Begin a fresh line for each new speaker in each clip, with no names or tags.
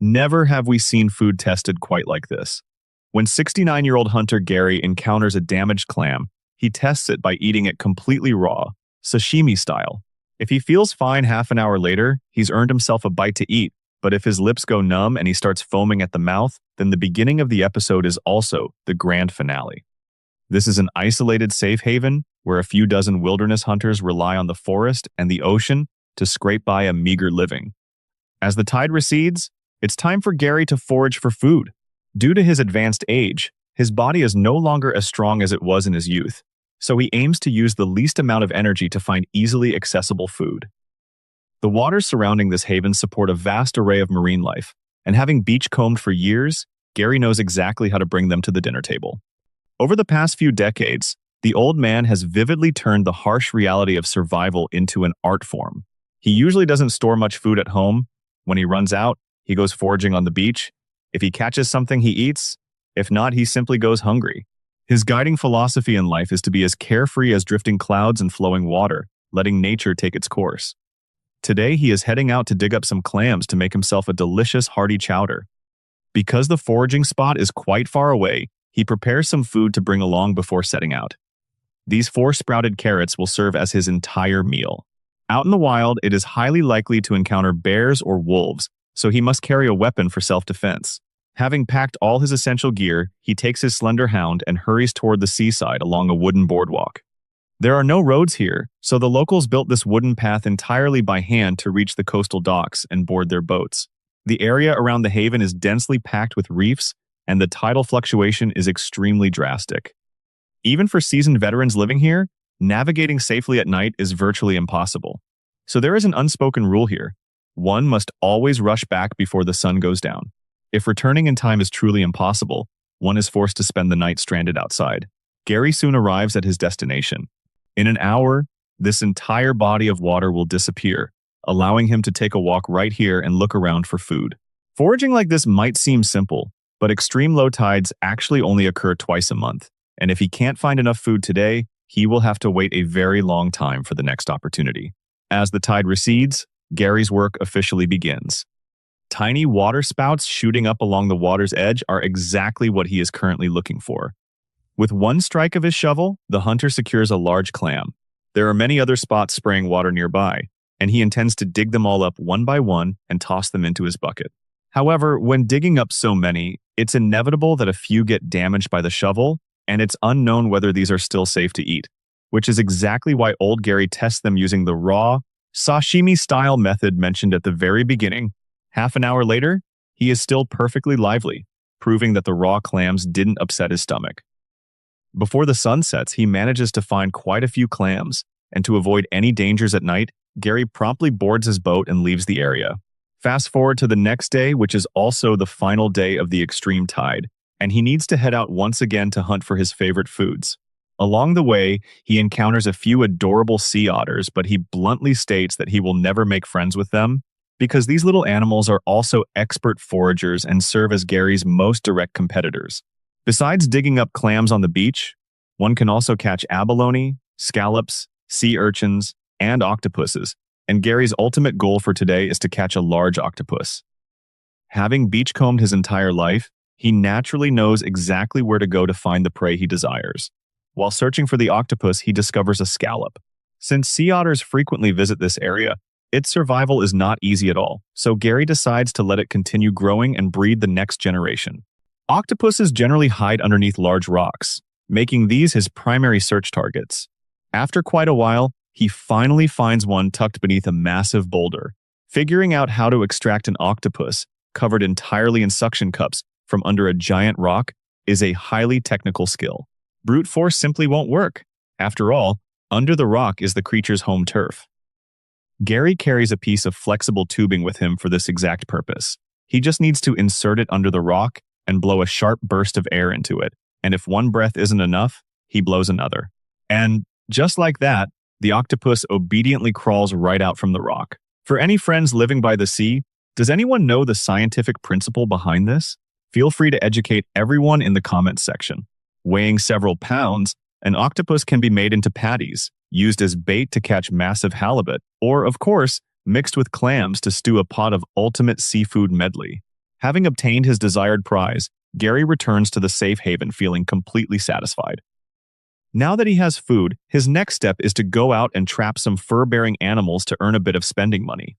Never have we seen food tested quite like this. When 69-year-old hunter Gary encounters a damaged clam, he tests it by eating it completely raw, sashimi style. If he feels fine half an hour later, he's earned himself a bite to eat, but if his lips go numb and he starts foaming at the mouth, then the beginning of the episode is also the grand finale. This is an isolated safe haven where a few dozen wilderness hunters rely on the forest and the ocean to scrape by a meager living. As the tide recedes, it's time for Gary to forage for food. Due to his advanced age, his body is no longer as strong as it was in his youth, so he aims to use the least amount of energy to find easily accessible food. The waters surrounding this haven support a vast array of marine life, and having beachcombed for years, Gary knows exactly how to bring them to the dinner table. Over the past few decades, the old man has vividly turned the harsh reality of survival into an art form. He usually doesn't store much food at home. When he runs out, he goes foraging on the beach. If he catches something, he eats. If not, he simply goes hungry. His guiding philosophy in life is to be as carefree as drifting clouds and flowing water, letting nature take its course. Today, he is heading out to dig up some clams to make himself a delicious, hearty chowder. Because the foraging spot is quite far away, he prepares some food to bring along before setting out. These 4 sprouted carrots will serve as his entire meal. Out in the wild, it is highly likely to encounter bears or wolves, so he must carry a weapon for self-defense. Having packed all his essential gear, he takes his slender hound and hurries toward the seaside along a wooden boardwalk. There are no roads here, so the locals built this wooden path entirely by hand to reach the coastal docks and board their boats. The area around the haven is densely packed with reefs, and the tidal fluctuation is extremely drastic. Even for seasoned veterans living here, navigating safely at night is virtually impossible. So there is an unspoken rule here. One must always rush back before the sun goes down. If returning in time is truly impossible, one is forced to spend the night stranded outside. Gary soon arrives at his destination. In an hour, this entire body of water will disappear, allowing him to take a walk right here and look around for food. Foraging like this might seem simple, but extreme low tides actually only occur twice a month, and if he can't find enough food today, he will have to wait a very long time for the next opportunity. As the tide recedes, Gary's work officially begins. Tiny water spouts shooting up along the water's edge are exactly what he is currently looking for. With one strike of his shovel, the hunter secures a large clam. There are many other spots spraying water nearby, and he intends to dig them all up one by one and toss them into his bucket. However, when digging up so many, it's inevitable that a few get damaged by the shovel, and it's unknown whether these are still safe to eat, which is exactly why old Gary tests them using the raw, sashimi-style method mentioned at the very beginning. Half an hour later, he is still perfectly lively, proving that the raw clams didn't upset his stomach. Before the sun sets, he manages to find quite a few clams, and to avoid any dangers at night, Gary promptly boards his boat and leaves the area. Fast forward to the next day, which is also the final day of the extreme tide, and he needs to head out once again to hunt for his favorite foods. Along the way, he encounters a few adorable sea otters, but he bluntly states that he will never make friends with them, because these little animals are also expert foragers and serve as Gary's most direct competitors. Besides digging up clams on the beach, one can also catch abalone, scallops, sea urchins, and octopuses, and Gary's ultimate goal for today is to catch a large octopus. Having beachcombed his entire life, he naturally knows exactly where to go to find the prey he desires. While searching for the octopus, he discovers a scallop. Since sea otters frequently visit this area, its survival is not easy at all, so Gary decides to let it continue growing and breed the next generation. Octopuses generally hide underneath large rocks, making these his primary search targets. After quite a while, he finally finds one tucked beneath a massive boulder. Figuring out how to extract an octopus, covered entirely in suction cups, from under a giant rock is a highly technical skill. Brute force simply won't work. After all, under the rock is the creature's home turf. Gary carries a piece of flexible tubing with him for this exact purpose. He just needs to insert it under the rock and blow a sharp burst of air into it, and if one breath isn't enough, he blows another. And just like that, the octopus obediently crawls right out from the rock. For any friends living by the sea, does anyone know the scientific principle behind this? Feel free to educate everyone in the comments section. Weighing several pounds, an octopus can be made into patties, used as bait to catch massive halibut, or, of course, mixed with clams to stew a pot of ultimate seafood medley. Having obtained his desired prize, Gary returns to the safe haven feeling completely satisfied. Now that he has food, his next step is to go out and trap some fur-bearing animals to earn a bit of spending money.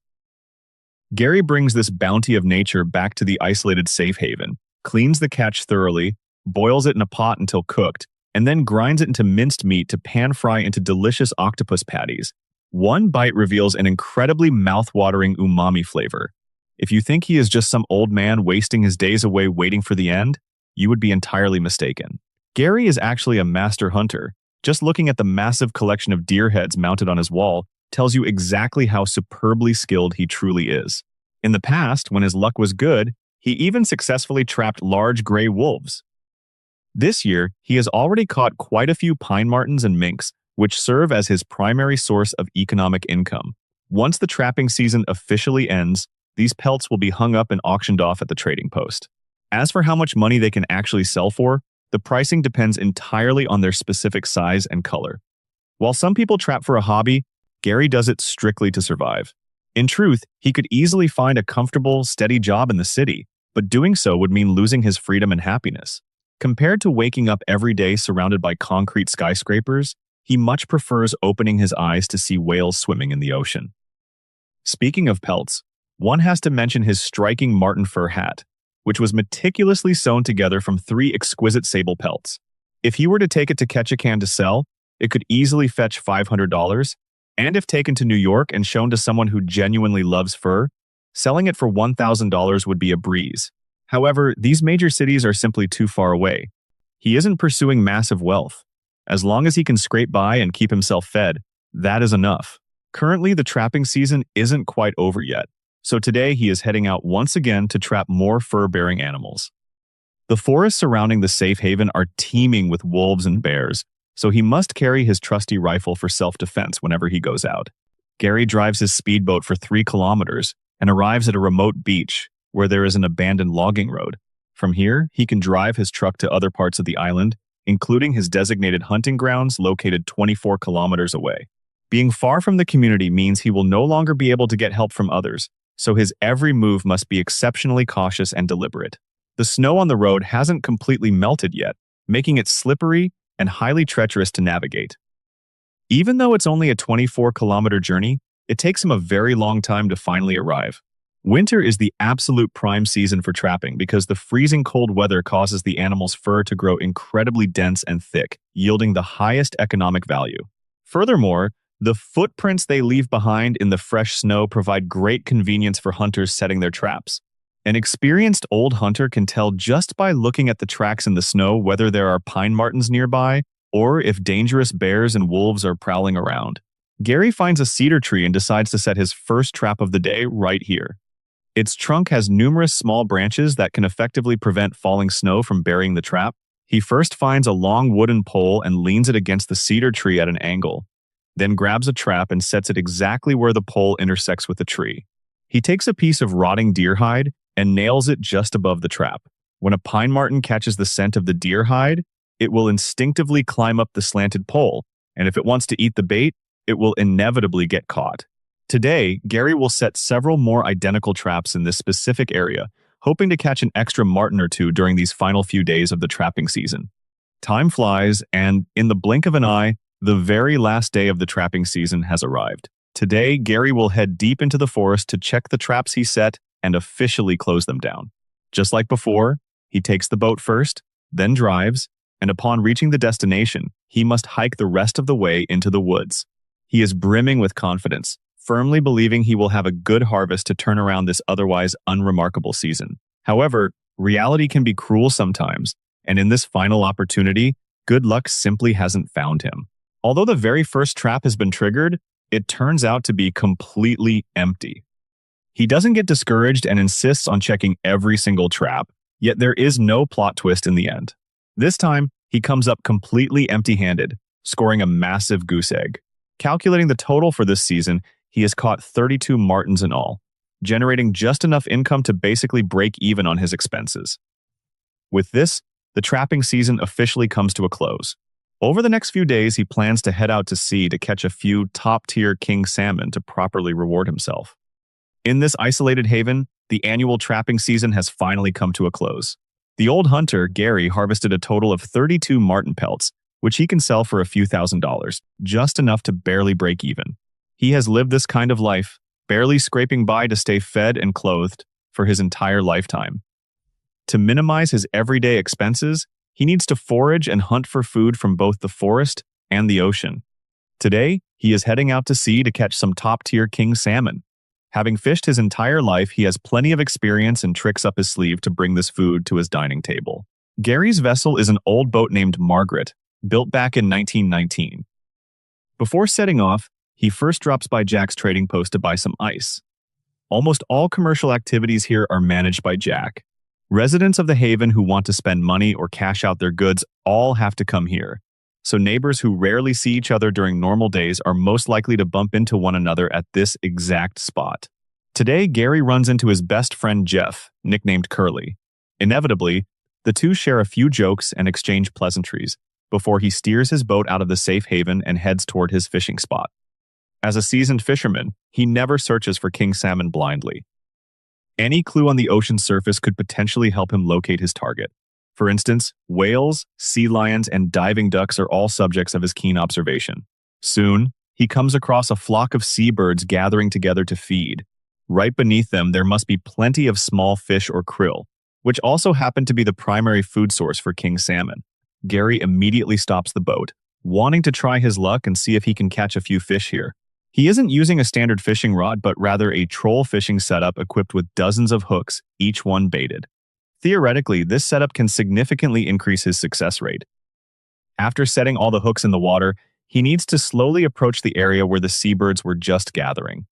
Gary brings this bounty of nature back to the isolated safe haven, cleans the catch thoroughly, boils it in a pot until cooked, and then grinds it into minced meat to pan-fry into delicious octopus patties. One bite reveals an incredibly mouth-watering umami flavor. If you think he is just some old man wasting his days away waiting for the end, you would be entirely mistaken. Gary is actually a master hunter. Just looking at the massive collection of deer heads mounted on his wall tells you exactly how superbly skilled he truly is. In the past, when his luck was good, he even successfully trapped large gray wolves. This year, he has already caught quite a few pine martens and minks, which serve as his primary source of economic income. Once the trapping season officially ends, these pelts will be hung up and auctioned off at the trading post. As for how much money they can actually sell for, the pricing depends entirely on their specific size and color. While some people trap for a hobby, Gary does it strictly to survive. In truth, he could easily find a comfortable, steady job in the city, but doing so would mean losing his freedom and happiness. Compared to waking up every day surrounded by concrete skyscrapers, he much prefers opening his eyes to see whales swimming in the ocean. Speaking of pelts, one has to mention his striking marten fur hat, which was meticulously sewn together from 3 exquisite sable pelts. If he were to take it to Ketchikan to sell, it could easily fetch $500, and if taken to New York and shown to someone who genuinely loves fur, selling it for $1,000 would be a breeze. However, these major cities are simply too far away. He isn't pursuing massive wealth. As long as he can scrape by and keep himself fed, that is enough. Currently, the trapping season isn't quite over yet, so today he is heading out once again to trap more fur-bearing animals. The forests surrounding the safe haven are teeming with wolves and bears, so he must carry his trusty rifle for self-defense whenever he goes out. Gary drives his speedboat for 3 kilometers and arrives at a remote beach where there is an abandoned logging road. From here, he can drive his truck to other parts of the island, including his designated hunting grounds located 24 kilometers away. Being far from the community means he will no longer be able to get help from others, so his every move must be exceptionally cautious and deliberate. The snow on the road hasn't completely melted yet, making it slippery and highly treacherous to navigate. Even though it's only a 24-kilometer journey, it takes him a very long time to finally arrive. Winter is the absolute prime season for trapping because the freezing cold weather causes the animal's fur to grow incredibly dense and thick, yielding the highest economic value. Furthermore, the footprints they leave behind in the fresh snow provide great convenience for hunters setting their traps. An experienced old hunter can tell just by looking at the tracks in the snow whether there are pine martens nearby or if dangerous bears and wolves are prowling around. Gary finds a cedar tree and decides to set his first trap of the day right here. Its trunk has numerous small branches that can effectively prevent falling snow from burying the trap. He first finds a long wooden pole and leans it against the cedar tree at an angle, then grabs a trap and sets it exactly where the pole intersects with the tree. He takes a piece of rotting deer hide and nails it just above the trap. When a pine marten catches the scent of the deer hide, it will instinctively climb up the slanted pole, and if it wants to eat the bait, it will inevitably get caught. Today, Gary will set several more identical traps in this specific area, hoping to catch an extra marten or two during these final few days of the trapping season. Time flies, and in the blink of an eye, the very last day of the trapping season has arrived. Today, Gary will head deep into the forest to check the traps he set and officially close them down. Just like before, he takes the boat first, then drives, and upon reaching the destination, he must hike the rest of the way into the woods. He is brimming with confidence, firmly believing he will have a good harvest to turn around this otherwise unremarkable season. However, reality can be cruel sometimes, and in this final opportunity, good luck simply hasn't found him. Although the very first trap has been triggered, it turns out to be completely empty. He doesn't get discouraged and insists on checking every single trap, yet there is no plot twist in the end. This time, he comes up completely empty-handed, scoring a massive goose egg. Calculating the total for this season, he has caught 32 martens in all, generating just enough income to basically break even on his expenses. With this, the trapping season officially comes to a close. Over the next few days, he plans to head out to sea to catch a few top-tier king salmon to properly reward himself. In this isolated haven, The annual trapping season has finally come to a close. The old hunter, Gary, harvested a total of 32 marten pelts, which he can sell for a few $1,000s, just enough to barely break even. He has lived this kind of life, barely scraping by to stay fed and clothed for his entire lifetime. To minimize his everyday expenses, he needs to forage and hunt for food from both the forest and the ocean. Today, he is heading out to sea to catch some top-tier king salmon. Having fished his entire life, he has plenty of experience and tricks up his sleeve to bring this food to his dining table. Gary's vessel is an old boat named Margaret, built back in 1919. Before setting off, he first drops by Jack's trading post to buy some ice. Almost all commercial activities here are managed by Jack. Residents of the haven who want to spend money or cash out their goods all have to come here. So neighbors who rarely see each other during normal days are most likely to bump into one another at this exact spot. Today, Gary runs into his best friend Jeff, nicknamed Curly. Inevitably, the two share a few jokes and exchange pleasantries before he steers his boat out of the safe haven and heads toward his fishing spot. As a seasoned fisherman, he never searches for king salmon blindly. Any clue on the ocean surface could potentially help him locate his target. For instance, whales, sea lions, and diving ducks are all subjects of his keen observation. Soon, he comes across a flock of seabirds gathering together to feed. Right beneath them, there must be plenty of small fish or krill, which also happen to be the primary food source for king salmon. Gary immediately stops the boat, wanting to try his luck and see if he can catch a few fish here. He isn't using a standard fishing rod, but rather a troll fishing setup equipped with dozens of hooks, each one baited. Theoretically, this setup can significantly increase his success rate. After setting all the hooks in the water, he needs to slowly approach the area where the seabirds were just gathering.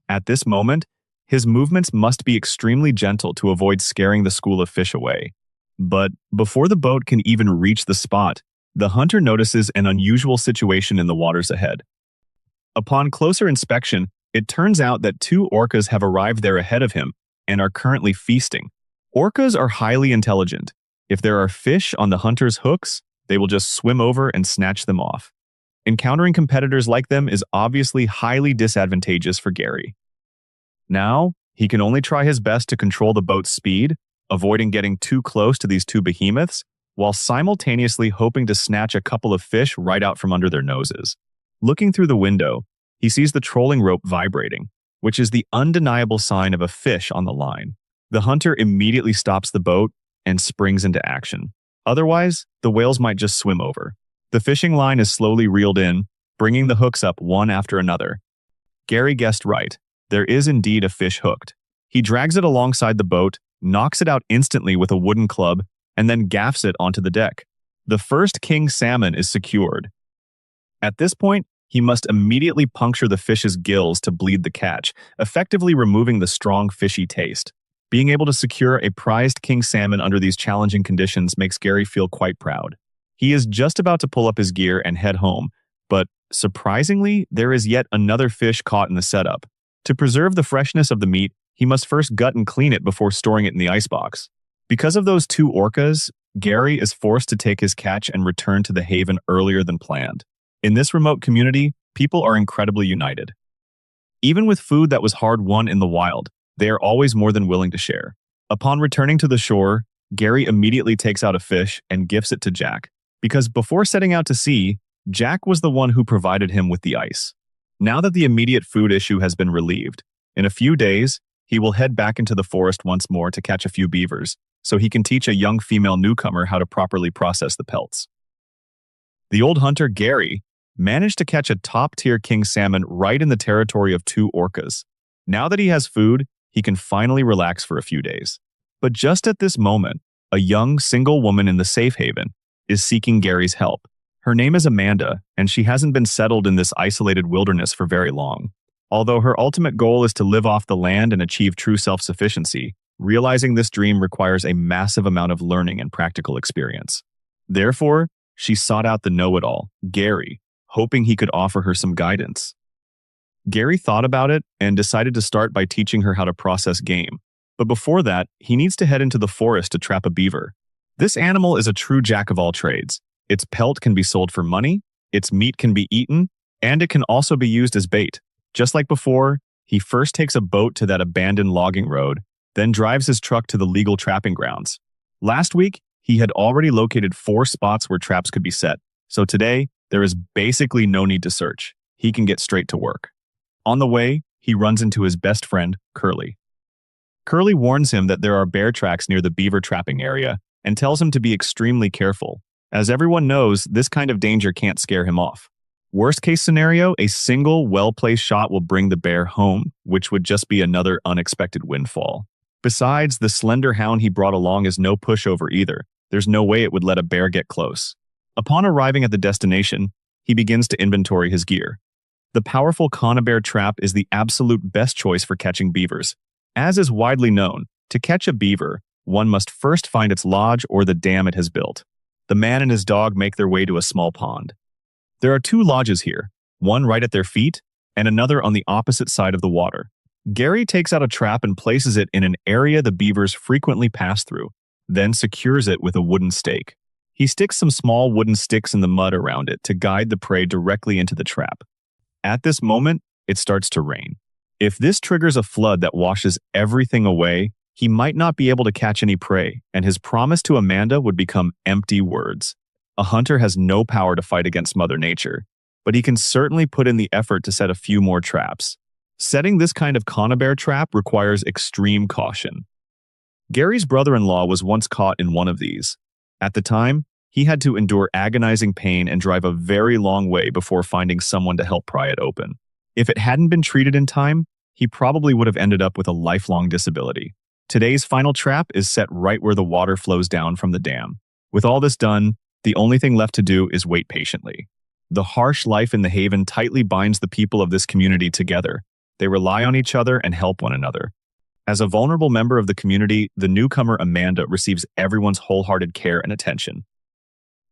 At this moment, his movements must be extremely gentle to avoid scaring the school of fish away. But before the boat can even reach the spot, the hunter notices an unusual situation in the waters ahead. Upon closer inspection, it turns out that two orcas have arrived there ahead of him and are currently feasting. Orcas are highly intelligent. If there are fish on the hunter's hooks, they will just swim over and snatch them off. Encountering competitors like them is obviously highly disadvantageous for Gary. Now, he can only try his best to control the boat's speed, avoiding getting too close to these two behemoths, while simultaneously hoping to snatch a couple of fish right out from under their noses. Looking through the window, he sees the trolling rope vibrating, which is the undeniable sign of a fish on the line. The hunter immediately stops the boat and springs into action. Otherwise, the whales might just swim over. The fishing line is slowly reeled in, bringing the hooks up one after another. Gary guessed right. There is indeed a fish hooked. He drags it alongside the boat, knocks it out instantly with a wooden club, and then gaffs it onto the deck. The first king salmon is secured. At this point, he must immediately puncture the fish's gills to bleed the catch, effectively removing the strong fishy taste. Being able to secure a prized king salmon under these challenging conditions makes Gary feel quite proud. He is just about to pull up his gear and head home, but surprisingly, there is yet another fish caught in the setup. To preserve the freshness of the meat, he must first gut and clean it before storing it in the icebox. Because of those two orcas, Gary is forced to take his catch and return to the haven earlier than planned. In this remote community, people are incredibly united. Even with food that was hard-won in the wild, they are always more than willing to share. Upon returning to the shore, Gary immediately takes out a fish and gifts it to Jack, because before setting out to sea, Jack was the one who provided him with the ice. Now that the immediate food issue has been relieved, in a few days, he will head back into the forest once more to catch a few beavers, so he can teach a young female newcomer how to properly process the pelts. The old hunter, Gary, managed to catch a top-tier king salmon right in the territory of two orcas. Now that he has food, he can finally relax for a few days. But just at this moment, a young, single woman in the safe haven is seeking Gary's help. Her name is Amanda, and she hasn't been settled in this isolated wilderness for very long. Although her ultimate goal is to live off the land and achieve true self-sufficiency, realizing this dream requires a massive amount of learning and practical experience. Therefore, she sought out the know-it-all, Gary, hoping he could offer her some guidance. Gary thought about it and decided to start by teaching her how to process game. But before that, he needs to head into the forest to trap a beaver. This animal is a true jack of all trades. Its pelt can be sold for money, its meat can be eaten, and it can also be used as bait. Just like before, he first takes a boat to that abandoned logging road, then drives his truck to the legal trapping grounds. Last week, he had already located 4 spots where traps could be set, so today, there is basically no need to search. He can get straight to work. On the way, he runs into his best friend, Curly. Curly warns him that there are bear tracks near the beaver trapping area and tells him to be extremely careful. As everyone knows, this kind of danger can't scare him off. Worst case scenario, a single well-placed shot will bring the bear home, which would just be another unexpected windfall. Besides, the slender hound he brought along is no pushover either. There's no way it would let a bear get close. Upon arriving at the destination, he begins to inventory his gear. The powerful conibear trap is the absolute best choice for catching beavers. As is widely known, to catch a beaver, one must first find its lodge or the dam it has built. The man and his dog make their way to a small pond. There are 2 lodges here, one right at their feet and another on the opposite side of the water. Gary takes out a trap and places it in an area the beavers frequently pass through, then secures it with a wooden stake. He sticks some small wooden sticks in the mud around it to guide the prey directly into the trap. At this moment, it starts to rain. If this triggers a flood that washes everything away, he might not be able to catch any prey, and his promise to Amanda would become empty words. A hunter has no power to fight against Mother Nature, but he can certainly put in the effort to set a few more traps. Setting this kind of conibear trap requires extreme caution. Gary's brother-in-law was once caught in one of these. At the time, he had to endure agonizing pain and drive a very long way before finding someone to help pry it open. If it hadn't been treated in time, he probably would have ended up with a lifelong disability. Today's final trap is set right where the water flows down from the dam. With all this done, the only thing left to do is wait patiently. The harsh life in the haven tightly binds the people of this community together. They rely on each other and help one another. As a vulnerable member of the community, the newcomer Amanda receives everyone's wholehearted care and attention.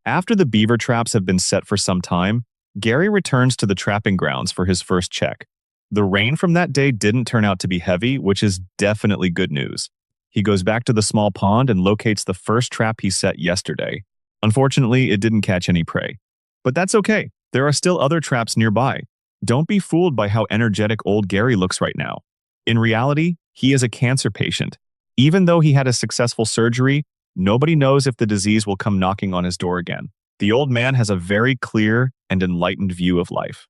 After the beaver traps have been set for some time, Gary returns to the trapping grounds for his first check. The rain from that day didn't turn out to be heavy, which is definitely good news. He goes back to the small pond and locates the first trap he set yesterday. Unfortunately, it didn't catch any prey. But that's okay. There are still other traps nearby. Don't be fooled by how energetic old Gary looks right now. In reality, he is a cancer patient. Even though he had a successful surgery, nobody knows if the disease will come knocking on his door again. The old man has a very clear and enlightened view of life.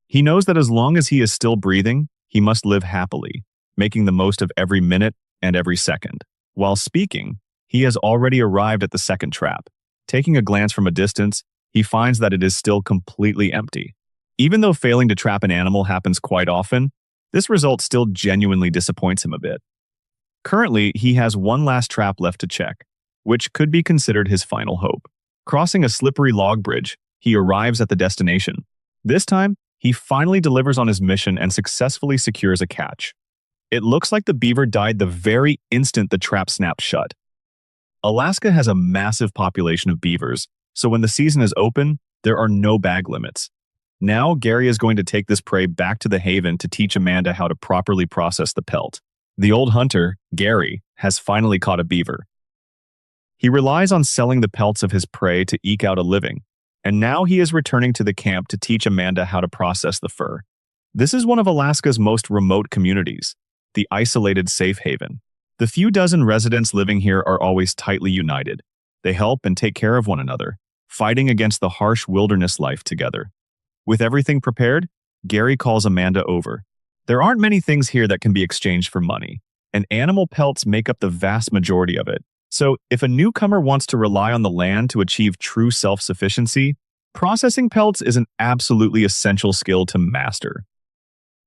He knows that as long as he is still breathing, he must live happily, making the most of every minute and every second. While speaking, he has already arrived at the second trap. Taking a glance from a distance, he finds that it is still completely empty. Even though failing to trap an animal happens quite often, this result still genuinely disappoints him a bit. Currently, he has one last trap left to check, which could be considered his final hope. Crossing a slippery log bridge, he arrives at the destination. This time, he finally delivers on his mission and successfully secures a catch. It looks like the beaver died the very instant the trap snapped shut. Alaska has a massive population of beavers, so when the season is open, there are no bag limits. Now, Gary is going to take this prey back to the haven to teach Amanda how to properly process the pelt. The old hunter, Gary, has finally caught a beaver. He relies on selling the pelts of his prey to eke out a living, and now he is returning to the camp to teach Amanda how to process the fur. This is one of Alaska's most remote communities, the isolated safe haven. The few dozen residents living here are always tightly united. They help and take care of one another, fighting against the harsh wilderness life together. With everything prepared, Gary calls Amanda over. There aren't many things here that can be exchanged for money, and animal pelts make up the vast majority of it. So, if a newcomer wants to rely on the land to achieve true self-sufficiency, processing pelts is an absolutely essential skill to master.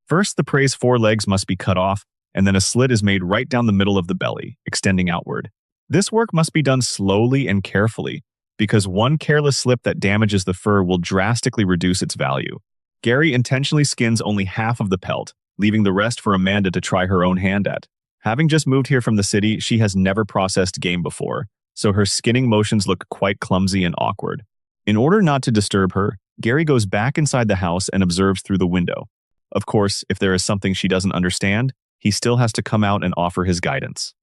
First, the prey's 4 legs must be cut off, and then a slit is made right down the middle of the belly, extending outward. This work must be done slowly and carefully, because one careless slip that damages the fur will drastically reduce its value. Gary intentionally skins only half of the pelt, leaving the rest for Amanda to try her own hand at. Having just moved here from the city, she has never processed game before, so her skinning motions look quite clumsy and awkward. In order not to disturb her, Gary goes back inside the house and observes through the window. Of course, if there is something she doesn't understand, he still has to come out and offer his guidance.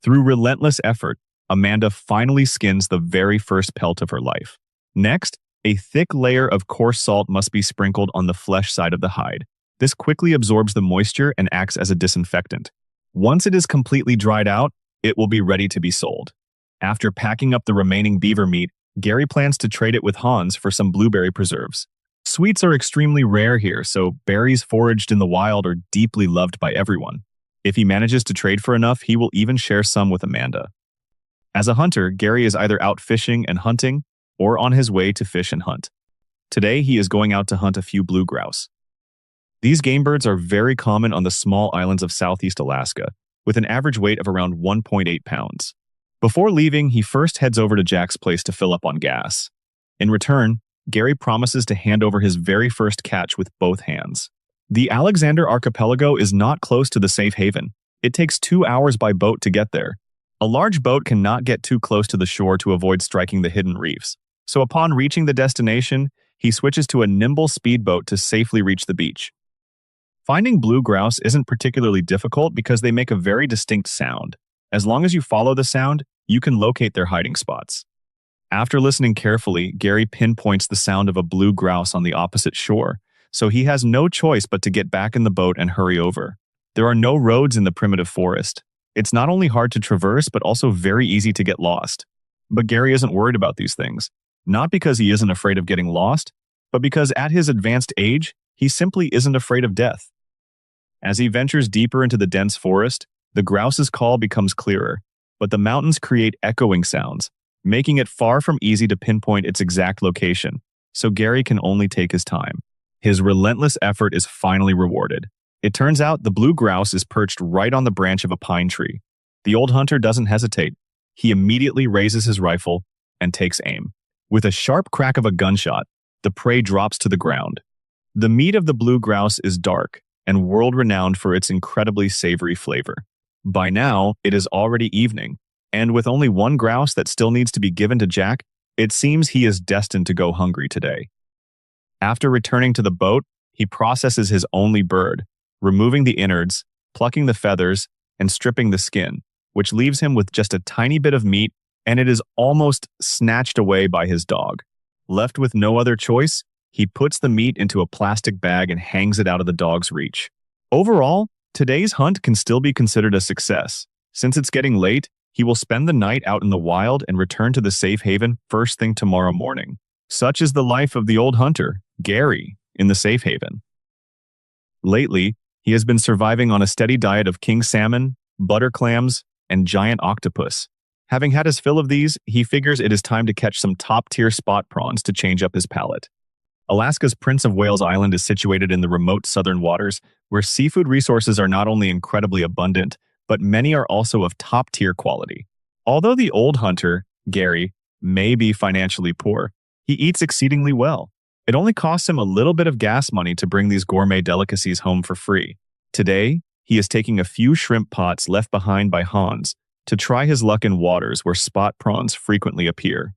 Through relentless effort, Amanda finally skins the very first pelt of her life. Next, a thick layer of coarse salt must be sprinkled on the flesh side of the hide. This quickly absorbs the moisture and acts as a disinfectant. Once it is completely dried out, it will be ready to be sold. After packing up the remaining beaver meat, Gary plans to trade it with Hans for some blueberry preserves. Sweets are extremely rare here, so berries foraged in the wild are deeply loved by everyone. If he manages to trade for enough, he will even share some with Amanda. As a hunter, Gary is either out fishing and hunting or on his way to fish and hunt. Today, he is going out to hunt a few blue grouse. These game birds are very common on the small islands of southeast Alaska, with an average weight of around 1.8 pounds. Before leaving, he first heads over to Jack's place to fill up on gas. In return, Gary promises to hand over his very first catch with both hands. The Alexander Archipelago is not close to the safe haven. It takes 2 hours by boat to get there. A large boat cannot get too close to the shore to avoid striking the hidden reefs. So upon reaching the destination, he switches to a nimble speedboat to safely reach the beach. Finding blue grouse isn't particularly difficult because they make a very distinct sound. As long as you follow the sound, you can locate their hiding spots. After listening carefully, Gary pinpoints the sound of a blue grouse on the opposite shore, so he has no choice but to get back in the boat and hurry over. There are no roads in the primitive forest. It's not only hard to traverse, but also very easy to get lost. But Gary isn't worried about these things, not because he isn't afraid of getting lost, but because at his advanced age, he simply isn't afraid of death. As he ventures deeper into the dense forest, the grouse's call becomes clearer, but the mountains create echoing sounds, making it far from easy to pinpoint its exact location, so Gary can only take his time. His relentless effort is finally rewarded. It turns out the blue grouse is perched right on the branch of a pine tree. The old hunter doesn't hesitate. He immediately raises his rifle and takes aim. With a sharp crack of a gunshot, the prey drops to the ground. The meat of the blue grouse is dark and world-renowned for its incredibly savory flavor. By now, it is already evening, and with only one grouse that still needs to be given to Jack, it seems he is destined to go hungry today. After returning to the boat, he processes his only bird, removing the innards, plucking the feathers, and stripping the skin, which leaves him with just a tiny bit of meat, and it is almost snatched away by his dog. Left with no other choice, he puts the meat into a plastic bag and hangs it out of the dog's reach. Overall, today's hunt can still be considered a success. Since it's getting late, he will spend the night out in the wild and return to the safe haven first thing tomorrow morning. Such is the life of the old hunter, Gary, in the safe haven. Lately, he has been surviving on a steady diet of king salmon, butter clams, and giant octopus. Having had his fill of these, he figures it is time to catch some top-tier spot prawns to change up his palate. Alaska's Prince of Wales Island is situated in the remote southern waters, where seafood resources are not only incredibly abundant, but many are also of top-tier quality. Although the old hunter, Gary, may be financially poor, he eats exceedingly well. It only costs him a little bit of gas money to bring these gourmet delicacies home for free. Today, he is taking a few shrimp pots left behind by Hans to try his luck in waters where spot prawns frequently appear.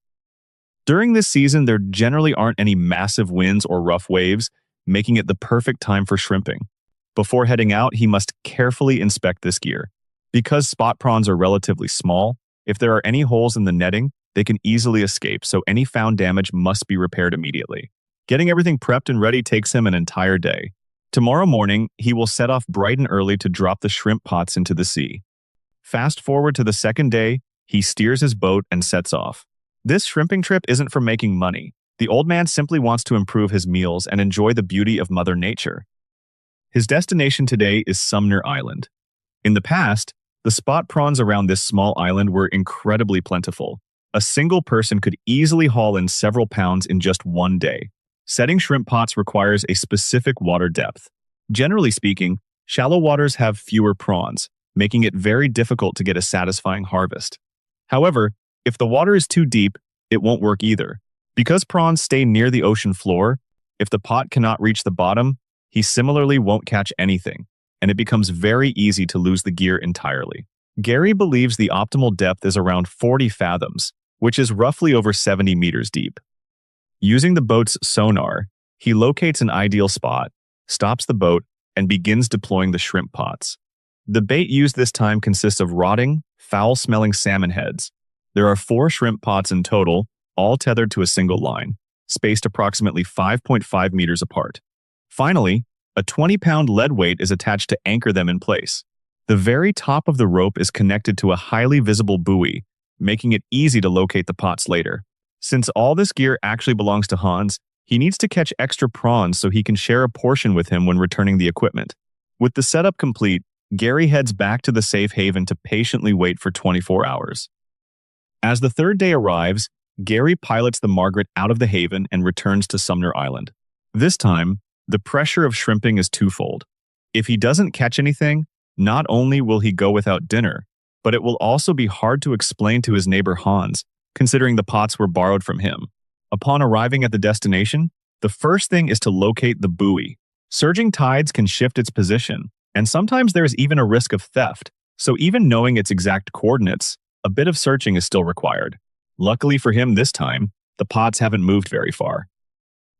During this season, there generally aren't any massive winds or rough waves, making it the perfect time for shrimping. Before heading out, he must carefully inspect this gear. Because spot prawns are relatively small, if there are any holes in the netting, they can easily escape, so any found damage must be repaired immediately. Getting everything prepped and ready takes him an entire day. Tomorrow morning, he will set off bright and early to drop the shrimp pots into the sea. Fast forward to the second day, he steers his boat and sets off. This shrimping trip isn't for making money. The old man simply wants to improve his meals and enjoy the beauty of Mother Nature. His destination today is Sumner Island. In the past, the spot prawns around this small island were incredibly plentiful. A single person could easily haul in several pounds in just one day. Setting shrimp pots requires a specific water depth. Generally speaking, shallow waters have fewer prawns, making it very difficult to get a satisfying harvest. However, if the water is too deep, it won't work either. Because prawns stay near the ocean floor, if the pot cannot reach the bottom, he similarly won't catch anything, and it becomes very easy to lose the gear entirely. Gary believes the optimal depth is around 40 fathoms, which is roughly over 70 meters deep. Using the boat's sonar, he locates an ideal spot, stops the boat, and begins deploying the shrimp pots. The bait used this time consists of rotting, foul-smelling salmon heads. There are 4 shrimp pots in total, all tethered to a single line, spaced approximately 5.5 meters apart. Finally, a 20-pound lead weight is attached to anchor them in place. The very top of the rope is connected to a highly visible buoy, making it easy to locate the pots later. Since all this gear actually belongs to Hans, he needs to catch extra prawns so he can share a portion with him when returning the equipment. With the setup complete, Gary heads back to the safe haven to patiently wait for 24 hours. As the third day arrives, Gary pilots the Margaret out of the haven and returns to Sumner Island. This time, the pressure of shrimping is twofold. If he doesn't catch anything, not only will he go without dinner, but it will also be hard to explain to his neighbor Hans, considering the pots were borrowed from him. Upon arriving at the destination, the first thing is to locate the buoy. Surging tides can shift its position, and sometimes there is even a risk of theft, so even knowing its exact coordinates, a bit of searching is still required. Luckily for him this time, the pots haven't moved very far.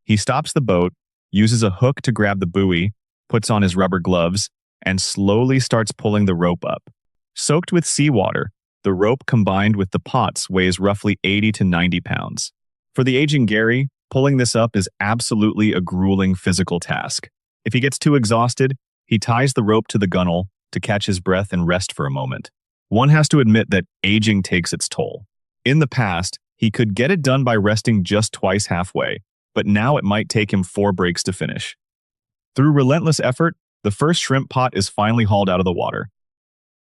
He stops the boat, uses a hook to grab the buoy, puts on his rubber gloves, and slowly starts pulling the rope up. Soaked with seawater, the rope combined with the pots weighs roughly 80 to 90 pounds. For the aging Gary, pulling this up is absolutely a grueling physical task. If he gets too exhausted, he ties the rope to the gunwale to catch his breath and rest for a moment. One has to admit that aging takes its toll. In the past, he could get it done by resting just twice halfway, but now it might take him 4 breaks to finish. Through relentless effort, the first shrimp pot is finally hauled out of the water.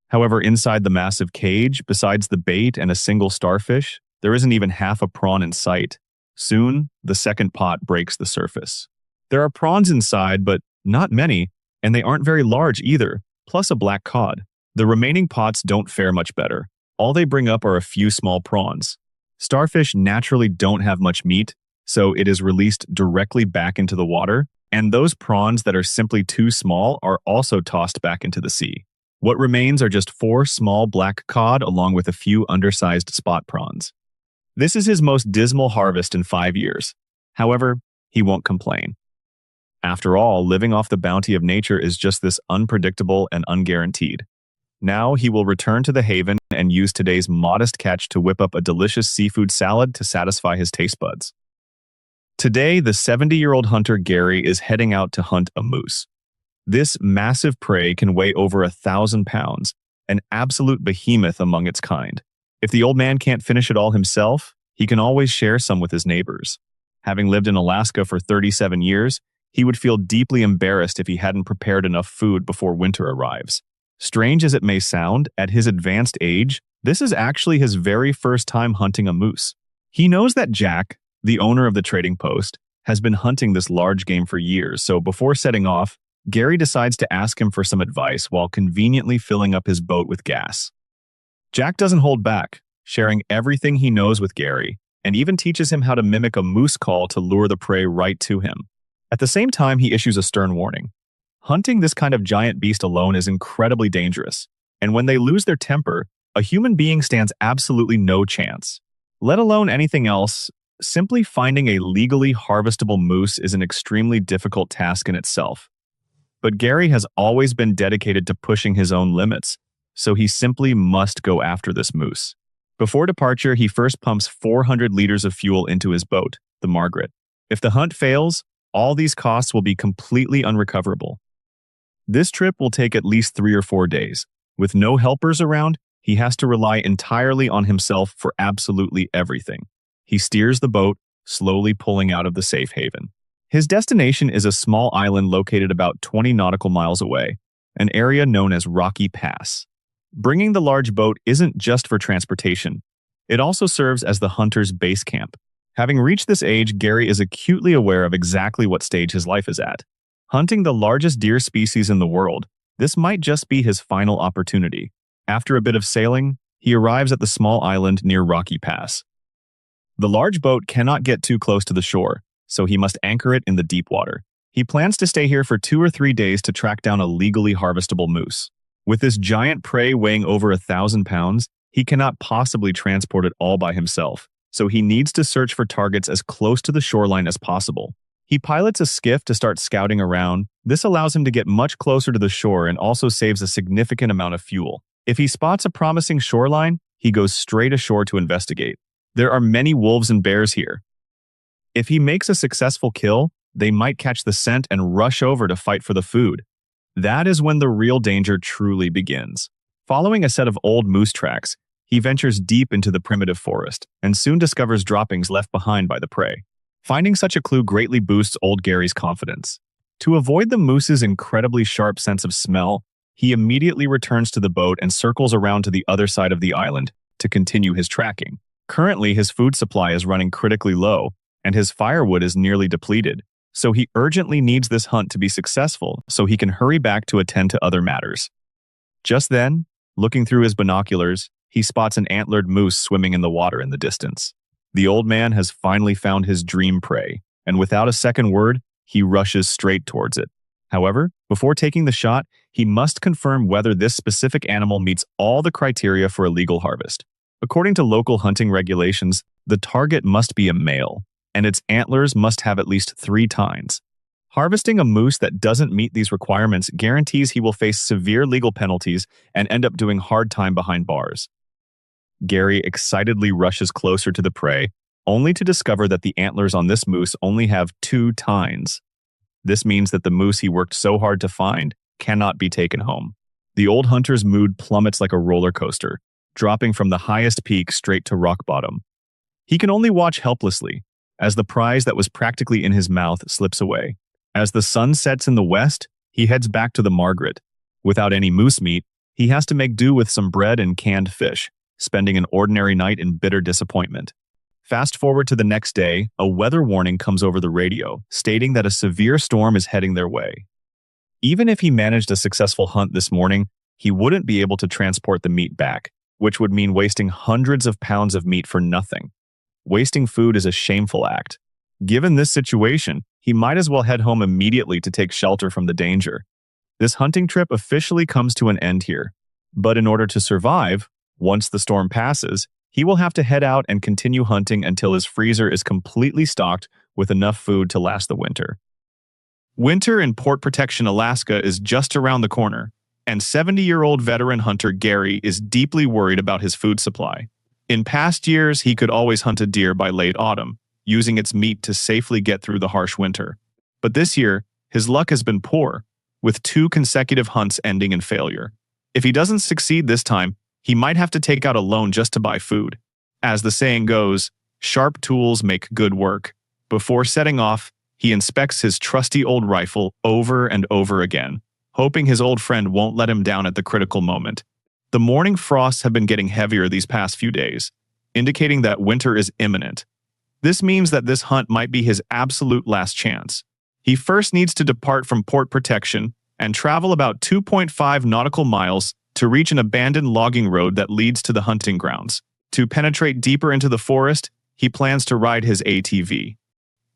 However, inside the massive cage, besides the bait and a single starfish, there isn't even half a prawn in sight. Soon, the second pot breaks the surface. There are prawns inside, but not many, and they aren't very large either, plus a black cod. The remaining pots don't fare much better. All they bring up are a few small prawns. Starfish naturally don't have much meat, so it is released directly back into the water, and those prawns that are simply too small are also tossed back into the sea. What remains are just 4 small black cod along with a few undersized spot prawns. This is his most dismal harvest in 5 years. However, he won't complain. After all, living off the bounty of nature is just this unpredictable and unguaranteed. Now he will return to the haven and use today's modest catch to whip up a delicious seafood salad to satisfy his taste buds. Today, the 70-year-old hunter Gary is heading out to hunt a moose. This massive prey can weigh over 1,000 pounds, an absolute behemoth among its kind. If the old man can't finish it all himself, he can always share some with his neighbors. Having lived in Alaska for 37 years, he would feel deeply embarrassed if he hadn't prepared enough food before winter arrives. Strange as it may sound, at his advanced age, this is actually his very first time hunting a moose. He knows that Jack, the owner of the trading post, has been hunting this large game for years, so before setting off, Gary decides to ask him for some advice while conveniently filling up his boat with gas. Jack doesn't hold back, sharing everything he knows with Gary, and even teaches him how to mimic a moose call to lure the prey right to him. At the same time, he issues a stern warning. Hunting this kind of giant beast alone is incredibly dangerous, and when they lose their temper, a human being stands absolutely no chance. Let alone anything else, simply finding a legally harvestable moose is an extremely difficult task in itself. But Gary has always been dedicated to pushing his own limits, so he simply must go after this moose. Before departure, he first pumps 400 liters of fuel into his boat, the Margaret. If the hunt fails, all these costs will be completely unrecoverable. This trip will take at least 3 or 4 days. With no helpers around, he has to rely entirely on himself for absolutely everything. He steers the boat, slowly pulling out of the safe haven. His destination is a small island located about 20 nautical miles away, an area known as Rocky Pass. Bringing the large boat isn't just for transportation. It also serves as the hunter's base camp. Having reached this age, Gary is acutely aware of exactly what stage his life is at. Hunting the largest deer species in the world, this might just be his final opportunity. After a bit of sailing, he arrives at the small island near Rocky Pass. The large boat cannot get too close to the shore, so he must anchor it in the deep water. He plans to stay here for 2 or 3 days to track down a legally harvestable moose. With this giant prey weighing over 1,000 pounds, he cannot possibly transport it all by himself, so he needs to search for targets as close to the shoreline as possible. He pilots a skiff to start scouting around. This allows him to get much closer to the shore and also saves a significant amount of fuel. If he spots a promising shoreline, he goes straight ashore to investigate. There are many wolves and bears here. If he makes a successful kill, they might catch the scent and rush over to fight for the food. That is when the real danger truly begins. Following a set of old moose tracks, he ventures deep into the primitive forest and soon discovers droppings left behind by the prey. Finding such a clue greatly boosts old Gary's confidence. To avoid the moose's incredibly sharp sense of smell, he immediately returns to the boat and circles around to the other side of the island to continue his tracking. Currently, his food supply is running critically low, and his firewood is nearly depleted, so he urgently needs this hunt to be successful so he can hurry back to attend to other matters. Just then, looking through his binoculars, he spots an antlered moose swimming in the water in the distance. The old man has finally found his dream prey, and without a second word, he rushes straight towards it. However, before taking the shot, he must confirm whether this specific animal meets all the criteria for a legal harvest. According to local hunting regulations, the target must be a male, and its antlers must have at least 3 tines. Harvesting a moose that doesn't meet these requirements guarantees he will face severe legal penalties and end up doing hard time behind bars. Gary excitedly rushes closer to the prey, only to discover that the antlers on this moose only have 2 tines. This means that the moose he worked so hard to find cannot be taken home. The old hunter's mood plummets like a roller coaster, dropping from the highest peak straight to rock bottom. He can only watch helplessly as the prize that was practically in his mouth slips away. As the sun sets in the west, he heads back to the Margaret. Without any moose meat, he has to make do with some bread and canned fish, spending an ordinary night in bitter disappointment. Fast forward to the next day, a weather warning comes over the radio, stating that a severe storm is heading their way. Even if he managed a successful hunt this morning, he wouldn't be able to transport the meat back, which would mean wasting hundreds of pounds of meat for nothing. Wasting food is a shameful act. Given this situation, he might as well head home immediately to take shelter from the danger. This hunting trip officially comes to an end here. But in order to survive, once the storm passes, he will have to head out and continue hunting until his freezer is completely stocked with enough food to last the winter. Winter in Port Protection, Alaska is just around the corner, and 70-year-old veteran hunter Gary is deeply worried about his food supply. In past years, he could always hunt a deer by late autumn, using its meat to safely get through the harsh winter. But this year, his luck has been poor, with 2 consecutive hunts ending in failure. If he doesn't succeed this time, he might have to take out a loan just to buy food. As the saying goes, sharp tools make good work. Before setting off, he inspects his trusty old rifle over and over again, hoping his old friend won't let him down at the critical moment. The morning frosts have been getting heavier these past few days, indicating that winter is imminent. This means that this hunt might be his absolute last chance. He first needs to depart from Port Protection and travel about 2.5 nautical miles to reach an abandoned logging road that leads to the hunting grounds. To penetrate deeper into the forest, he plans to ride his ATV.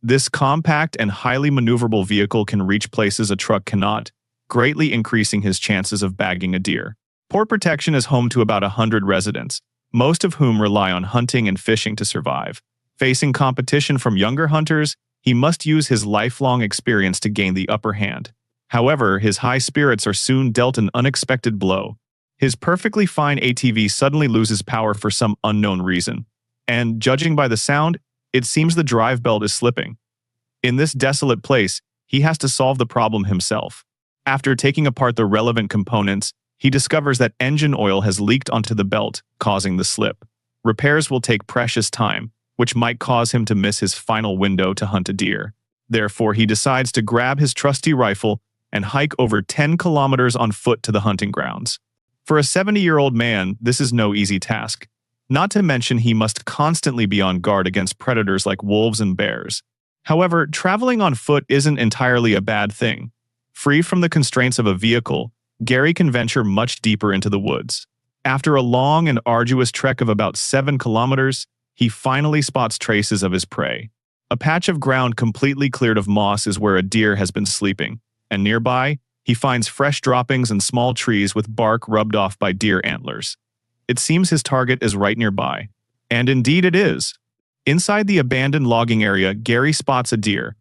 This compact and highly maneuverable vehicle can reach places a truck cannot, greatly increasing his chances of bagging a deer. Port Protection is home to about 100 residents, most of whom rely on hunting and fishing to survive. Facing competition from younger hunters, he must use his lifelong experience to gain the upper hand. However, his high spirits are soon dealt an unexpected blow. His perfectly fine ATV suddenly loses power for some unknown reason, and judging by the sound, it seems the drive belt is slipping. In this desolate place, he has to solve the problem himself. After taking apart the relevant components, he discovers that engine oil has leaked onto the belt, causing the slip. Repairs will take precious time, which might cause him to miss his final window to hunt a deer. Therefore, he decides to grab his trusty rifle and hike over 10 kilometers on foot to the hunting grounds. For a 70-year-old man, this is no easy task. Not to mention he must constantly be on guard against predators like wolves and bears. However, traveling on foot isn't entirely a bad thing. Free from the constraints of a vehicle, Gary can venture much deeper into the woods. After a long and arduous trek of about 7 kilometers, he finally spots traces of his prey. A patch of ground completely cleared of moss is where a deer has been sleeping, and nearby, he finds fresh droppings and small trees with bark rubbed off by deer antlers. It seems his target is right nearby. And indeed it is. Inside the abandoned logging area, Gary spots a deer.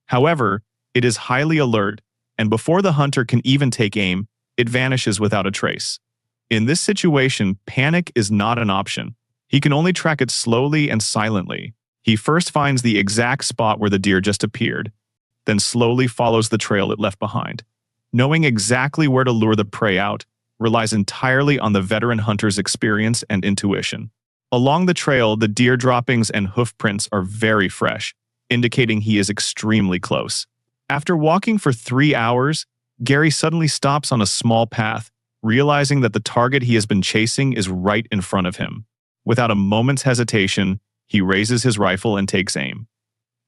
However, it is highly alert, and before the hunter can even take aim, it vanishes without a trace. In this situation, panic is not an option. He can only track it slowly and silently. He first finds the exact spot where the deer just appeared, then slowly follows the trail it left behind. Knowing exactly where to lure the prey out relies entirely on the veteran hunter's experience and intuition. Along the trail, the deer droppings and hoof prints are very fresh, indicating he is extremely close. After walking for 3 hours, Gary suddenly stops on a small path, realizing that the target he has been chasing is right in front of him. Without a moment's hesitation, he raises his rifle and takes aim.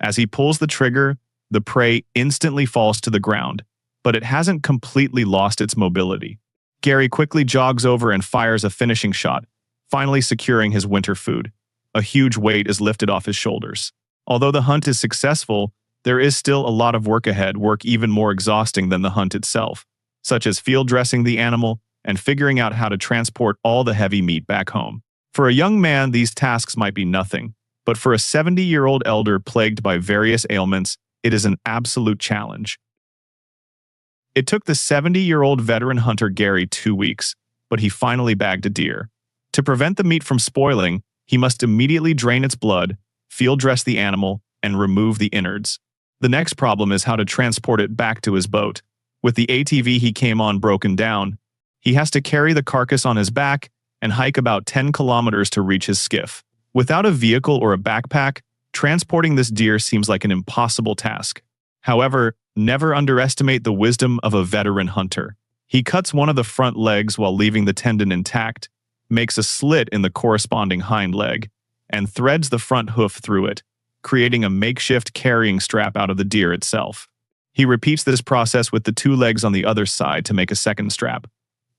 As he pulls the trigger, the prey instantly falls to the ground, but it hasn't completely lost its mobility. Gary quickly jogs over and fires a finishing shot, finally securing his winter food. A huge weight is lifted off his shoulders. Although the hunt is successful, there is still a lot of work ahead, work even more exhausting than the hunt itself, such as field dressing the animal and figuring out how to transport all the heavy meat back home. For a young man, these tasks might be nothing, but for a 70-year-old elder plagued by various ailments, it is an absolute challenge. It took the 70-year-old veteran hunter Gary 2 weeks, but he finally bagged a deer. To prevent the meat from spoiling, he must immediately drain its blood, field dress the animal, and remove the innards. The next problem is how to transport it back to his boat. With the ATV he came on broken down, he has to carry the carcass on his back and hike about 10 kilometers to reach his skiff. Without a vehicle or a backpack, transporting this deer seems like an impossible task. However, never underestimate the wisdom of a veteran hunter. He cuts one of the front legs while leaving the tendon intact, makes a slit in the corresponding hind leg, and threads the front hoof through it, creating a makeshift carrying strap out of the deer itself. He repeats this process with the 2 legs on the other side to make a second strap.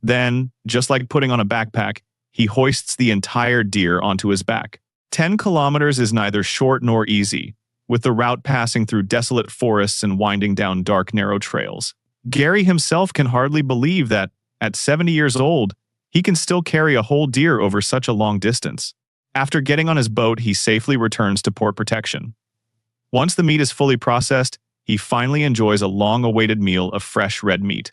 Then, just like putting on a backpack, he hoists the entire deer onto his back. 10 kilometers is neither short nor easy, with the route passing through desolate forests and winding down dark, narrow trails. Gary himself can hardly believe that, at 70 years old, he can still carry a whole deer over such a long distance. After getting on his boat, he safely returns to port protection. Once the meat is fully processed, he finally enjoys a long-awaited meal of fresh red meat.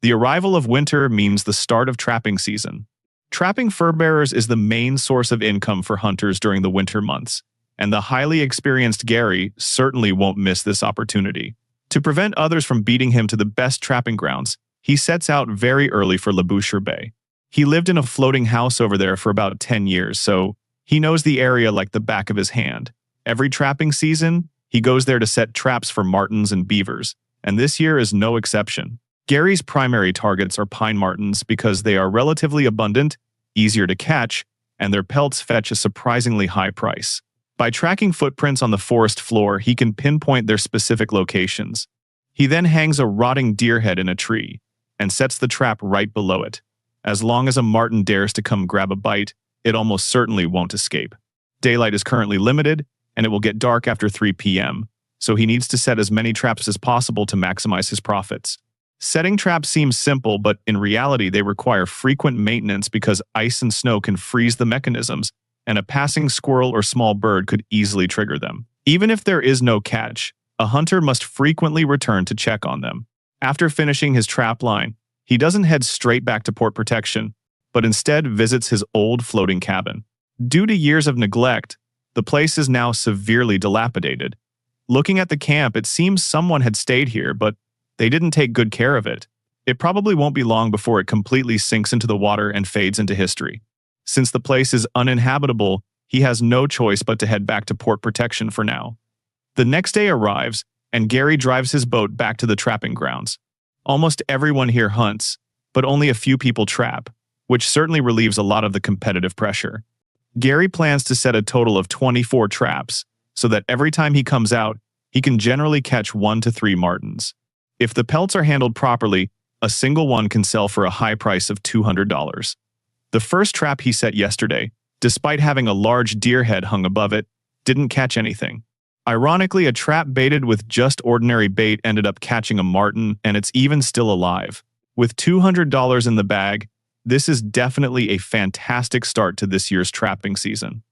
The arrival of winter means the start of trapping season. Trapping fur bearers is the main source of income for hunters during the winter months, and the highly experienced Gary certainly won't miss this opportunity. To prevent others from beating him to the best trapping grounds, he sets out very early for Labouchere Bay. He lived in a floating house over there for about 10 years, so he knows the area like the back of his hand. Every trapping season, he goes there to set traps for martens and beavers, and this year is no exception. Gary's primary targets are pine martens because they are relatively abundant, easier to catch, and their pelts fetch a surprisingly high price. By tracking footprints on the forest floor, he can pinpoint their specific locations. He then hangs a rotting deer head in a tree and sets the trap right below it. As long as a marten dares to come grab a bite, it almost certainly won't escape. Daylight is currently limited, and it will get dark after 3 p.m., so he needs to set as many traps as possible to maximize his profits. Setting traps seems simple, but in reality they require frequent maintenance because ice and snow can freeze the mechanisms, and a passing squirrel or small bird could easily trigger them. Even if there is no catch, a hunter must frequently return to check on them. After finishing his trap line, he doesn't head straight back to port protection, but instead visits his old floating cabin. Due to years of neglect, the place is now severely dilapidated. Looking at the camp, it seems someone had stayed here, but they didn't take good care of it. It probably won't be long before it completely sinks into the water and fades into history. Since the place is uninhabitable, he has no choice but to head back to port protection for now. The next day arrives, and Gary drives his boat back to the trapping grounds. Almost everyone here hunts, but only a few people trap, which certainly relieves a lot of the competitive pressure. Gary plans to set a total of 24 traps, so that every time he comes out, he can generally catch 1 to 3 martens. If the pelts are handled properly, a single one can sell for a high price of $200. The first trap he set yesterday, despite having a large deer head hung above it, didn't catch anything. Ironically, a trap baited with just ordinary bait ended up catching a marten, and it's even still alive. With $200 in the bag, this is definitely a fantastic start to this year's trapping season.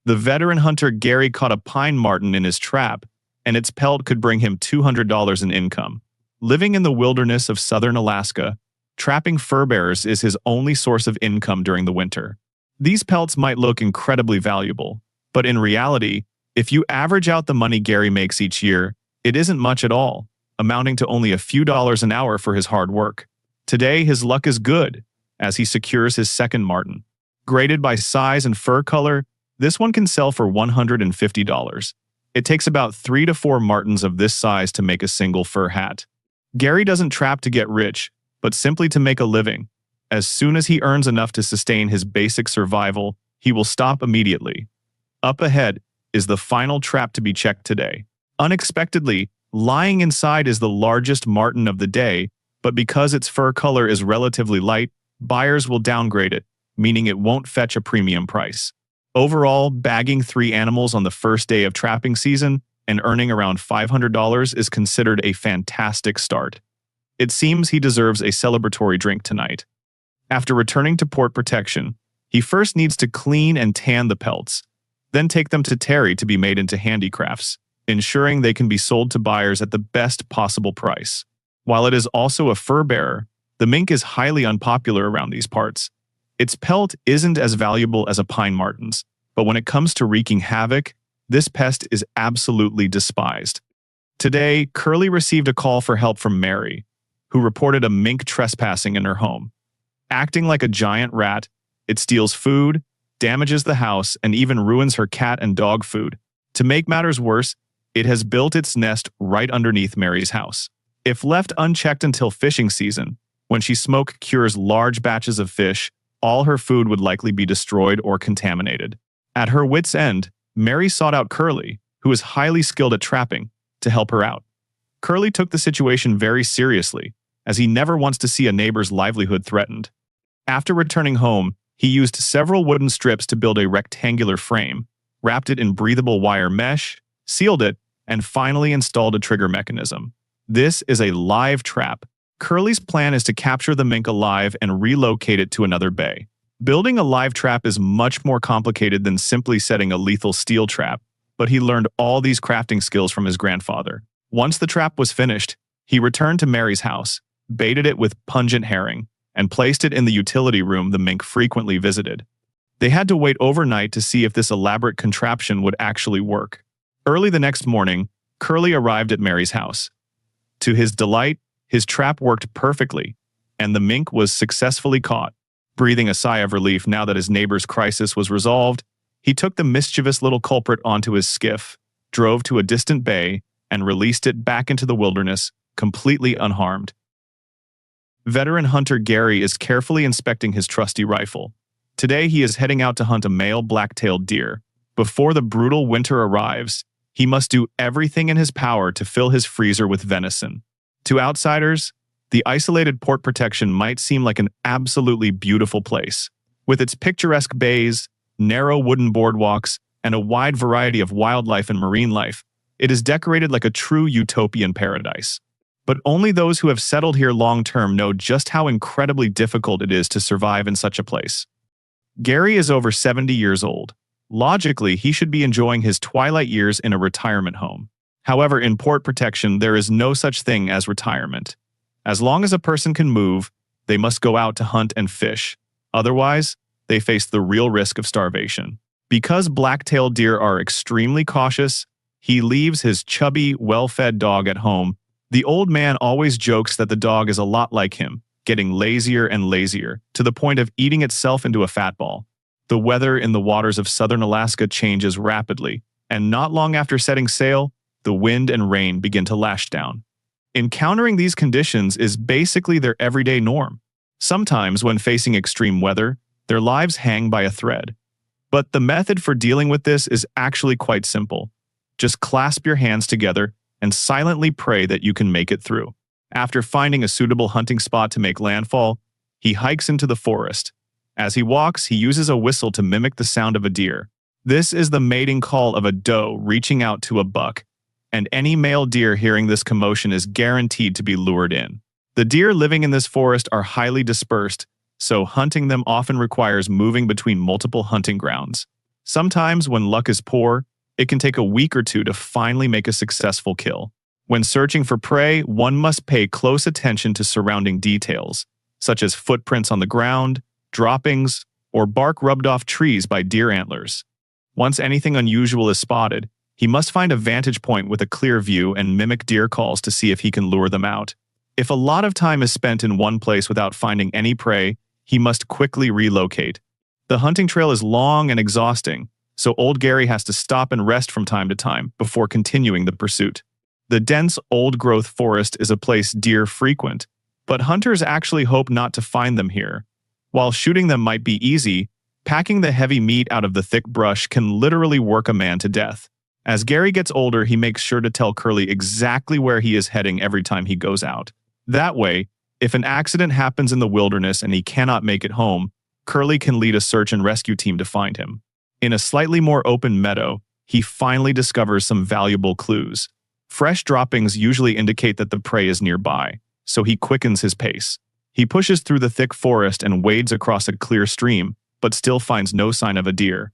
The veteran hunter Gary caught a pine marten in his trap, and its pelt could bring him $200 in income. Living in the wilderness of southern Alaska, trapping fur bearers is his only source of income during the winter. These pelts might look incredibly valuable, but in reality, if you average out the money Gary makes each year, it isn't much at all. amounting to only a few dollars an hour for his hard work. Today, his luck is good, as he secures his second marten. Graded by size and fur color, this one can sell for $150. It takes about 3 to 4 martens of this size to make a single fur hat. Gary doesn't trap to get rich, but simply to make a living. As soon as he earns enough to sustain his basic survival, he will stop immediately. Up ahead is the final trap to be checked today. Unexpectedly, lying inside is the largest marten of the day, but because its fur color is relatively light, buyers will downgrade it, meaning it won't fetch a premium price. Overall, bagging 3 animals on the first day of trapping season and earning around $500 is considered a fantastic start. It seems he deserves a celebratory drink tonight. After returning to port protection, he first needs to clean and tan the pelts, then take them to Terry to be made into handicrafts, ensuring they can be sold to buyers at the best possible price. While it is also a fur bearer, the mink is highly unpopular around these parts. Its pelt isn't as valuable as a pine marten's, but when it comes to wreaking havoc, this pest is absolutely despised. Today, Curly received a call for help from Mary, who reported a mink trespassing in her home. Acting like a giant rat, it steals food, damages the house, and even ruins her cat and dog food. To make matters worse, it has built its nest right underneath Mary's house. If left unchecked until fishing season, when she smoke cures large batches of fish, all her food would likely be destroyed or contaminated. At her wit's end, Mary sought out Curly, who is highly skilled at trapping, to help her out. Curly took the situation very seriously, as he never wants to see a neighbor's livelihood threatened. After returning home, he used several wooden strips to build a rectangular frame, wrapped it in breathable wire mesh, sealed it, and finally installed a trigger mechanism. This is a live trap. Curly's plan is to capture the mink alive and relocate it to another bay. Building a live trap is much more complicated than simply setting a lethal steel trap, but he learned all these crafting skills from his grandfather. Once the trap was finished, he returned to Mary's house, baited it with pungent herring, and placed it in the utility room the mink frequently visited. They had to wait overnight to see if this elaborate contraption would actually work. Early the next morning, Curly arrived at Mary's house. To his delight, his trap worked perfectly, and the mink was successfully caught. Breathing a sigh of relief now that his neighbor's crisis was resolved, he took the mischievous little culprit onto his skiff, drove to a distant bay, and released it back into the wilderness, completely unharmed. Veteran hunter Gary is carefully inspecting his trusty rifle. Today he is heading out to hunt a male black-tailed deer. Before the brutal winter arrives, he must do everything in his power to fill his freezer with venison. To outsiders, the isolated port protection might seem like an absolutely beautiful place. With its picturesque bays, narrow wooden boardwalks, and a wide variety of wildlife and marine life, it is decorated like a true utopian paradise. But only those who have settled here long-term know just how incredibly difficult it is to survive in such a place. Gary is over 70 years old. Logically, he should be enjoying his twilight years in a retirement home. However, in port protection, there is no such thing as retirement. As long as a person can move, they must go out to hunt and fish. Otherwise, they face the real risk of starvation. Because black-tailed deer are extremely cautious, he leaves his chubby, well-fed dog at home. The old man always jokes that the dog is a lot like him, getting lazier and lazier, to the point of eating itself into a fat ball. The weather in the waters of southern Alaska changes rapidly, and not long after setting sail, the wind and rain begin to lash down. Encountering these conditions is basically their everyday norm. Sometimes, when facing extreme weather, their lives hang by a thread. But the method for dealing with this is actually quite simple. Just clasp your hands together and silently pray that you can make it through. After finding a suitable hunting spot to make landfall, he hikes into the forest. As he walks, he uses a whistle to mimic the sound of a deer. This is the mating call of a doe reaching out to a buck, and any male deer hearing this commotion is guaranteed to be lured in. The deer living in this forest are highly dispersed, so hunting them often requires moving between multiple hunting grounds. Sometimes, when luck is poor, it can take a week or two to finally make a successful kill. When searching for prey, one must pay close attention to surrounding details, such as footprints on the ground, droppings, or bark rubbed off trees by deer antlers. Once anything unusual is spotted, He must find a vantage point with a clear view and mimic deer calls to see if he can lure them out. If a lot of time is spent in one place without finding any prey, he must quickly relocate. The hunting trail is long and exhausting, so old Gary has to stop and rest from time to time before continuing the pursuit. The dense, old-growth forest is a place deer frequent, but hunters actually hope not to find them here. While shooting them might be easy, packing the heavy meat out of the thick brush can literally work a man to death. As Gary gets older, he makes sure to tell Curly exactly where he is heading every time he goes out. That way, if an accident happens in the wilderness and he cannot make it home, Curly can lead a search and rescue team to find him. In a slightly more open meadow, he finally discovers some valuable clues. Fresh droppings usually indicate that the prey is nearby, so he quickens his pace. He pushes through the thick forest and wades across a clear stream, but still finds no sign of a deer.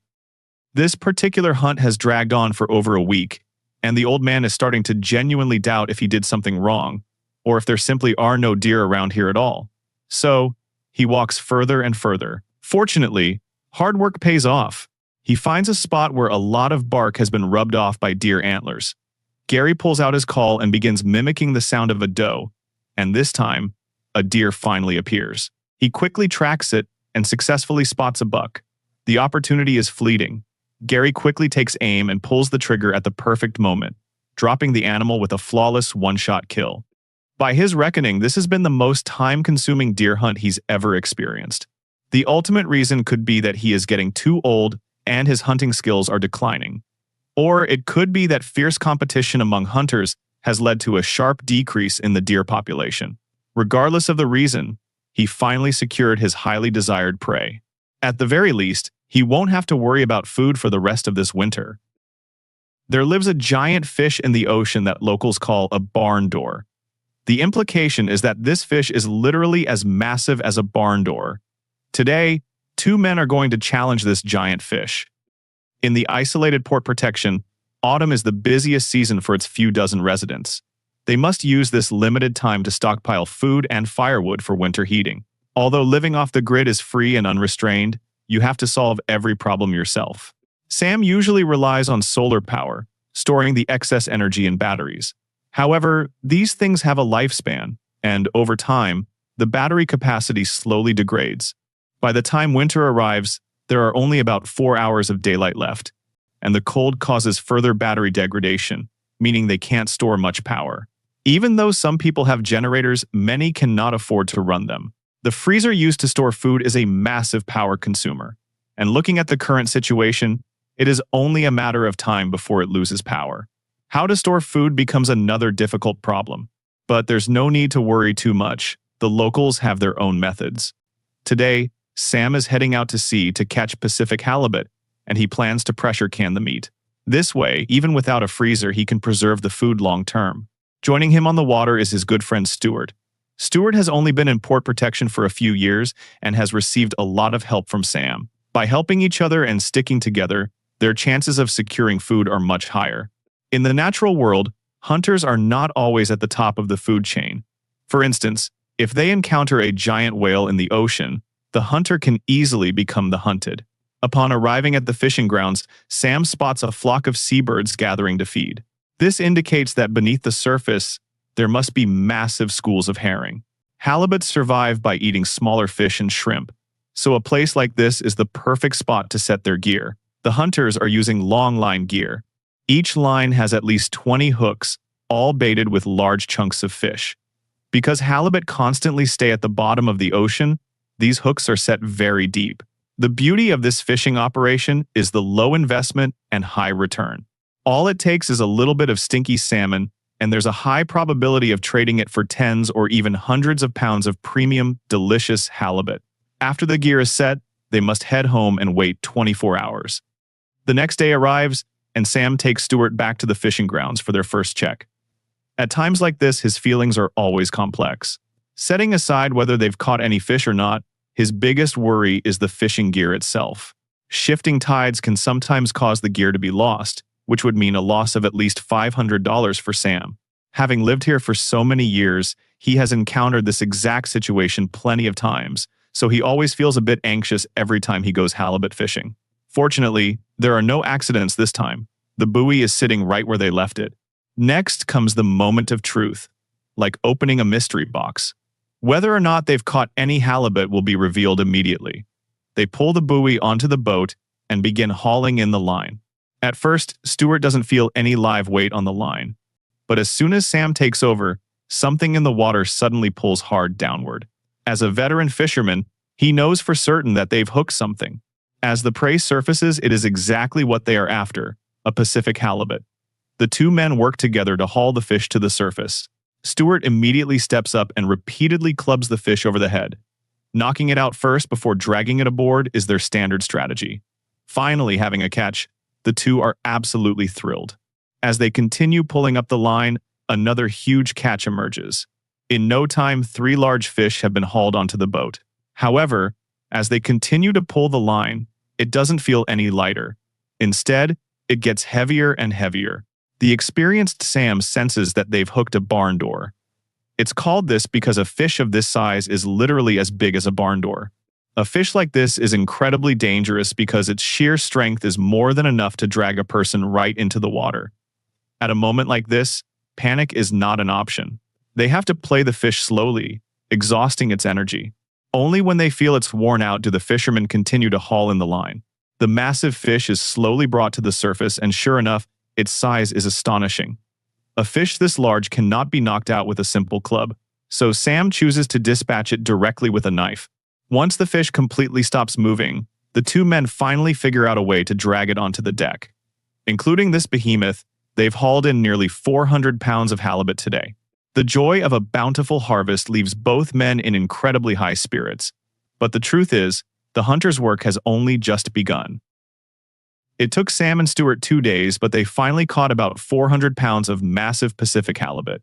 This particular hunt has dragged on for over a week, and the old man is starting to genuinely doubt if he did something wrong, or if there simply are no deer around here at all. So, he walks further and further. Fortunately, hard work pays off. He finds a spot where a lot of bark has been rubbed off by deer antlers. Gary pulls out his call and begins mimicking the sound of a doe, and this time, a deer finally appears. He quickly tracks it and successfully spots a buck. The opportunity is fleeting. Gary quickly takes aim and pulls the trigger at the perfect moment, dropping the animal with a flawless one-shot kill. By his reckoning, this has been the most time-consuming deer hunt he's ever experienced. The ultimate reason could be that he is getting too old and his hunting skills are declining. Or it could be that fierce competition among hunters has led to a sharp decrease in the deer population. Regardless of the reason, he finally secured his highly desired prey. At the very least, he won't have to worry about food for the rest of this winter. There lives a giant fish in the ocean that locals call a barn door. The implication is that this fish is literally as massive as a barn door. Today, 2 men are going to challenge this giant fish. In the isolated port protection, autumn is the busiest season for its few dozen residents. They must use this limited time to stockpile food and firewood for winter heating. Although living off the grid is free and unrestrained, you have to solve every problem yourself. Sam usually relies on solar power, storing the excess energy in batteries. However, these things have a lifespan, and over time, the battery capacity slowly degrades. By the time winter arrives, there are only about 4 hours of daylight left, and the cold causes further battery degradation, meaning they can't store much power. Even though some people have generators, many cannot afford to run them. The freezer used to store food is a massive power consumer, and looking at the current situation, it is only a matter of time before it loses power. How to store food becomes another difficult problem, but there's no need to worry too much. The locals have their own methods. Today, Sam is heading out to sea to catch Pacific halibut, and he plans to pressure can the meat. This way, even without a freezer, he can preserve the food long term. Joining him on the water is his good friend Stuart. Stuart has only been in port protection for a few years and has received a lot of help from Sam. By helping each other and sticking together, their chances of securing food are much higher. In the natural world, hunters are not always at the top of the food chain. For instance, if they encounter a giant whale in the ocean, the hunter can easily become the hunted. Upon arriving at the fishing grounds, Sam spots a flock of seabirds gathering to feed. This indicates that beneath the surface, there must be massive schools of herring. Halibuts survive by eating smaller fish and shrimp, so a place like this is the perfect spot to set their gear. The hunters are using long line gear. Each line has at least 20 hooks, all baited with large chunks of fish. Because halibut constantly stay at the bottom of the ocean, these hooks are set very deep. The beauty of this fishing operation is the low investment and high return. All it takes is a little bit of stinky salmon, and there's a high probability of trading it for tens or even hundreds of pounds of premium, delicious halibut. After the gear is set, they must head home and wait 24 hours. The next day arrives, and Sam takes Stuart back to the fishing grounds for their first check. At times like this, his feelings are always complex. Setting aside whether they've caught any fish or not, his biggest worry is the fishing gear itself. Shifting tides can sometimes cause the gear to be lost, which would mean a loss of at least $500 for Sam. Having lived here for so many years, he has encountered this exact situation plenty of times, so he always feels a bit anxious every time he goes halibut fishing. Fortunately, there are no accidents this time. The buoy is sitting right where they left it. Next comes the moment of truth, like opening a mystery box. Whether or not they've caught any halibut will be revealed immediately. They pull the buoy onto the boat and begin hauling in the line. At first, Stuart doesn't feel any live weight on the line. But as soon as Sam takes over, something in the water suddenly pulls hard downward. As a veteran fisherman, he knows for certain that they've hooked something. As the prey surfaces, it is exactly what they are after, a Pacific halibut. The two men work together to haul the fish to the surface. Stuart immediately steps up and repeatedly clubs the fish over the head. Knocking it out first before dragging it aboard is their standard strategy. Finally having a catch, the two are absolutely thrilled. As they continue pulling up the line, another huge catch emerges. In no time, 3 large fish have been hauled onto the boat. However, as they continue to pull the line, it doesn't feel any lighter. Instead, it gets heavier and heavier. The experienced Sam senses that they've hooked a barn door. It's called this because a fish of this size is literally as big as a barn door. A fish like this is incredibly dangerous because its sheer strength is more than enough to drag a person right into the water. At a moment like this, panic is not an option. They have to play the fish slowly, exhausting its energy. Only when they feel it's worn out do the fishermen continue to haul in the line. The massive fish is slowly brought to the surface, and sure enough, its size is astonishing. A fish this large cannot be knocked out with a simple club, so Sam chooses to dispatch it directly with a knife. Once the fish completely stops moving, the two men finally figure out a way to drag it onto the deck. Including this behemoth, they've hauled in nearly 400 pounds of halibut today. The joy of a bountiful harvest leaves both men in incredibly high spirits. But the truth is, the hunters' work has only just begun. It took Sam and Stuart 2 days, but they finally caught about 400 pounds of massive Pacific halibut.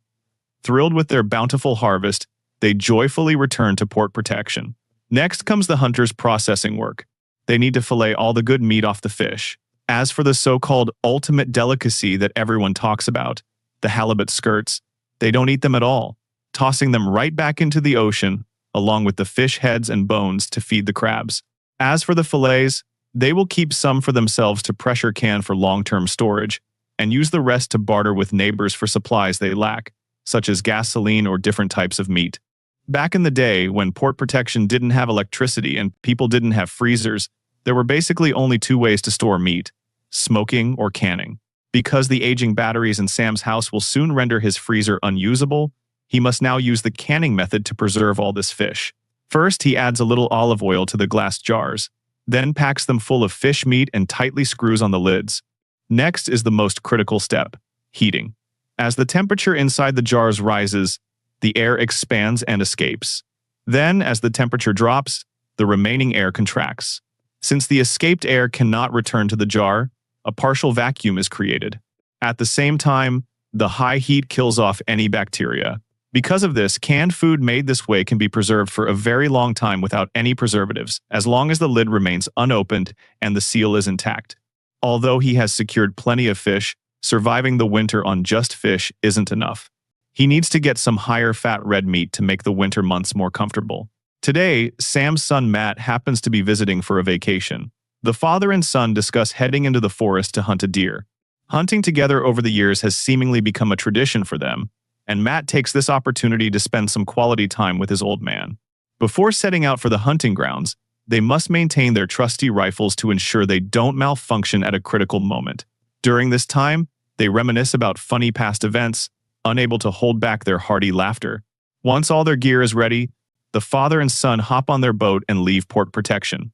Thrilled with their bountiful harvest, they joyfully return to port protection. Next comes the hunters' processing work. They need to fillet all the good meat off the fish. As for the so-called ultimate delicacy that everyone talks about, the halibut skirts, they don't eat them at all, tossing them right back into the ocean, along with the fish heads and bones to feed the crabs. As for the fillets, they will keep some for themselves to pressure can for long-term storage, and use the rest to barter with neighbors for supplies they lack, such as gasoline or different types of meat. Back in the day, when port protection didn't have electricity and people didn't have freezers, there were basically only 2 ways to store meat: smoking or canning. Because the aging batteries in Sam's house will soon render his freezer unusable, he must now use the canning method to preserve all this fish. First, he adds a little olive oil to the glass jars, then packs them full of fish meat and tightly screws on the lids. Next is the most critical step: heating. As the temperature inside the jars rises, the air expands and escapes. Then, as the temperature drops, the remaining air contracts. Since the escaped air cannot return to the jar, a partial vacuum is created. At the same time, the high heat kills off any bacteria. Because of this, canned food made this way can be preserved for a very long time without any preservatives, as long as the lid remains unopened and the seal is intact. Although he has secured plenty of fish, surviving the winter on just fish isn't enough. He needs to get some higher fat red meat to make the winter months more comfortable. Today, Sam's son Matt happens to be visiting for a vacation. The father and son discuss heading into the forest to hunt a deer. Hunting together over the years has seemingly become a tradition for them, and Matt takes this opportunity to spend some quality time with his old man. Before setting out for the hunting grounds, they must maintain their trusty rifles to ensure they don't malfunction at a critical moment. During this time, they reminisce about funny past events, unable to hold back their hearty laughter. Once all their gear is ready, the father and son hop on their boat and leave port protection.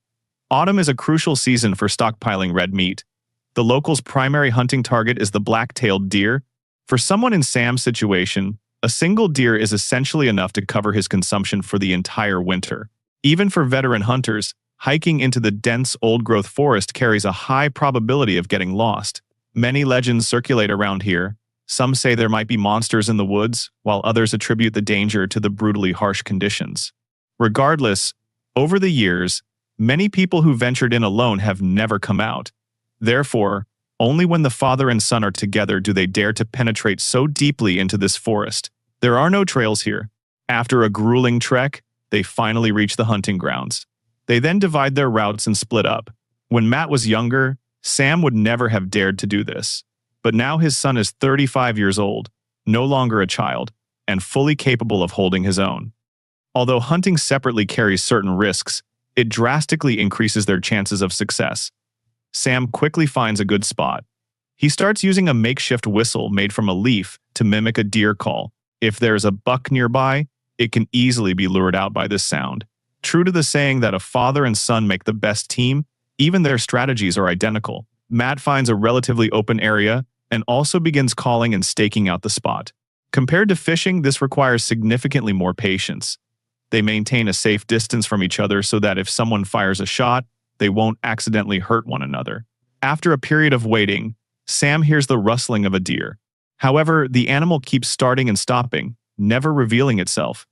Autumn is a crucial season for stockpiling red meat. The locals' primary hunting target is the black-tailed deer. For someone in Sam's situation, a single deer is essentially enough to cover his consumption for the entire winter. Even for veteran hunters, hiking into the dense old-growth forest carries a high probability of getting lost. Many legends circulate around here. Some say there might be monsters in the woods, while others attribute the danger to the brutally harsh conditions. Regardless, over the years, many people who ventured in alone have never come out. Therefore, only when the father and son are together do they dare to penetrate so deeply into this forest. There are no trails here. After a grueling trek, they finally reach the hunting grounds. They then divide their routes and split up. When Matt was younger, Sam would never have dared to do this. But now his son is 35 years old, no longer a child, and fully capable of holding his own. Although hunting separately carries certain risks, it drastically increases their chances of success. Sam quickly finds a good spot. He starts using a makeshift whistle made from a leaf to mimic a deer call. If there's a buck nearby, it can easily be lured out by this sound. True to the saying that a father and son make the best team, even their strategies are identical. Matt finds a relatively open area and also begins calling and staking out the spot. Compared to fishing, this requires significantly more patience. They maintain a safe distance from each other so that if someone fires a shot, they won't accidentally hurt one another. After a period of waiting, Sam hears the rustling of a deer. However, the animal keeps starting and stopping, never revealing itself.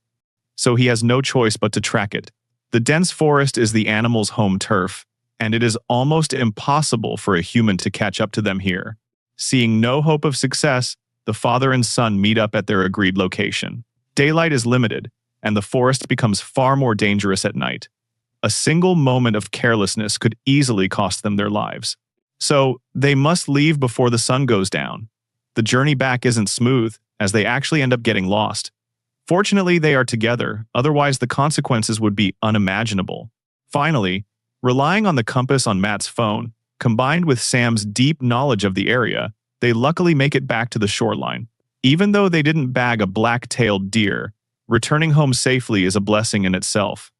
So he has no choice but to track it. The dense forest is the animal's home turf, and it is almost impossible for a human to catch up to them here. Seeing no hope of success, the father and son meet up at their agreed location. Daylight is limited, and the forest becomes far more dangerous at night. A single moment of carelessness could easily cost them their lives. So, they must leave before the sun goes down. The journey back isn't smooth, as they actually end up getting lost. Fortunately, they are together, otherwise the consequences would be unimaginable. Finally, relying on the compass on Matt's phone, combined with Sam's deep knowledge of the area, they luckily make it back to the shoreline. Even though they didn't bag a black-tailed deer, returning home safely is a blessing in itself.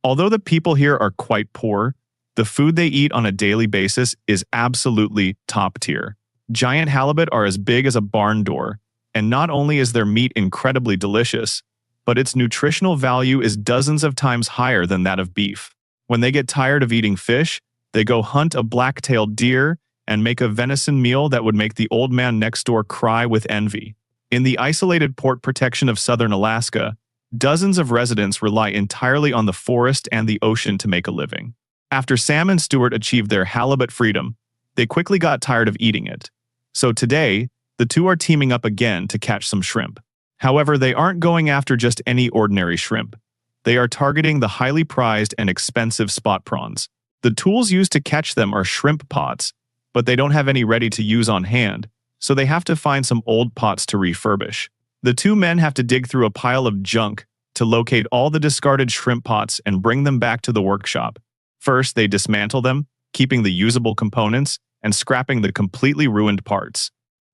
Although the people here are quite poor, the food they eat on a daily basis is absolutely top tier. Giant halibut are as big as a barn door, and not only is their meat incredibly delicious, but its nutritional value is dozens of times higher than that of beef. When they get tired of eating fish, they go hunt a black-tailed deer and make a venison meal that would make the old man next door cry with envy. In the isolated port protection of southern Alaska, dozens of residents rely entirely on the forest and the ocean to make a living. After Sam and Stuart achieved their halibut freedom, they quickly got tired of eating it. So today, the two are teaming up again to catch some shrimp. However, they aren't going after just any ordinary shrimp. They are targeting the highly prized and expensive spot prawns. The tools used to catch them are shrimp pots, but they don't have any ready to use on hand, so they have to find some old pots to refurbish. The two men have to dig through a pile of junk to locate all the discarded shrimp pots and bring them back to the workshop. First, they dismantle them, keeping the usable components and scrapping the completely ruined parts.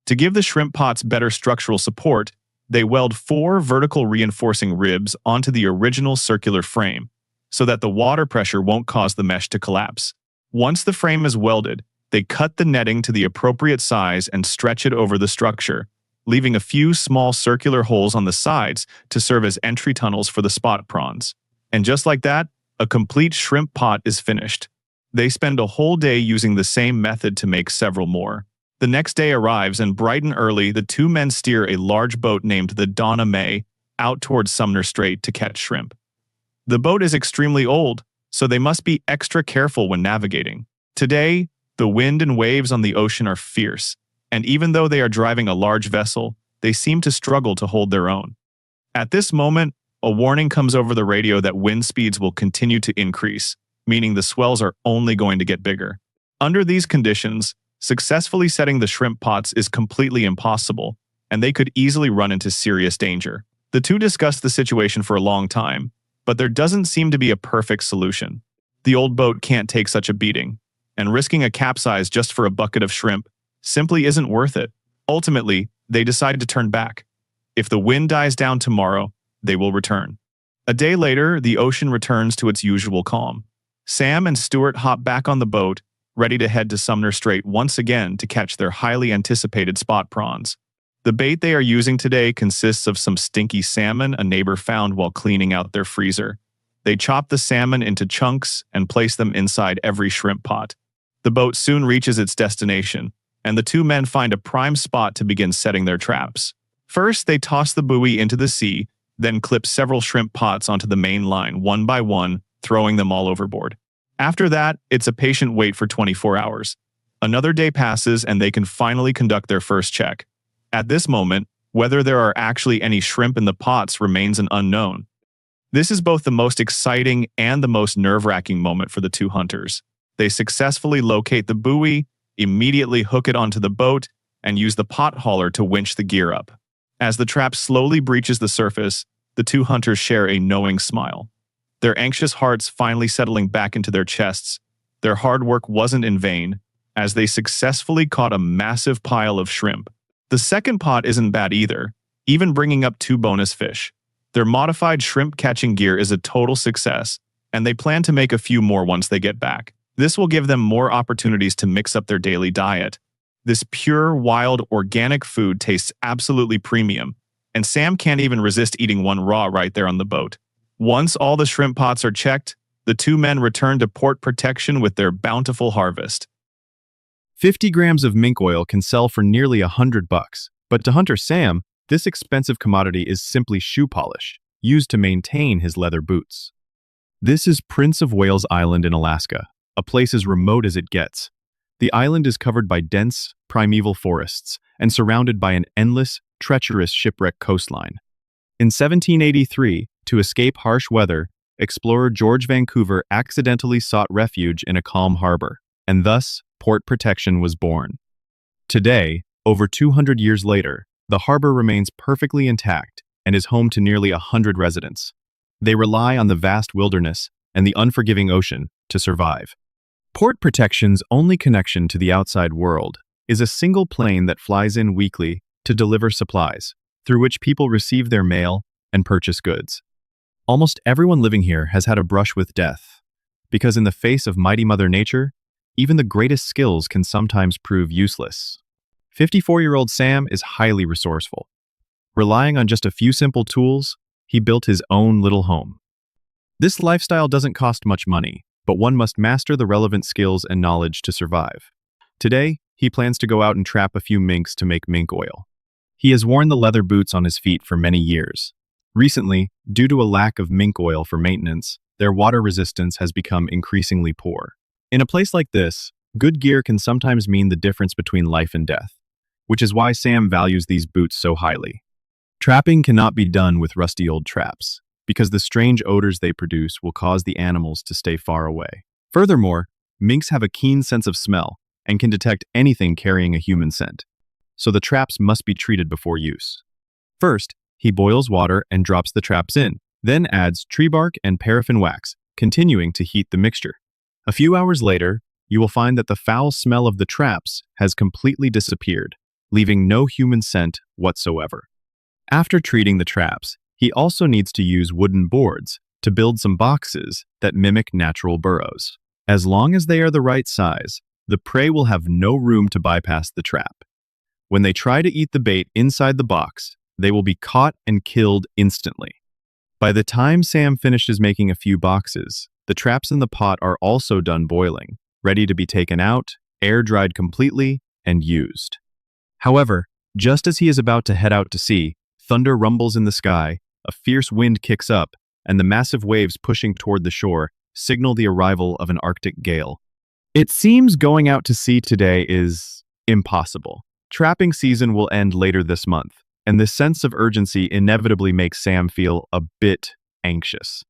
To give the shrimp pots better structural support, they weld 4 vertical reinforcing ribs onto the original circular frame, so that the water pressure won't cause the mesh to collapse. Once the frame is welded, they cut the netting to the appropriate size and stretch it over the structure, leaving a few small circular holes on the sides to serve as entry tunnels for the spot prawns. And just like that, a complete shrimp pot is finished. They spend a whole day using the same method to make several more. The next day arrives, and bright and early, the two men steer a large boat named the Donna May out towards Sumner Strait to catch shrimp. The boat is extremely old, so they must be extra careful when navigating. Today, the wind and waves on the ocean are fierce, and even though they are driving a large vessel, they seem to struggle to hold their own. At this moment, a warning comes over the radio that wind speeds will continue to increase, meaning the swells are only going to get bigger. Under these conditions, successfully setting the shrimp pots is completely impossible, and they could easily run into serious danger. The two discuss the situation for a long time, but there doesn't seem to be a perfect solution. The old boat can't take such a beating, and risking a capsize just for a bucket of shrimp simply isn't worth it. Ultimately, they decide to turn back. If the wind dies down tomorrow, they will return. A day later, the ocean returns to its usual calm. Sam and Stuart hop back on the boat, ready to head to Sumner Strait once again to catch their highly anticipated spot prawns. The bait they are using today consists of some stinky salmon a neighbor found while cleaning out their freezer. They chop the salmon into chunks and place them inside every shrimp pot. The boat soon reaches its destination, and the two men find a prime spot to begin setting their traps. First, they toss the buoy into the sea, then clip several shrimp pots onto the main line one by one, throwing them all overboard. After that, it's a patient wait for 24 hours. Another day passes and they can finally conduct their first check. At this moment, whether there are actually any shrimp in the pots remains an unknown. This is both the most exciting and the most nerve-wracking moment for the two hunters. They successfully locate the buoy, immediately hook it onto the boat, and use the pot hauler to winch the gear up. As the trap slowly breaches the surface, the two hunters share a knowing smile. Their anxious hearts finally settling back into their chests, their hard work wasn't in vain, as they successfully caught a massive pile of shrimp. The second pot isn't bad either, even bringing up two bonus fish. Their modified shrimp catching gear is a total success, and they plan to make a few more once they get back. This will give them more opportunities to mix up their daily diet. This pure, wild, organic food tastes absolutely premium, and Sam can't even resist eating one raw right there on the boat. Once all the shrimp pots are checked, the two men return to port protection with their bountiful harvest.
50 grams of mink oil can sell for nearly $100, but to Hunter Sam, this expensive commodity is simply shoe polish, used to maintain his leather boots. This is Prince of Wales Island in Alaska, a place as remote as it gets. The island is covered by dense, primeval forests and surrounded by an endless, treacherous shipwreck coastline. In 1783, to escape harsh weather, explorer George Vancouver accidentally sought refuge in a calm harbor, and thus port protection was born. Today, over 200 years later, the harbor remains perfectly intact and is home to nearly 100 residents. They rely on the vast wilderness and the unforgiving ocean to survive. Port protection's only connection to the outside world is a single plane that flies in weekly to deliver supplies, through which people receive their mail and purchase goods. Almost everyone living here has had a brush with death, because in the face of mighty Mother Nature, even the greatest skills can sometimes prove useless. 54-year-old Sam is highly resourceful. Relying on just a few simple tools, he built his own little home. This lifestyle doesn't cost much money, but one must master the relevant skills and knowledge to survive. Today, he plans to go out and trap a few minks to make mink oil. He has worn the leather boots on his feet for many years. Recently, due to a lack of mink oil for maintenance, their water resistance has become increasingly poor. In a place like this, good gear can sometimes mean the difference between life and death, which is why Sam values these boots so highly. Trapping cannot be done with rusty old traps, because the strange odors they produce will cause the animals to stay far away. Furthermore, minks have a keen sense of smell and can detect anything carrying a human scent, so the traps must be treated before use. First, he boils water and drops the traps in, then adds tree bark and paraffin wax, continuing to heat the mixture. A few hours later, you will find that the foul smell of the traps has completely disappeared, leaving no human scent whatsoever. After treating the traps, he also needs to use wooden boards to build some boxes that mimic natural burrows. As long as they are the right size, the prey will have no room to bypass the trap. When they try to eat the bait inside the box, they will be caught and killed instantly. By the time Sam finishes making a few boxes, the traps in the pot are also done boiling, ready to be taken out, air-dried completely, and used. However, just as he is about to head out to sea, thunder rumbles in the sky, a fierce wind kicks up, and the massive waves pushing toward the shore signal the arrival of an Arctic gale. It seems going out to sea today is impossible. Trapping season will end later this month, and this sense of urgency inevitably makes Sam feel a bit anxious.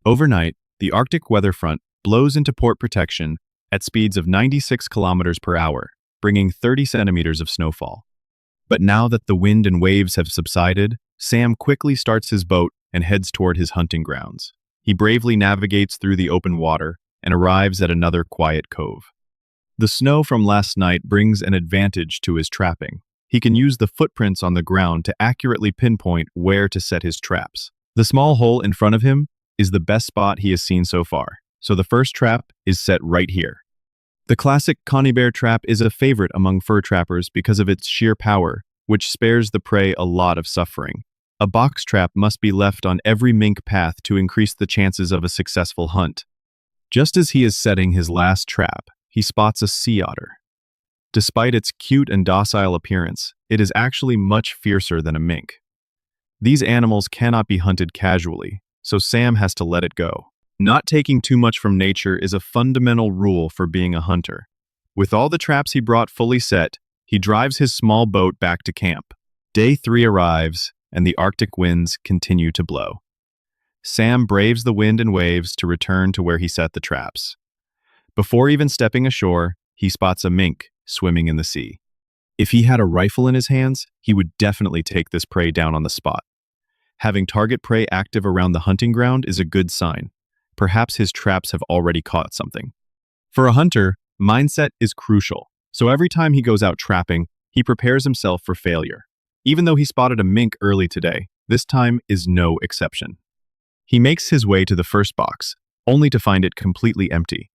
Overnight, the Arctic weather front blows into port protection at speeds of 96 kilometers per hour, bringing 30 centimeters of snowfall. But now that the wind and waves have subsided, Sam quickly starts his boat and heads toward his hunting grounds. He bravely navigates through the open water and arrives at another quiet cove. The snow from last night brings an advantage to his trapping. He can use the footprints on the ground to accurately pinpoint where to set his traps. The small hole in front of him is the best spot he has seen so far, so the first trap is set right here. The classic Connie bear trap is a favorite among fur trappers because of its sheer power, which spares the prey a lot of suffering. A box trap must be left on every mink path to increase the chances of a successful hunt. Just as he is setting his last trap, he spots a sea otter. Despite its cute and docile appearance, it is actually much fiercer than a mink. These animals cannot be hunted casually, so Sam has to let it go. Not taking too much from nature is a fundamental rule for being a hunter. With all the traps he brought fully set, he drives his small boat back to camp. Day 3 arrives, and the Arctic winds continue to blow. Sam braves the wind and waves to return to where he set the traps. Before even stepping ashore, he spots a mink swimming in the sea. If he had a rifle in his hands, he would definitely take this prey down on the spot. Having target prey active around the hunting ground is a good sign. Perhaps his traps have already caught something. For a hunter, mindset is crucial. So every time he goes out trapping, he prepares himself for failure. Even though he spotted a mink early today, this time is no exception. He makes his way to the first box, only to find it completely empty.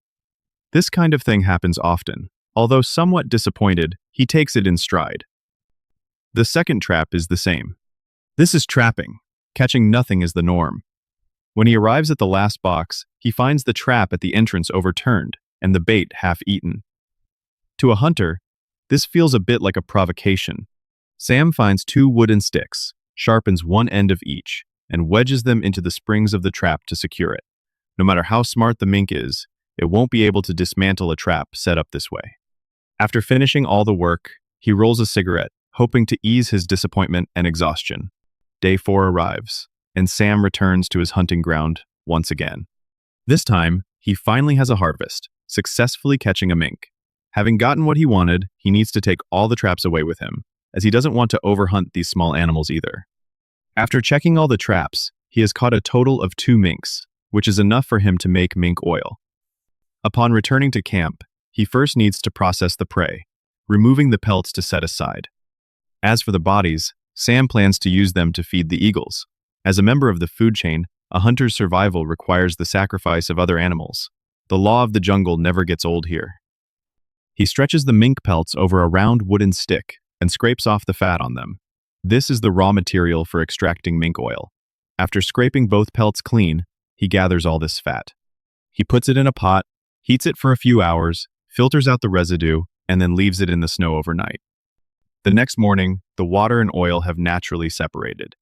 This kind of thing happens often. Although somewhat disappointed, he takes it in stride. The second trap is the same. This is trapping. Catching nothing is the norm. When he arrives at the last box, he finds the trap at the entrance overturned and the bait half-eaten. To a hunter, this feels a bit like a provocation. Sam finds 2 wooden sticks, sharpens one end of each, and wedges them into the springs of the trap to secure it. No matter how smart the mink is, it won't be able to dismantle a trap set up this way. After finishing all the work, he rolls a cigarette, hoping to ease his disappointment and exhaustion. Day 4 arrives, and Sam returns to his hunting ground once again. This time, he finally has a harvest, successfully catching a mink. Having gotten what he wanted, he needs to take all the traps away with him, as he doesn't want to overhunt these small animals either. After checking all the traps, he has caught a total of 2 minks, which is enough for him to make mink oil. Upon returning to camp, he first needs to process the prey, removing the pelts to set aside. As for the bodies, Sam plans to use them to feed the eagles. As a member of the food chain, a hunter's survival requires the sacrifice of other animals. The law of the jungle never gets old here. He stretches the mink pelts over a round wooden stick and scrapes off the fat on them. This is the raw material for extracting mink oil. After scraping both pelts clean, he gathers all this fat. He puts it in a pot, heats it for a few hours, filters out the residue, and then leaves it in the snow overnight. The next morning, the water and oil have naturally separated.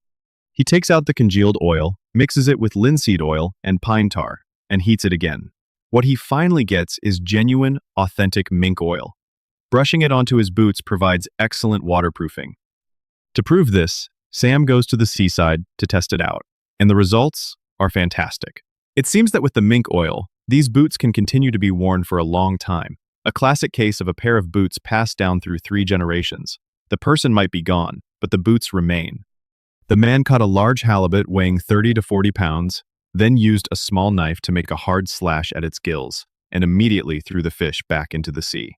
He takes out the congealed oil, mixes it with linseed oil and pine tar, and heats it again. What he finally gets is genuine, authentic mink oil. Brushing it onto his boots provides excellent waterproofing. To prove this, Sam goes to the seaside to test it out, and the results are fantastic. It seems that with the mink oil, these boots can continue to be worn for a long time, a classic case of a pair of boots passed down through 3 generations. The person might be gone, but the boots remain. The man caught a large halibut weighing 30 to 40 pounds, then used a small knife to make a hard slash at its gills, and immediately threw the fish back into the sea.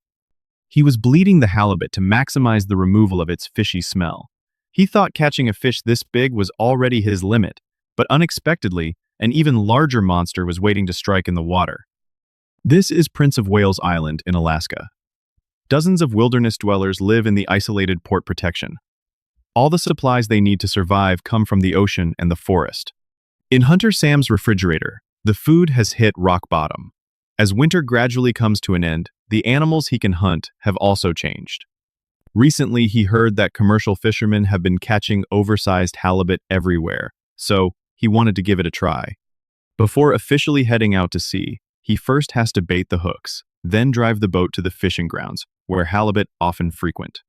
He was bleeding the halibut to maximize the removal of its fishy smell. He thought catching a fish this big was already his limit, but unexpectedly, an even larger monster was waiting to strike in the water. This is Prince of Wales Island in Alaska. Dozens of wilderness dwellers live in the isolated port protection. All the supplies they need to survive come from the ocean and the forest. In Hunter Sam's refrigerator, the food has hit rock bottom. As winter gradually comes to an end, the animals he can hunt have also changed. Recently, he heard that commercial fishermen have been catching oversized halibut everywhere, so he wanted to give it a try. Before officially heading out to sea, he first has to bait the hooks, then drive the boat to the fishing grounds, where halibut often frequent.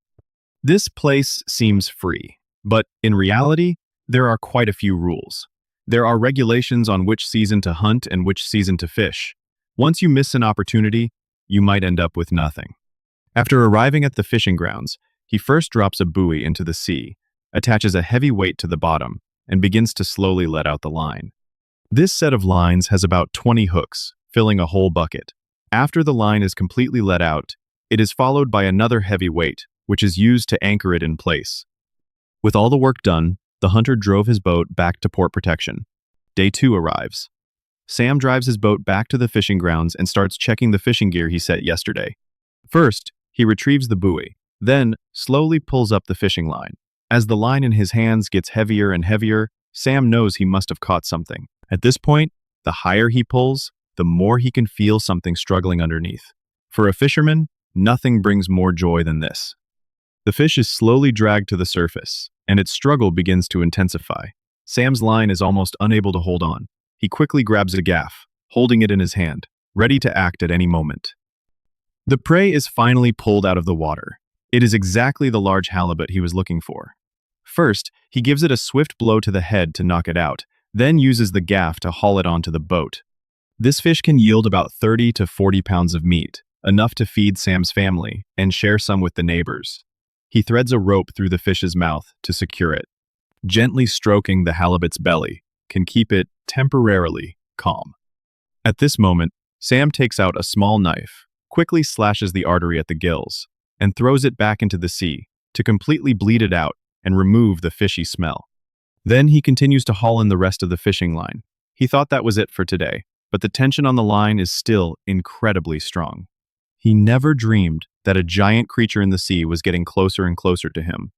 This place seems free, but in reality, there are quite a few rules. There are regulations on which season to hunt and which season to fish. Once you miss an opportunity, you might end up with nothing. After arriving at the fishing grounds, he first drops a buoy into the sea, attaches a heavy weight to the bottom, and begins to slowly let out the line. This set of lines has about 20 hooks, filling a whole bucket. After the line is completely let out, it is followed by another heavy weight, which is used to anchor it in place. With all the work done, the hunter drove his boat back to port protection. Day 2 arrives. Sam drives his boat back to the fishing grounds and starts checking the fishing gear he set yesterday. First, he retrieves the buoy, then slowly pulls up the fishing line. As the line in his hands gets heavier and heavier, Sam knows he must have caught something. At this point, the higher he pulls, the more he can feel something struggling underneath. For a fisherman, nothing brings more joy than this. The fish is slowly dragged to the surface, and its struggle begins to intensify. Sam's line is almost unable to hold on. He quickly grabs a gaff, holding it in his hand, ready to act at any moment. The prey is finally pulled out of the water. It is exactly the large halibut he was looking for. First, he gives it a swift blow to the head to knock it out, then uses the gaff to haul it onto the boat. This fish can yield about 30 to 40 pounds of meat, enough to feed Sam's family and share some with the neighbors. He threads a rope through the fish's mouth to secure it. Gently stroking the halibut's belly can keep it temporarily calm. At this moment, Sam takes out a small knife, quickly slashes the artery at the gills, and throws it back into the sea to completely bleed it out and remove the fishy smell. Then he continues to haul in the rest of the fishing line. He thought that was it for today, but the tension on the line is still incredibly strong. He never dreamed that a giant creature in the sea was getting closer and closer to him.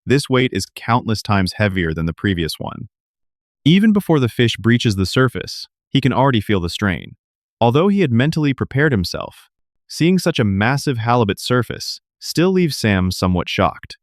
This weight is countless times heavier than the previous one. Even before the fish breaches the surface, he can already feel the strain. Although he had mentally prepared himself, seeing such a massive halibut surface still leaves Sam somewhat shocked.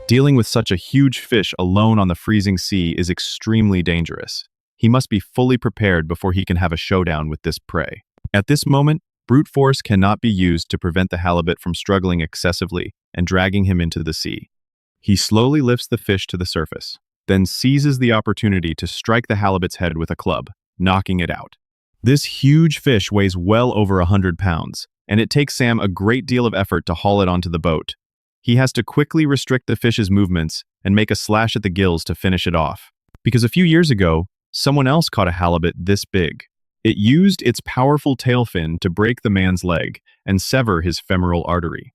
Dealing with such a huge fish alone on the freezing sea is extremely dangerous. He must be fully prepared before he can have a showdown with this prey. At this moment, brute force cannot be used to prevent the halibut from struggling excessively and dragging him into the sea. He slowly lifts the fish to the surface, then seizes the opportunity to strike the halibut's head with a club, knocking it out. This huge fish weighs well over 100 pounds, and it takes Sam a great deal of effort to haul it onto the boat. He has to quickly restrict the fish's movements and make a slash at the gills to finish it off. Because a few years ago, someone else caught a halibut this big. It used its powerful tail fin to break the man's leg and sever his femoral artery.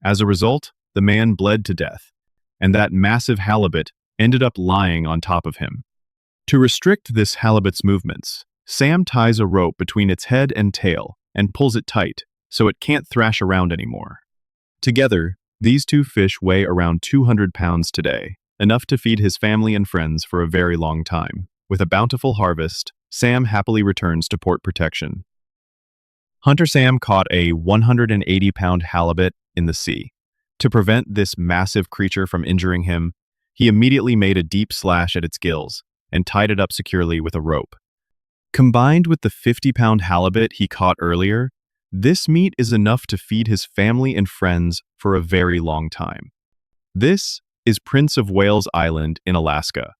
As a result, the man bled to death, and that massive halibut ended up lying on top of him. To restrict this halibut's movements, Sam ties a rope between its head and tail and pulls it tight so it can't thrash around anymore. Together, these two fish weigh around 200 pounds today, enough to feed his family and friends for a very long time. With a bountiful harvest, Sam happily returns to port protection. Hunter Sam caught a 180-pound halibut in the sea. To prevent this massive creature from injuring him, he immediately made a deep slash at its gills and tied it up securely with a rope. Combined with the 50-pound halibut he caught earlier, this meat is enough to feed his family and friends for a very long time. This is Prince of Wales Island in Alaska.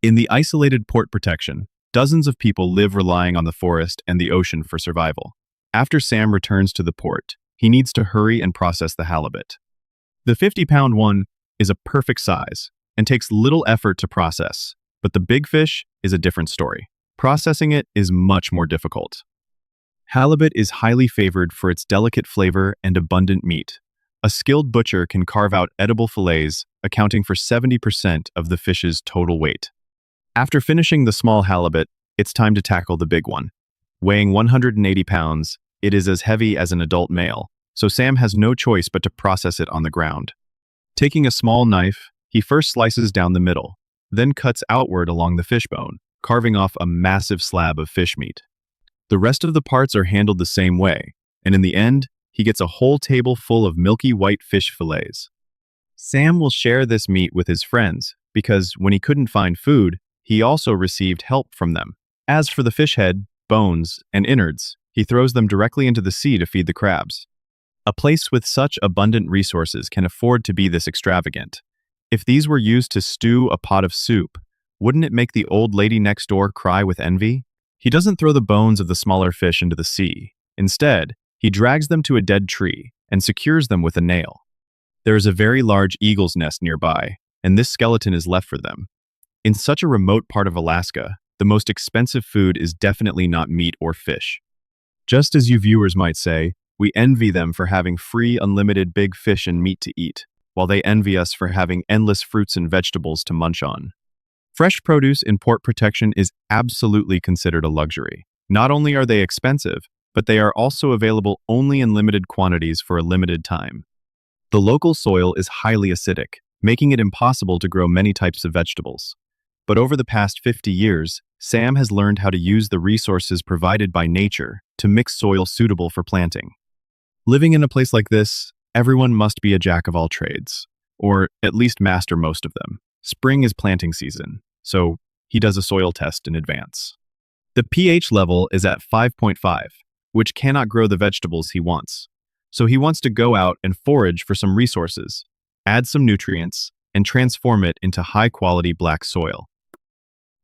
In the isolated port protection, dozens of people live relying on the forest and the ocean for survival. After Sam returns to the port, he needs to hurry and process the halibut. The 50-pound one is a perfect size and takes little effort to process, but the big fish is a different story. Processing it is much more difficult. Halibut is highly favored for its delicate flavor and abundant meat. A skilled butcher can carve out edible fillets, accounting for 70% of the fish's total weight. After finishing the small halibut, it's time to tackle the big one. Weighing 180 pounds, it is as heavy as an adult male, so Sam has no choice but to process it on the ground. Taking a small knife, he first slices down the middle, then cuts outward along the fishbone, carving off a massive slab of fish meat. The rest of the parts are handled the same way, and in the end, he gets a whole table full of milky white fish fillets. Sam will share this meat with his friends, because when he couldn't find food, he also received help from them. As for the fish head, bones, and innards, he throws them directly into the sea to feed the crabs. A place with such abundant resources can afford to be this extravagant. If these were used to stew a pot of soup, wouldn't it make the old lady next door cry with envy? He doesn't throw the bones of the smaller fish into the sea. Instead, he drags them to a dead tree and secures them with a nail. There is a very large eagle's nest nearby, and this skeleton is left for them. In such a remote part of Alaska, the most expensive food is definitely not meat or fish. Just as you viewers might say, we envy them for having free, unlimited big fish and meat to eat, while they envy us for having endless fruits and vegetables to munch on. Fresh produce in port protection is absolutely considered a luxury. Not only are they expensive, but they are also available only in limited quantities for a limited time. The local soil is highly acidic, making it impossible to grow many types of vegetables. But over the past 50 years, Sam has learned how to use the resources provided by nature to mix soil suitable for planting. Living in a place like this, everyone must be a jack of all trades, or at least master most of them. Spring is planting season, so he does a soil test in advance. The pH level is at 5.5, which cannot grow the vegetables he wants. So he wants to go out and forage for some resources, add some nutrients, and transform it into high-quality black soil.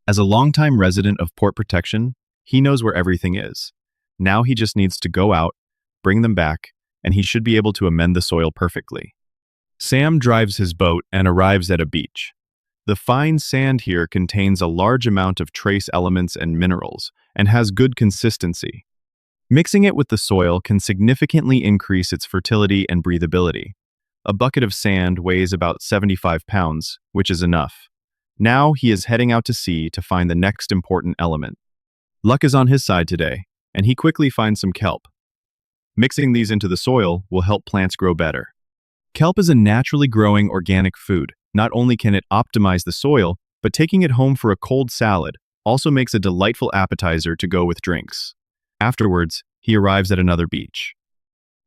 As a longtime resident of port protection, he knows where everything is. Now he just needs to go out, bring them back, and he should be able to amend the soil perfectly. Sam drives his boat and arrives at a beach. The fine sand here contains a large amount of trace elements and minerals and has good consistency. Mixing it with the soil can significantly increase its fertility and breathability. A bucket of sand weighs about 75 pounds, which is enough. Now he is heading out to sea to find the next important element. Luck is on his side today, and he quickly finds some kelp. Mixing these into the soil will help plants grow better. Kelp is a naturally growing organic food. Not only can it optimize the soil, but taking it home for a cold salad also makes a delightful appetizer to go with drinks. Afterwards, he arrives at another beach.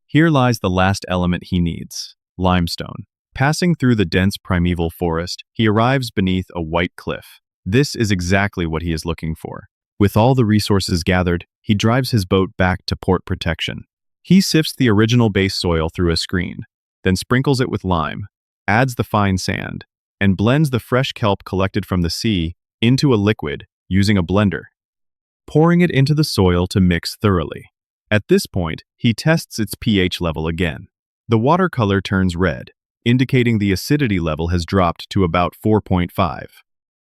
Here lies the last element he needs, limestone. Passing through the dense primeval forest, he arrives beneath a white cliff. This is exactly what he is looking for. With all the resources gathered, he drives his boat back to port protection. He sifts the original base soil through a screen, then sprinkles it with lime, adds the fine sand, and blends the fresh kelp collected from the sea into a liquid using a blender, pouring it into the soil to mix thoroughly. At this point, he tests its pH level again. The water color turns red, indicating the acidity level has dropped to about 4.5.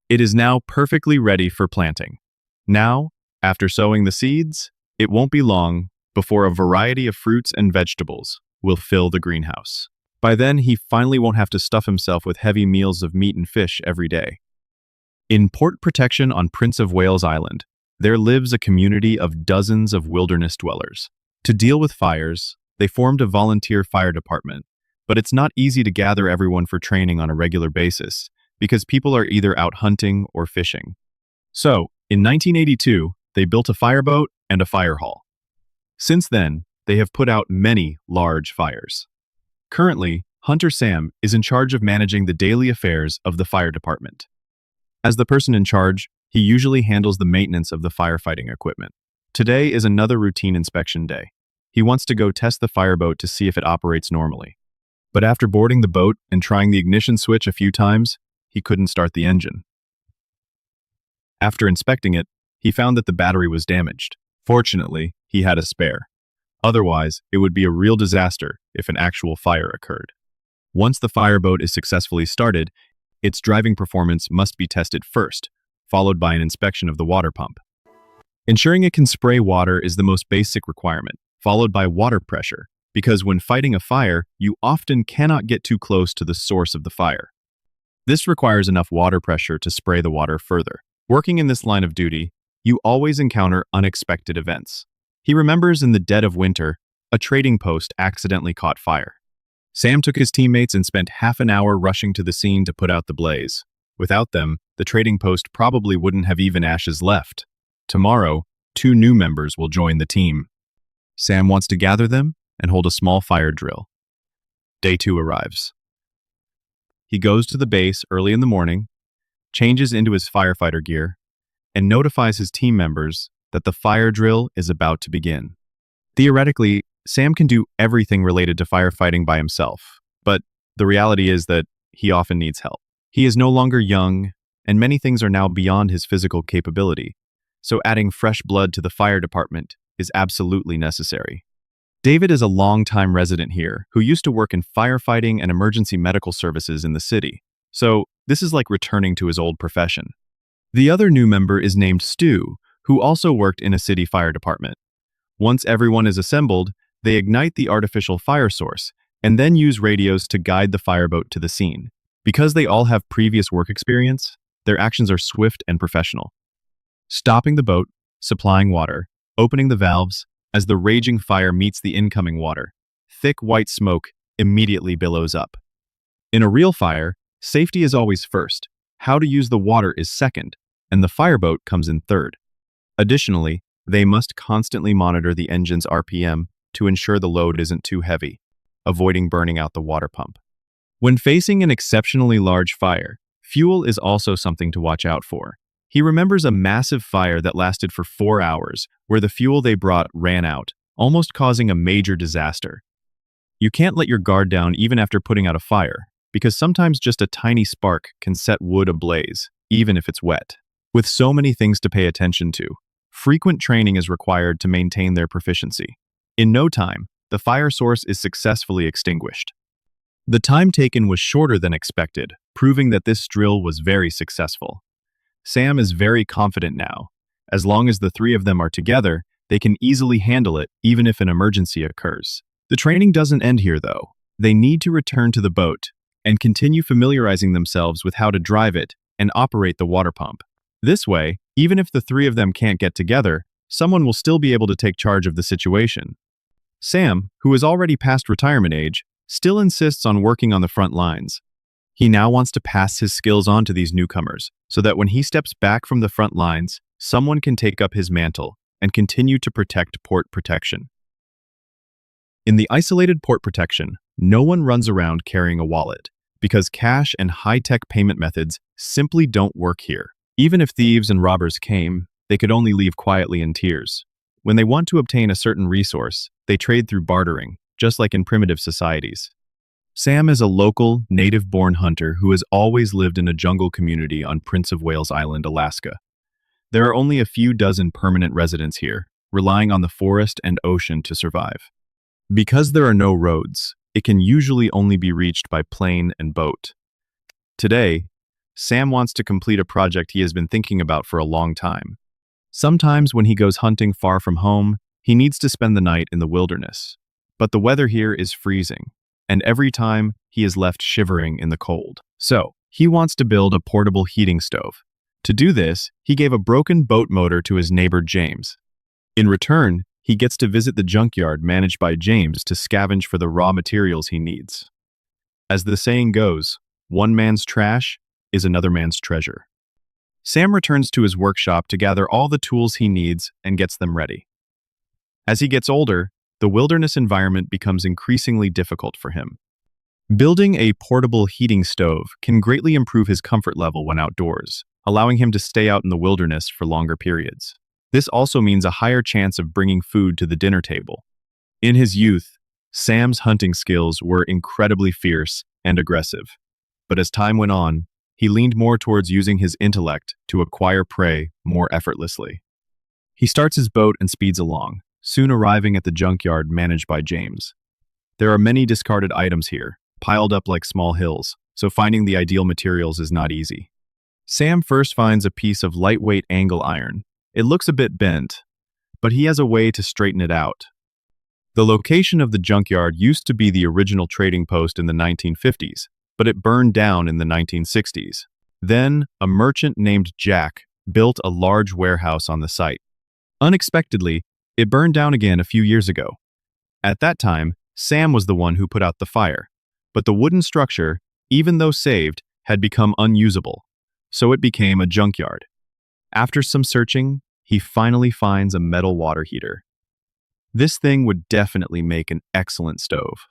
It is now perfectly ready for planting. Now, after sowing the seeds, it won't be long before a variety of fruits and vegetables will fill the greenhouse. By then, he finally won't have to stuff himself with heavy meals of meat and fish every day. In port protection on Prince of Wales Island, there lives a community of dozens of wilderness dwellers. To deal with fires, they formed a volunteer fire department, but it's not easy to gather everyone for training on a regular basis because people are either out hunting or fishing. So, in 1982, they built a fireboat and a fire hall. Since then, they have put out many large fires. Currently, Hunter Sam is in charge of managing the daily affairs of the fire department. As the person in charge, he usually handles the maintenance of the firefighting equipment. Today is another routine inspection day. He wants to go test the fireboat to see if it operates normally. But after boarding the boat and trying the ignition switch a few times, he couldn't start the engine. After inspecting it, he found that the battery was damaged. Fortunately, he had a spare. Otherwise, it would be a real disaster if an actual fire occurred. Once the fireboat is successfully started, its driving performance must be tested first, followed by an inspection of the water pump. Ensuring it can spray water is the most basic requirement, followed by water pressure, because when fighting a fire, you often cannot get too close to the source of the fire. This requires enough water pressure to spray the water further. Working in this line of duty, you always encounter unexpected events. He remembers in the dead of winter, a trading post accidentally caught fire. Sam took his teammates and spent half an hour rushing to the scene to put out the blaze. Without them, the trading post probably wouldn't have even ashes left. Tomorrow, 2 new members will join the team. Sam wants to gather them and hold a small fire drill. Day 2 arrives. He goes to the base early in the morning, changes into his firefighter gear, and notifies his team members that the fire drill is about to begin. Theoretically, Sam can do everything related to firefighting by himself, but the reality is that he often needs help. He is no longer young, and many things are now beyond his physical capability, so adding fresh blood to the fire department is absolutely necessary. David is a longtime resident here who used to work in firefighting and emergency medical services in the city, so this is like returning to his old profession. The other new member is named Stu, who also worked in a city fire department. Once everyone is assembled, they ignite the artificial fire source and then use radios to guide the fireboat to the scene. Because they all have previous work experience, their actions are swift and professional. Stopping the boat, supplying water, opening the valves, as the raging fire meets the incoming water, thick white smoke immediately billows up. In a real fire, safety is always first, how to use the water is second, and the fireboat comes in third. Additionally, they must constantly monitor the engine's RPM to ensure the load isn't too heavy, avoiding burning out the water pump. When facing an exceptionally large fire, fuel is also something to watch out for. He remembers a massive fire that lasted for 4 hours, where the fuel they brought ran out, almost causing a major disaster. You can't let your guard down even after putting out a fire, because sometimes just a tiny spark can set wood ablaze, even if it's wet. With so many things to pay attention to, Frequent training is required to maintain their proficiency. In no time, the fire source is successfully extinguished. The time taken was shorter than expected, proving that this drill was very successful. Sam is very confident now. As long as the three of them are together, they can easily handle it even if an emergency occurs. The training doesn't end here, though. They need to return to the boat and continue familiarizing themselves with how to drive it and operate the water pump. This way, even if the three of them can't get together, someone will still be able to take charge of the situation. Sam, who is already past retirement age, still insists on working on the front lines. He now wants to pass his skills on to these newcomers, so that when he steps back from the front lines, someone can take up his mantle and continue to protect port protection. In the isolated port protection, no one runs around carrying a wallet, because cash and high-tech payment methods simply don't work here. Even if thieves and robbers came, they could only leave quietly in tears. When they want to obtain a certain resource, they trade through bartering, just like in primitive societies. Sam is a local, native-born hunter who has always lived in a jungle community on Prince of Wales Island, Alaska. There are only a few dozen permanent residents here, relying on the forest and ocean to survive. Because there are no roads, it can usually only be reached by plane and boat. Today, Sam wants to complete a project he has been thinking about for a long time. Sometimes when he goes hunting far from home, he needs to spend the night in the wilderness. But the weather here is freezing, and every time he is left shivering in the cold. So, he wants to build a portable heating stove. To do this, he gave a broken boat motor to his neighbor James. In return, he gets to visit the junkyard managed by James to scavenge for the raw materials he needs. As the saying goes, one man's trash is another man's treasure. Sam returns to his workshop to gather all the tools he needs and gets them ready. As he gets older, the wilderness environment becomes increasingly difficult for him. Building a portable heating stove can greatly improve his comfort level when outdoors, allowing him to stay out in the wilderness for longer periods. This also means a higher chance of bringing food to the dinner table. In his youth, Sam's hunting skills were incredibly fierce and aggressive. But as time went on, he leaned more towards using his intellect to acquire prey more effortlessly. He starts his boat and speeds along, soon arriving at the junkyard managed by James. There are many discarded items here, piled up like small hills, so finding the ideal materials is not easy. Sam first finds a piece of lightweight angle iron. It looks a bit bent, but he has a way to straighten it out. The location of the junkyard used to be the original trading post in the 1950s, but it burned down in the 1960s. Then, a merchant named Jack built a large warehouse on the site. Unexpectedly, it burned down again a few years ago. At that time, Sam was the one who put out the fire, but the wooden structure, even though saved, had become unusable, so it became a junkyard. After some searching, he finally finds a metal water heater. This thing would definitely make an excellent stove.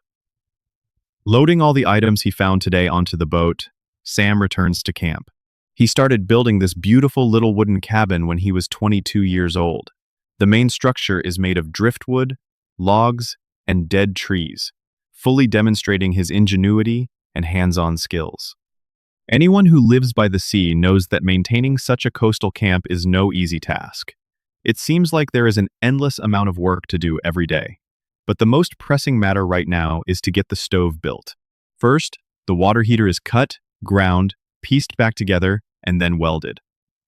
Loading all the items he found today onto the boat, Sam returns to camp. He started building this beautiful little wooden cabin when he was 22 years old. The main structure is made of driftwood, logs, and dead trees, fully demonstrating his ingenuity and hands-on skills. Anyone who lives by the sea knows that maintaining such a coastal camp is no easy task. It seems like there is an endless amount of work to do every day. But the most pressing matter right now is to get the stove built. First, the water heater is cut, ground, pieced back together, and then welded.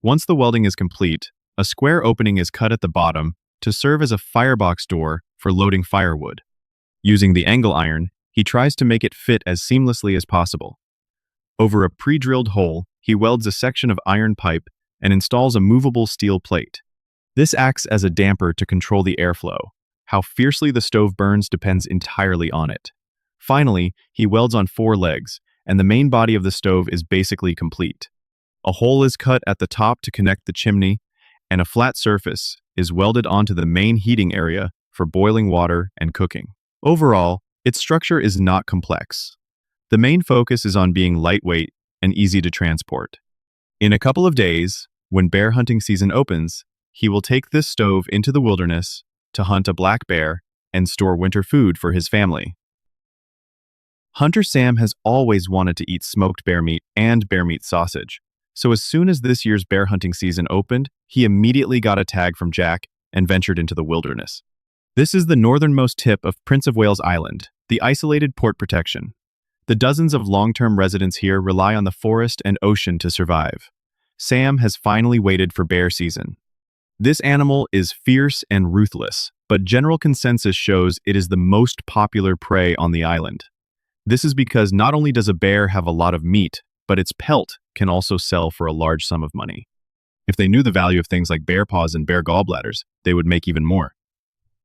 Once the welding is complete, a square opening is cut at the bottom to serve as a firebox door for loading firewood. Using the angle iron, he tries to make it fit as seamlessly as possible. Over a pre-drilled hole, he welds a section of iron pipe and installs a movable steel plate. This acts as a damper to control the airflow. How fiercely the stove burns depends entirely on it. Finally, he welds on 4 legs, and the main body of the stove is basically complete. A hole is cut at the top to connect the chimney, and a flat surface is welded onto the main heating area for boiling water and cooking. Overall, its structure is not complex. The main focus is on being lightweight and easy to transport. In a couple of days, when bear hunting season opens, he will take this stove into the wilderness to hunt a black bear and store winter food for his family. Hunter Sam has always wanted to eat smoked bear meat and bear meat sausage, So as soon as this year's bear hunting season opened, he immediately got a tag from Jack and ventured into the wilderness. This is the northernmost tip of Prince of Wales Island, the isolated port protection. The dozens of long-term residents here rely on the forest and ocean to survive. Sam has finally waited for bear season. This animal is fierce and ruthless, but general consensus shows it is the most popular prey on the island. This is because not only does a bear have a lot of meat, but its pelt can also sell for a large sum of money. If they knew the value of things like bear paws and bear gallbladders, they would make even more.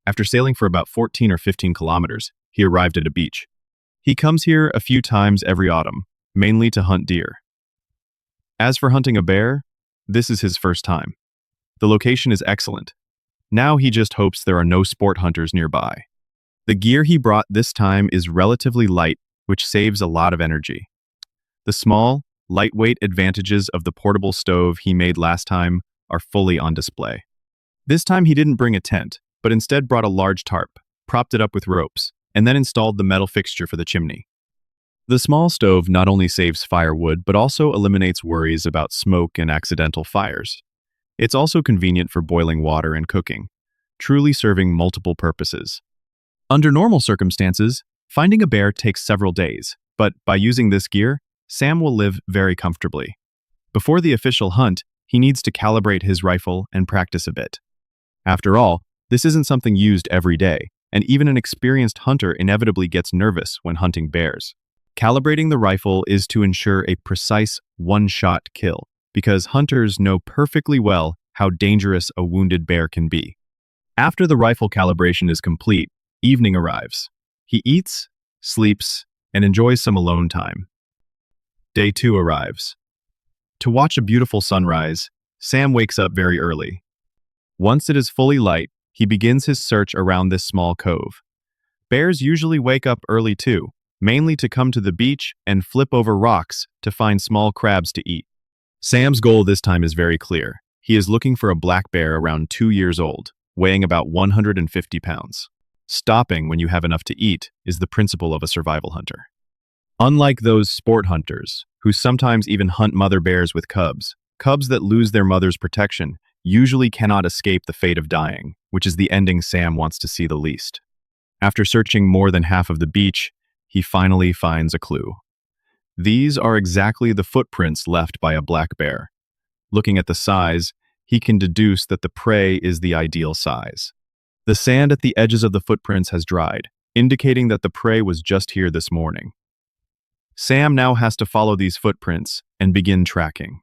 After sailing for about 14 or 15 kilometers, he arrived at a beach. He comes here a few times every autumn, mainly to hunt deer. As for hunting a bear, this is his first time. The location is excellent. Now he just hopes there are no sport hunters nearby. The gear he brought this time is relatively light, which saves a lot of energy. The small, lightweight advantages of the portable stove he made last time are fully on display. This time he didn't bring a tent, but instead brought a large tarp, propped it up with ropes, and then installed the metal fixture for the chimney. The small stove not only saves firewood, but also eliminates worries about smoke and accidental fires. It's also convenient for boiling water and cooking, truly serving multiple purposes. Under normal circumstances, finding a bear takes several days, but by using this gear, Sam will live very comfortably. Before the official hunt, he needs to calibrate his rifle and practice a bit. After all, this isn't something used every day, and even an experienced hunter inevitably gets nervous when hunting bears. Calibrating the rifle is to ensure a precise one-shot kill, because hunters know perfectly well how dangerous a wounded bear can be. After the rifle calibration is complete, evening arrives. He eats, sleeps, and enjoys some alone time. Day 2 arrives. To watch a beautiful sunrise, Sam wakes up very early. Once it is fully light, he begins his search around this small cove. Bears usually wake up early too, mainly to come to the beach and flip over rocks to find small crabs to eat. Sam's goal this time is very clear. He is looking for a black bear around 2 years old, weighing about 150 pounds. Stopping when you have enough to eat is the principle of a survival hunter. Unlike those sport hunters, who sometimes even hunt mother bears with cubs, cubs that lose their mother's protection usually cannot escape the fate of dying, which is the ending Sam wants to see the least. After searching more than half of the beach, he finally finds a clue. These are exactly the footprints left by a black bear. Looking at the size, he can deduce that the prey is the ideal size. The sand at the edges of the footprints has dried, indicating that the prey was just here this morning. Sam now has to follow these footprints and begin tracking.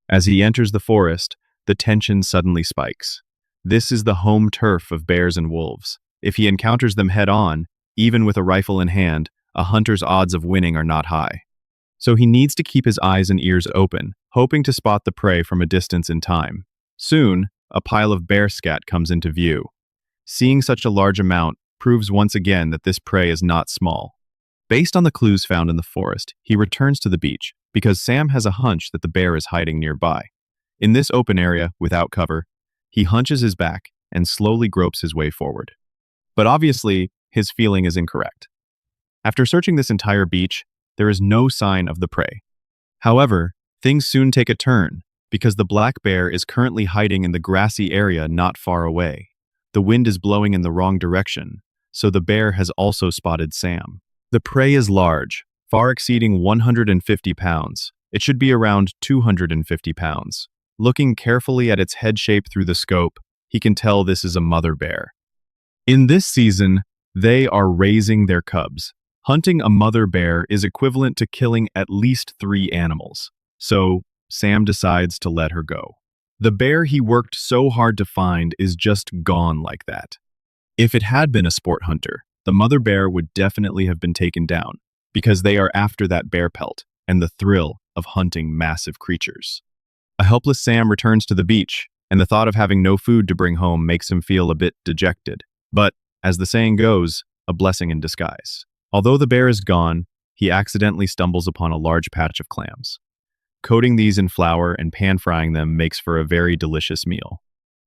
As he enters the forest, the tension suddenly spikes. This is the home turf of bears and wolves. If he encounters them head-on, even with a rifle in hand, a hunter's odds of winning are not high. So he needs to keep his eyes and ears open, hoping to spot the prey from a distance in time. Soon, a pile of bear scat comes into view. Seeing such a large amount proves once again that this prey is not small. Based on the clues found in the forest, he returns to the beach because Sam has a hunch that the bear is hiding nearby. In this open area, without cover, he hunches his back and slowly gropes his way forward. But obviously, his feeling is incorrect. After searching this entire beach, there is no sign of the prey. However, things soon take a turn because the black bear is currently hiding in the grassy area not far away. The wind is blowing in the wrong direction, so the bear has also spotted Sam. The prey is large, far exceeding 150 pounds. It should be around 250 pounds. Looking carefully at its head shape through the scope, he can tell this is a mother bear. In this season, they are raising their cubs. Hunting a mother bear is equivalent to killing at least 3 animals. So, Sam decides to let her go. The bear he worked so hard to find is just gone like that. If it had been a sport hunter, the mother bear would definitely have been taken down, because they are after that bear pelt and the thrill of hunting massive creatures. A helpless Sam returns to the beach, and the thought of having no food to bring home makes him feel a bit dejected. But, as the saying goes, a blessing in disguise. Although the bear is gone, he accidentally stumbles upon a large patch of clams. Coating these in flour and pan-frying them makes for a very delicious meal.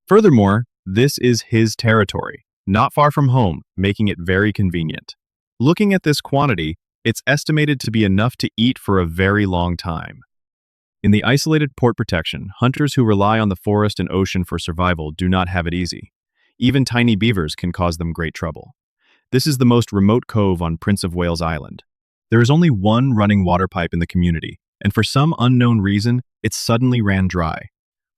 Furthermore, this is his territory, not far from home, making it very convenient. Looking at this quantity, it's estimated to be enough to eat for a very long time. In the isolated port protection, hunters who rely on the forest and ocean for survival do not have it easy. Even tiny beavers can cause them great trouble. This is the most remote cove on Prince of Wales Island. There is only one running water pipe in the community, and for some unknown reason, it suddenly ran dry.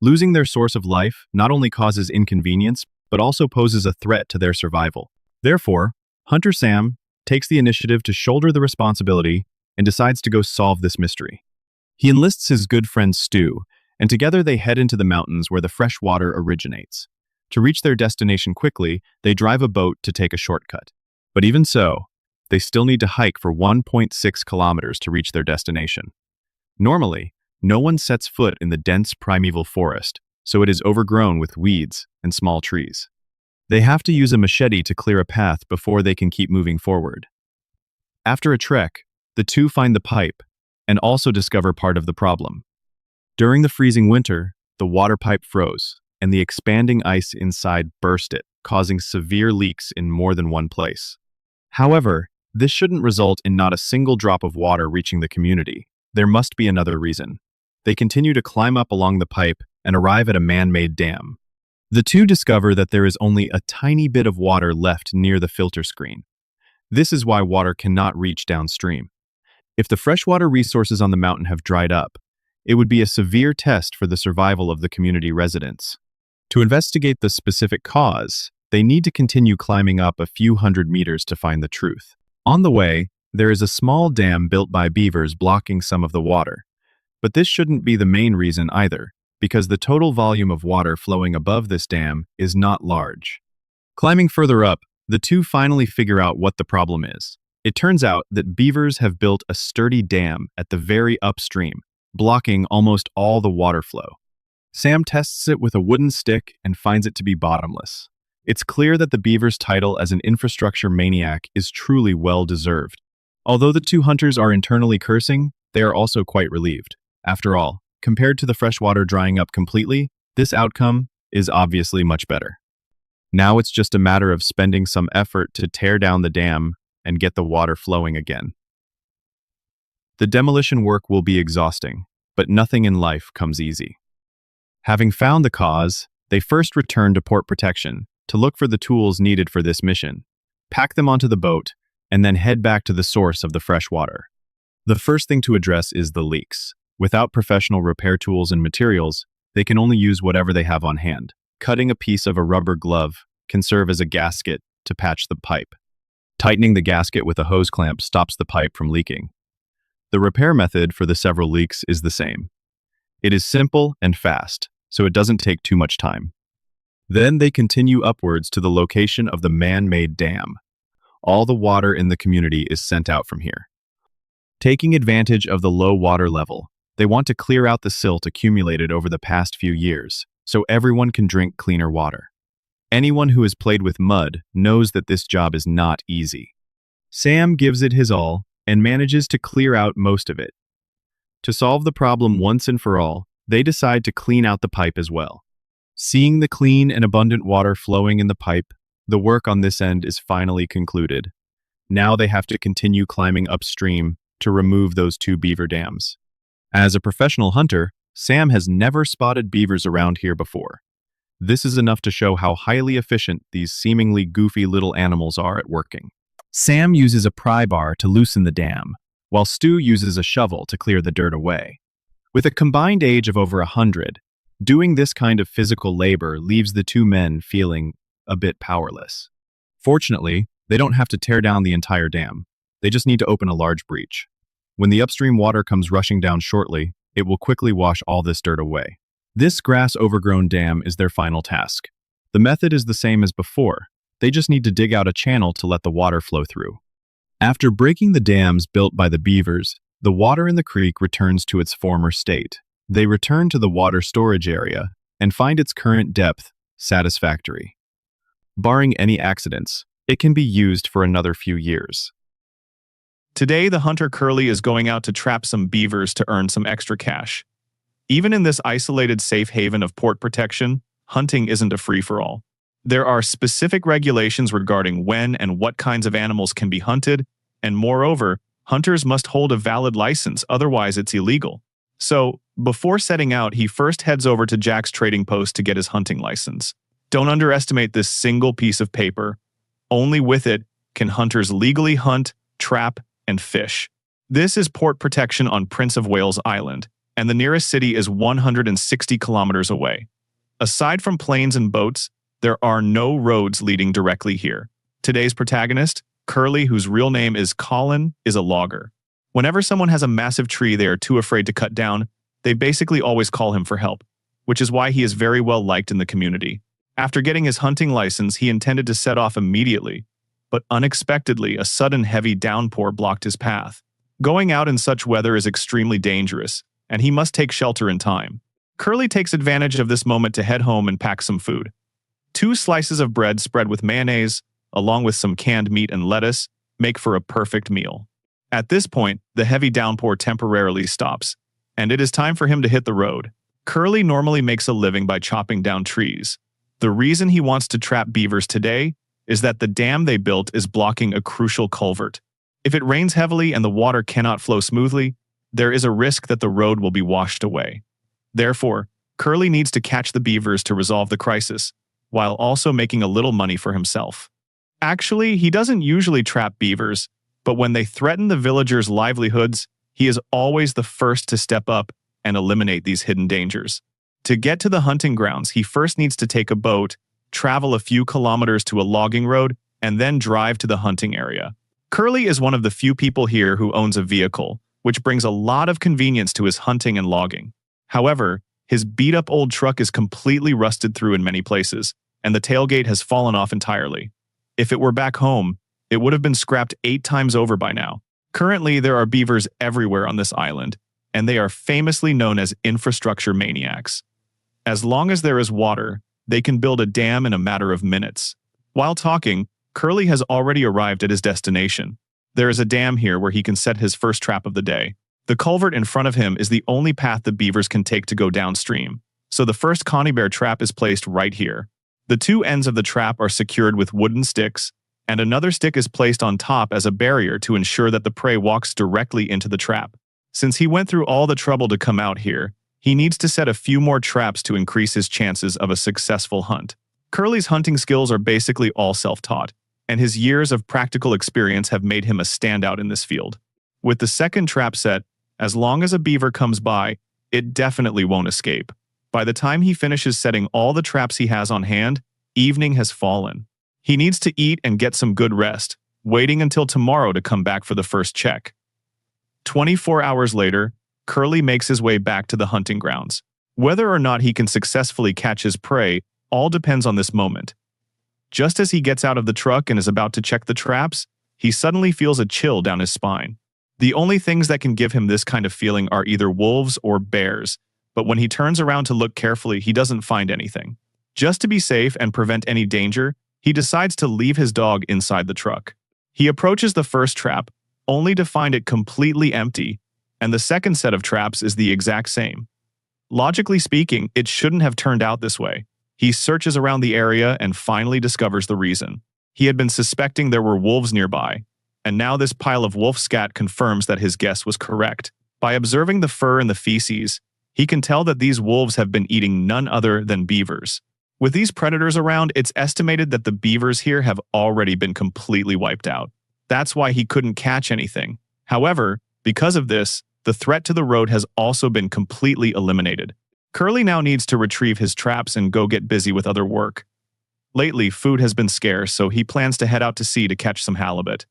Losing their source of life not only causes inconvenience, but also poses a threat to their survival. Therefore, Hunter Sam takes the initiative to shoulder the responsibility and decides to go solve this mystery. He enlists his good friend Stu, and together they head into the mountains where the fresh water originates. To reach their destination quickly, they drive a boat to take a shortcut. But even so, they still need to hike for 1.6 kilometers to reach their destination. Normally, no one sets foot in the dense primeval forest, so it is overgrown with weeds and small trees. They have to use a machete to clear a path before they can keep moving forward. After a trek, the two find the pipe and also discover part of the problem. During the freezing winter, the water pipe froze, and the expanding ice inside burst it, causing severe leaks in more than one place. However, this shouldn't result in not a single drop of water reaching the community. There must be another reason. They continue to climb up along the pipe and arrive at a man-made dam. The two discover that there is only a tiny bit of water left near the filter screen. This is why water cannot reach downstream. If the freshwater resources on the mountain have dried up, it would be a severe test for the survival of the community residents. To investigate the specific cause, they need to continue climbing up a few hundred meters to find the truth. On the way, there is a small dam built by beavers blocking some of the water. But this shouldn't be the main reason either, because the total volume of water flowing above this dam is not large. Climbing further up, the two finally figure out what the problem is. It turns out that beavers have built a sturdy dam at the very upstream, blocking almost all the water flow. Sam tests it with a wooden stick and finds it to be bottomless. It's clear that the beaver's title as an infrastructure maniac is truly well-deserved. Although the two hunters are internally cursing, they are also quite relieved. After all, compared to the freshwater drying up completely, this outcome is obviously much better. Now it's just a matter of spending some effort to tear down the dam and get the water flowing again. The demolition work will be exhausting, but nothing in life comes easy. Having found the cause, they first return to port protection to look for the tools needed for this mission, pack them onto the boat, and then head back to the source of the fresh water. The first thing to address is the leaks. Without professional repair tools and materials, they can only use whatever they have on hand. Cutting a piece of a rubber glove can serve as a gasket to patch the pipe. Tightening the gasket with a hose clamp stops the pipe from leaking. The repair method for the several leaks is the same. It is simple and fast, so it doesn't take too much time. Then they continue upwards to the location of the man-made dam. All the water in the community is sent out from here. Taking advantage of the low water level, they want to clear out the silt accumulated over the past few years, so everyone can drink cleaner water. Anyone who has played with mud knows that this job is not easy. Sam gives it his all and manages to clear out most of it. To solve the problem once and for all, they decide to clean out the pipe as well. Seeing the clean and abundant water flowing in the pipe, the work on this end is finally concluded. Now they have to continue climbing upstream to remove those two beaver dams. As a professional hunter, Sam has never spotted beavers around here before. This is enough to show how highly efficient these seemingly goofy little animals are at working. Sam uses a pry bar to loosen the dam, while Stu uses a shovel to clear the dirt away. With a combined age of over 100, doing this kind of physical labor leaves the two men feeling a bit powerless. Fortunately, they don't have to tear down the entire dam. They just need to open a large breach. When the upstream water comes rushing down shortly, it will quickly wash all this dirt away. This grass-overgrown dam is their final task. The method is the same as before. They just need to dig out a channel to let the water flow through. After breaking the dams built by the beavers, the water in the creek returns to its former state. They return to the water storage area and find its current depth satisfactory. Barring any accidents, it can be used for another few years.
Today, the hunter Curly is going out to trap some beavers to earn some extra cash. Even in this isolated safe haven of port protection, hunting isn't a free-for-all. There are specific regulations regarding when and what kinds of animals can be hunted, and moreover, hunters must hold a valid license, otherwise it's illegal. So, before setting out, he first heads over to Jack's trading post to get his hunting license. Don't underestimate this single piece of paper. Only with it can hunters legally hunt, trap, and fish. This is port protection on Prince of Wales Island, and the nearest city is 160 kilometers away. Aside from planes and boats, there are no roads leading directly here. Today's protagonist, Curly, whose real name is Colin, is a logger. Whenever someone has a massive tree they are too afraid to cut down, they basically always call him for help, which is why he is very well liked in the community. After getting his hunting license, he intended to set off immediately, but unexpectedly, a sudden heavy downpour blocked his path. Going out in such weather is extremely dangerous, and he must take shelter in time. Curly takes advantage of this moment to head home and pack some food. 2 slices of bread spread with mayonnaise, along with some canned meat and lettuce, make for a perfect meal. At this point, the heavy downpour temporarily stops, and it is time for him to hit the road. Curly normally makes a living by chopping down trees. The reason he wants to trap beavers today is that the dam they built is blocking a crucial culvert. If it rains heavily and the water cannot flow smoothly, there is a risk that the road will be washed away. Therefore, Curly needs to catch the beavers to resolve the crisis, while also making a little money for himself. Actually, he doesn't usually trap beavers, but when they threaten the villagers' livelihoods, he is always the first to step up and eliminate these hidden dangers. To get to the hunting grounds, he first needs to take a boat, travel a few kilometers to a logging road, and then drive to the hunting area. Curly is one of the few people here who owns a vehicle, which brings a lot of convenience to his hunting and logging. However, his beat-up old truck is completely rusted through in many places, and the tailgate has fallen off entirely. If it were back home, it would have been scrapped 8 times over by now. Currently, there are beavers everywhere on this island, and they are famously known as infrastructure maniacs. As long as there is water, they can build a dam in a matter of minutes. While talking, Curly has already arrived at his destination. There is a dam here where he can set his first trap of the day. The culvert in front of him is the only path the beavers can take to go downstream, so the first Connie Bear trap is placed right here. The 2 ends of the trap are secured with wooden sticks, and another stick is placed on top as a barrier to ensure that the prey walks directly into the trap. Since he went through all the trouble to come out here, he needs to set a few more traps to increase his chances of a successful hunt. Curly's hunting skills are basically all self-taught, and his years of practical experience have made him a standout in this field. With the second trap set, as long as a beaver comes by, it definitely won't escape. By the time he finishes setting all the traps he has on hand, evening has fallen. He needs to eat and get some good rest, waiting until tomorrow to come back for the first check. 24 hours later, Curly makes his way back to the hunting grounds. Whether or not he can successfully catch his prey all depends on this moment. Just as he gets out of the truck and is about to check the traps, he suddenly feels a chill down his spine. The only things that can give him this kind of feeling are either wolves or bears, but when he turns around to look carefully, he doesn't find anything. Just to be safe and prevent any danger, he decides to leave his dog inside the truck. He approaches the first trap, only to find it completely empty, and the second set of traps is the exact same. Logically speaking, it shouldn't have turned out this way. He searches around the area and finally discovers the reason. He had been suspecting there were wolves nearby, and now this pile of wolf scat confirms that his guess was correct. By observing the fur and the feces, he can tell that these wolves have been eating none other than beavers. With these predators around, it's estimated that the beavers here have already been completely wiped out. That's why he couldn't catch anything. However, because of this, the threat to the road has also been completely eliminated. Curly now needs to retrieve his traps and go get busy with other work. Lately, food has been scarce, so he plans to head out to sea to catch some halibut.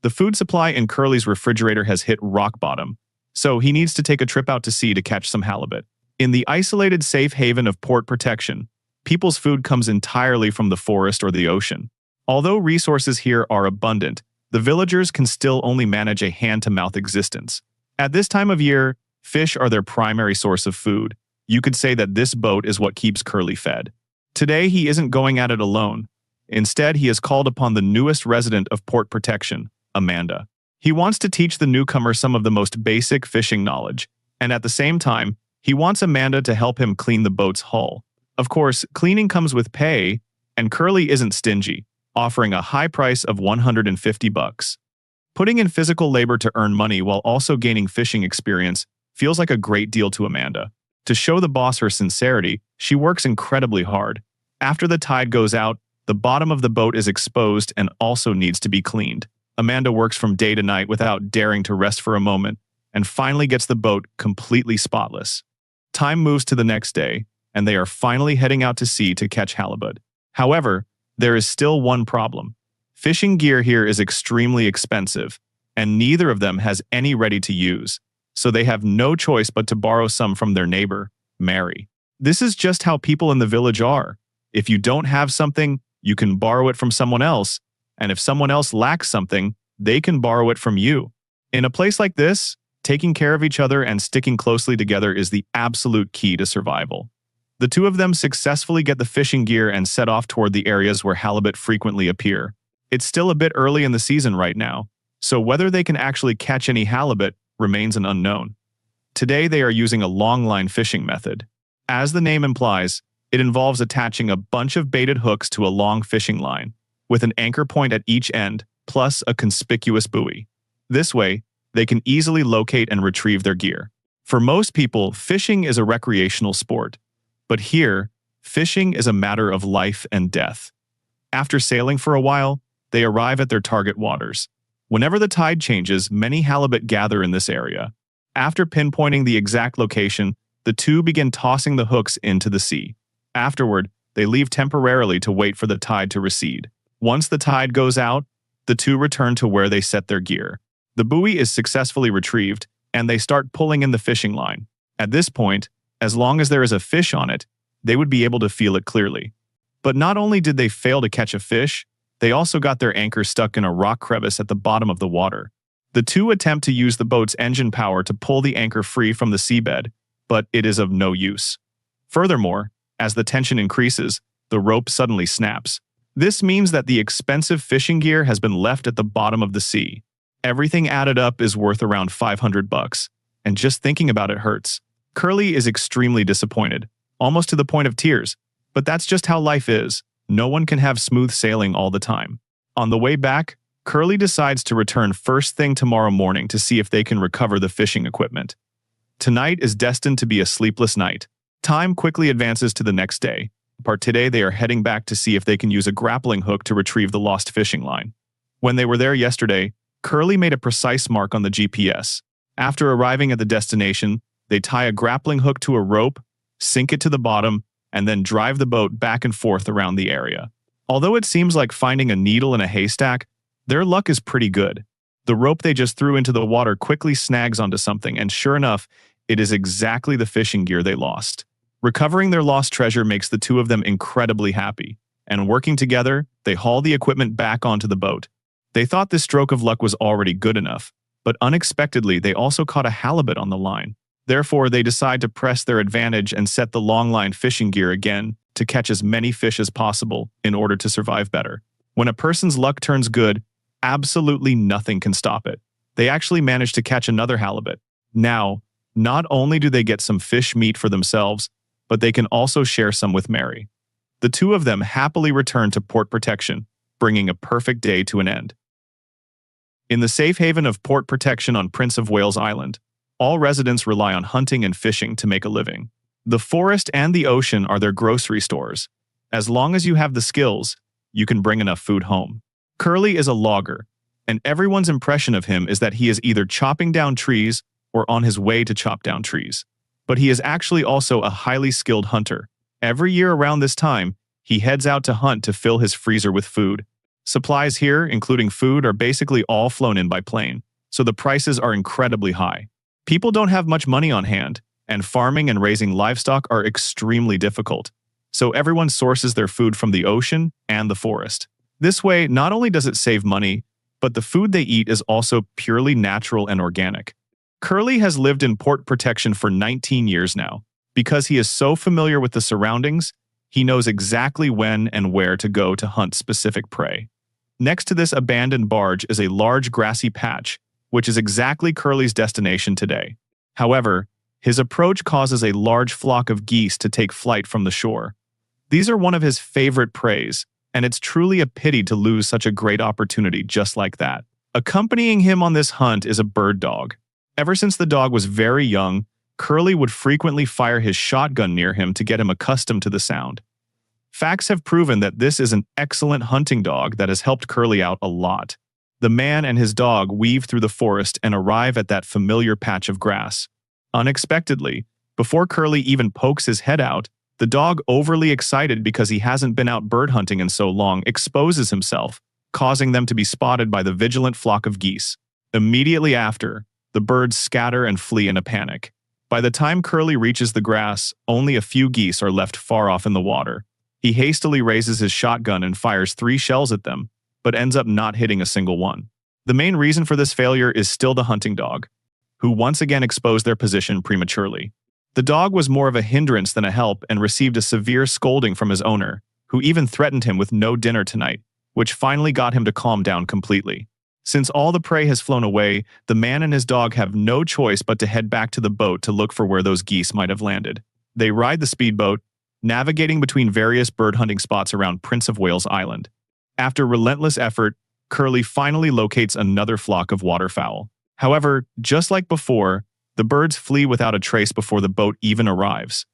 The food supply in Curly's refrigerator has hit rock bottom, so he needs to take a trip out to sea to catch some halibut. In the isolated safe haven of port protection, people's food comes entirely from the forest or the ocean. Although resources here are abundant, the villagers can still only manage a hand-to-mouth existence. At this time of year, fish are their primary source of food. You could say that this boat is what keeps Curly fed. Today, he isn't going at it alone. Instead, he has called upon the newest resident of port protection, Amanda. He wants to teach the newcomer some of the most basic fishing knowledge, and at the same time, he wants Amanda to help him clean the boat's hull. Of course, cleaning comes with pay, and Curly isn't stingy, offering a high price of $150. Putting in physical labor to earn money while also gaining fishing experience feels like a great deal to Amanda. To show the boss her sincerity, she works incredibly hard. After the tide goes out, the bottom of the boat is exposed and also needs to be cleaned. Amanda works from day to night without daring to rest for a moment, and finally gets the boat completely spotless. Time moves to the next day, and they are finally heading out to sea to catch halibut. However, there is still one problem. Fishing gear here is extremely expensive, and neither of them has any ready to use, so they have no choice but to borrow some from their neighbor, Mary. This is just how people in the village are. If you don't have something, you can borrow it from someone else, and if someone else lacks something, they can borrow it from you. In a place like this, taking care of each other and sticking closely together is the absolute key to survival. The two of them successfully get the fishing gear and set off toward the areas where halibut frequently appear. It's still a bit early in the season right now, so whether they can actually catch any halibut remains an unknown. Today they are using a long-line fishing method. As the name implies, it involves attaching a bunch of baited hooks to a long fishing line, with an anchor point at each end, plus a conspicuous buoy. This way, they can easily locate and retrieve their gear. For most people, fishing is a recreational sport. But here, fishing is a matter of life and death. After sailing for a while, they arrive at their target waters. Whenever the tide changes, many halibut gather in this area. After pinpointing the exact location, the two begin tossing the hooks into the sea. Afterward, they leave temporarily to wait for the tide to recede. Once the tide goes out, the two return to where they set their gear. The buoy is successfully retrieved, and they start pulling in the fishing line. At this point, as long as there is a fish on it, they would be able to feel it clearly. But not only did they fail to catch a fish, they also got their anchor stuck in a rock crevice at the bottom of the water. The two attempt to use the boat's engine power to pull the anchor free from the seabed, but it is of no use. Furthermore, as the tension increases, the rope suddenly snaps. This means that the expensive fishing gear has been left at the bottom of the sea. Everything added up is worth around $500, and just thinking about it hurts. Curly is extremely disappointed, almost to the point of tears, but that's just how life is. No one can have smooth sailing all the time. On the way back, Curly decides to return first thing tomorrow morning to see if they can recover the fishing equipment. Tonight is destined to be a sleepless night. Time quickly advances to the next day. Today they are heading back to see if they can use a grappling hook to retrieve the lost fishing line. When they were there yesterday, Curly made a precise mark on the GPS. After arriving at the destination, they tie a grappling hook to a rope, sink it to the bottom, and then drive the boat back and forth around the area. Although it seems like finding a needle in a haystack, their luck is pretty good. The rope they just threw into the water quickly snags onto something, and sure enough, it is exactly the fishing gear they lost. Recovering their lost treasure makes the two of them incredibly happy, and working together, they haul the equipment back onto the boat. They thought this stroke of luck was already good enough, but unexpectedly they also caught a halibut on the line. Therefore, they decide to press their advantage and set the long-line fishing gear again to catch as many fish as possible in order to survive better. When a person's luck turns good, absolutely nothing can stop it. They actually manage to catch another halibut. Now, not only do they get some fish meat for themselves, but they can also share some with Mary. The two of them happily return to Port Protection, bringing a perfect day to an end. In the safe haven of Port Protection on Prince of Wales Island, all residents rely on hunting and fishing to make a living. The forest and the ocean are their grocery stores. As long as you have the skills, you can bring enough food home. Curly is a logger, and everyone's impression of him is that he is either chopping down trees or on his way to chop down trees. But he is actually also a highly skilled hunter. Every year around this time, he heads out to hunt to fill his freezer with food. Supplies here, including food, are basically all flown in by plane, so the prices are incredibly high. People don't have much money on hand, and farming and raising livestock are extremely difficult, so everyone sources their food from the ocean and the forest. This way, not only does it save money, but the food they eat is also purely natural and organic. Curly has lived in Port Protection for 19 years now. Because he is so familiar with the surroundings, he knows exactly when and where to go to hunt specific prey. Next to this abandoned barge is a large grassy patch, which is exactly Curly's destination today. However, his approach causes a large flock of geese to take flight from the shore. These are one of his favorite preys, and it's truly a pity to lose such a great opportunity just like that. Accompanying him on this hunt is a bird dog. Ever since the dog was very young, Curly would frequently fire his shotgun near him to get him accustomed to the sound. Facts have proven that this is an excellent hunting dog that has helped Curly out a lot. The man and his dog weave through the forest and arrive at that familiar patch of grass. Unexpectedly, before Curly even pokes his head out, the dog, overly excited because he hasn't been out bird hunting in so long, exposes himself, causing them to be spotted by the vigilant flock of geese. Immediately after, the birds scatter and flee in a panic. By the time Curly reaches the grass, only a few geese are left far off in the water. He hastily raises his shotgun and fires 3 shells at them, but ends up not hitting a single one. The main reason for this failure is still the hunting dog, who once again exposed their position prematurely. The dog was more of a hindrance than a help and received a severe scolding from his owner, who even threatened him with no dinner tonight, which finally got him to calm down completely. Since all the prey has flown away, the man and his dog have no choice but to head back to the boat to look for where those geese might have landed. They ride the speedboat, navigating between various bird hunting spots around Prince of Wales Island. After relentless effort, Curly finally locates another flock of waterfowl. However, just like before, the birds flee without a trace before the boat even arrives.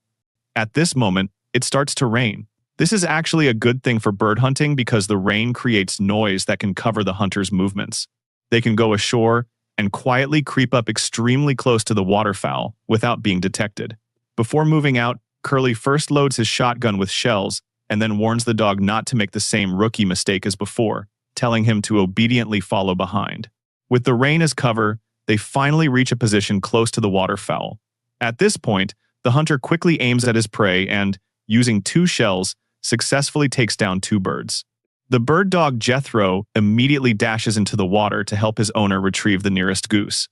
At this moment, it starts to rain. This is actually a good thing for bird hunting because the rain creates noise that can cover the hunter's movements. They can go ashore and quietly creep up extremely close to the waterfowl without being detected. Before moving out, Curly first loads his shotgun with shells and then warns the dog not to make the same rookie mistake as before, telling him to obediently follow behind. With the rain as cover, they finally reach a position close to the waterfowl. At this point, the hunter quickly aims at his prey and, using 2 shells, successfully takes down 2 birds. The bird dog Jethro immediately dashes into the water to help his owner retrieve the nearest goose.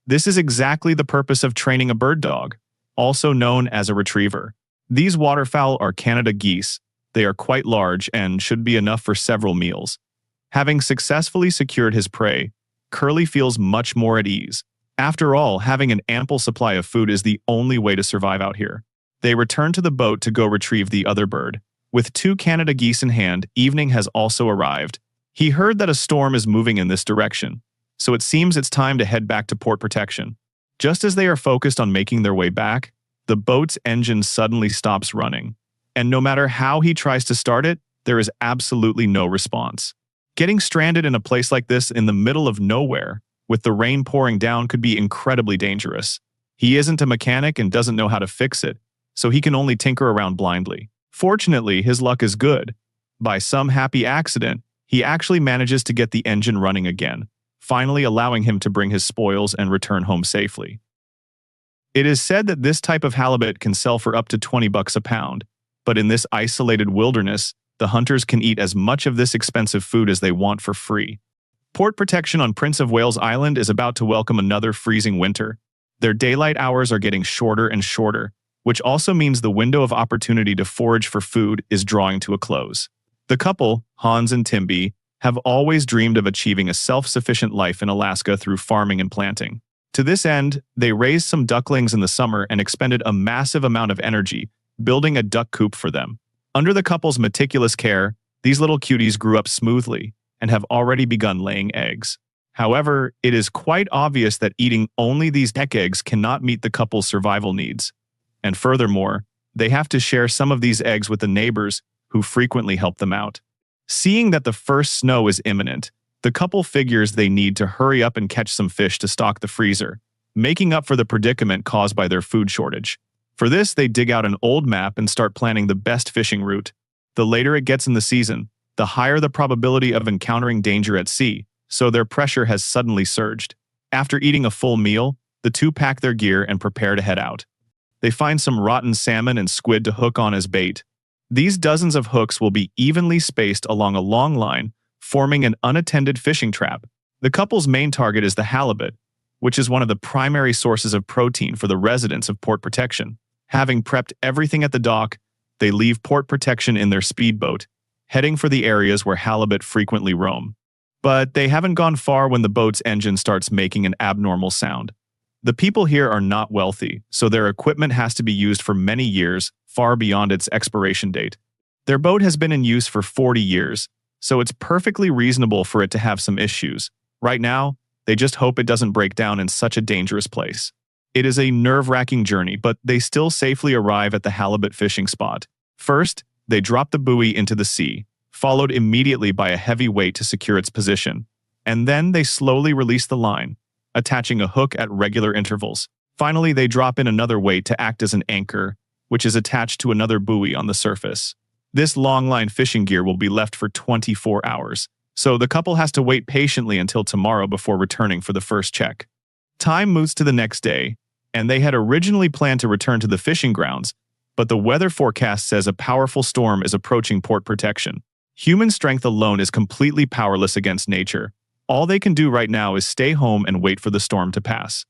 This is exactly the purpose of training a bird dog, also known as a retriever. These waterfowl are Canada geese. They are quite large and should be enough for several meals. Having successfully secured his prey, Curly feels much more at ease. After all, having an ample supply of food is the only way to survive out here. They return to the boat to go retrieve the other bird. With 2 Canada geese in hand, evening has also arrived. He heard that a storm is moving in this direction, so it seems it's time to head back to port protection. Just as they are focused on making their way back, the boat's engine suddenly stops running. And no matter how he tries to start it, there is absolutely no response. Getting stranded in a place like this in the middle of nowhere, with the rain pouring down, could be incredibly dangerous. He isn't a mechanic and doesn't know how to fix it, so he can only tinker around blindly. Fortunately, his luck is good. By some happy accident, he actually manages to get the engine running again, finally allowing him to bring his spoils and return home safely. It is said that this type of halibut can sell for up to $20 a pound, but in this isolated wilderness, the hunters can eat as much of this expensive food as they want for free. Port protection on Prince of Wales Island is about to welcome another freezing winter. Their daylight hours are getting shorter and shorter, which also means the window of opportunity to forage for food is drawing to a close. The couple, Hans and Timby, have always dreamed of achieving a self-sufficient life in Alaska through farming and planting. To this end, they raised some ducklings in the summer and expended a massive amount of energy building a duck coop for them. Under the couple's meticulous care, these little cuties grew up smoothly and have already begun laying eggs. However, it is quite obvious that eating only these duck eggs cannot meet the couple's survival needs. And furthermore, they have to share some of these eggs with the neighbors who frequently help them out. Seeing that the first snow is imminent, the couple figures they need to hurry up and catch some fish to stock the freezer, making up for the predicament caused by their food shortage. For this, they dig out an old map and start planning the best fishing route. The later it gets in the season, the higher the probability of encountering danger at sea, so their pressure has suddenly surged. After eating a full meal, the two pack their gear and prepare to head out. They find some rotten salmon and squid to hook on as bait. These dozens of hooks will be evenly spaced along a long line, forming an unattended fishing trap. The couple's main target is the halibut, which is one of the primary sources of protein for the residents of Port Protection. Having prepped everything at the dock, they leave Port Protection in their speedboat, heading for the areas where halibut frequently roam. But they haven't gone far when the boat's engine starts making an abnormal sound. The people here are not wealthy, so their equipment has to be used for many years, far beyond its expiration date. Their boat has been in use for 40 years, so it's perfectly reasonable for it to have some issues. Right now, They just hope it doesn't break down in such a dangerous place. It is a nerve-wracking journey, but they still safely arrive at the halibut fishing spot. First, they drop the buoy into the sea, followed immediately by a heavy weight to secure its position. And then they slowly release the line, attaching a hook at regular intervals. Finally, they drop in another weight to act as an anchor, which is attached to another buoy on the surface. This long-line fishing gear will be left for 24 hours, so the couple has to wait patiently until tomorrow before returning for the first check. Time moves to the next day, and they had originally planned to return to the fishing grounds, but the weather forecast says a powerful storm is approaching port protection. Human strength alone is completely powerless against nature. All they can do right now is stay home and wait for the storm to pass.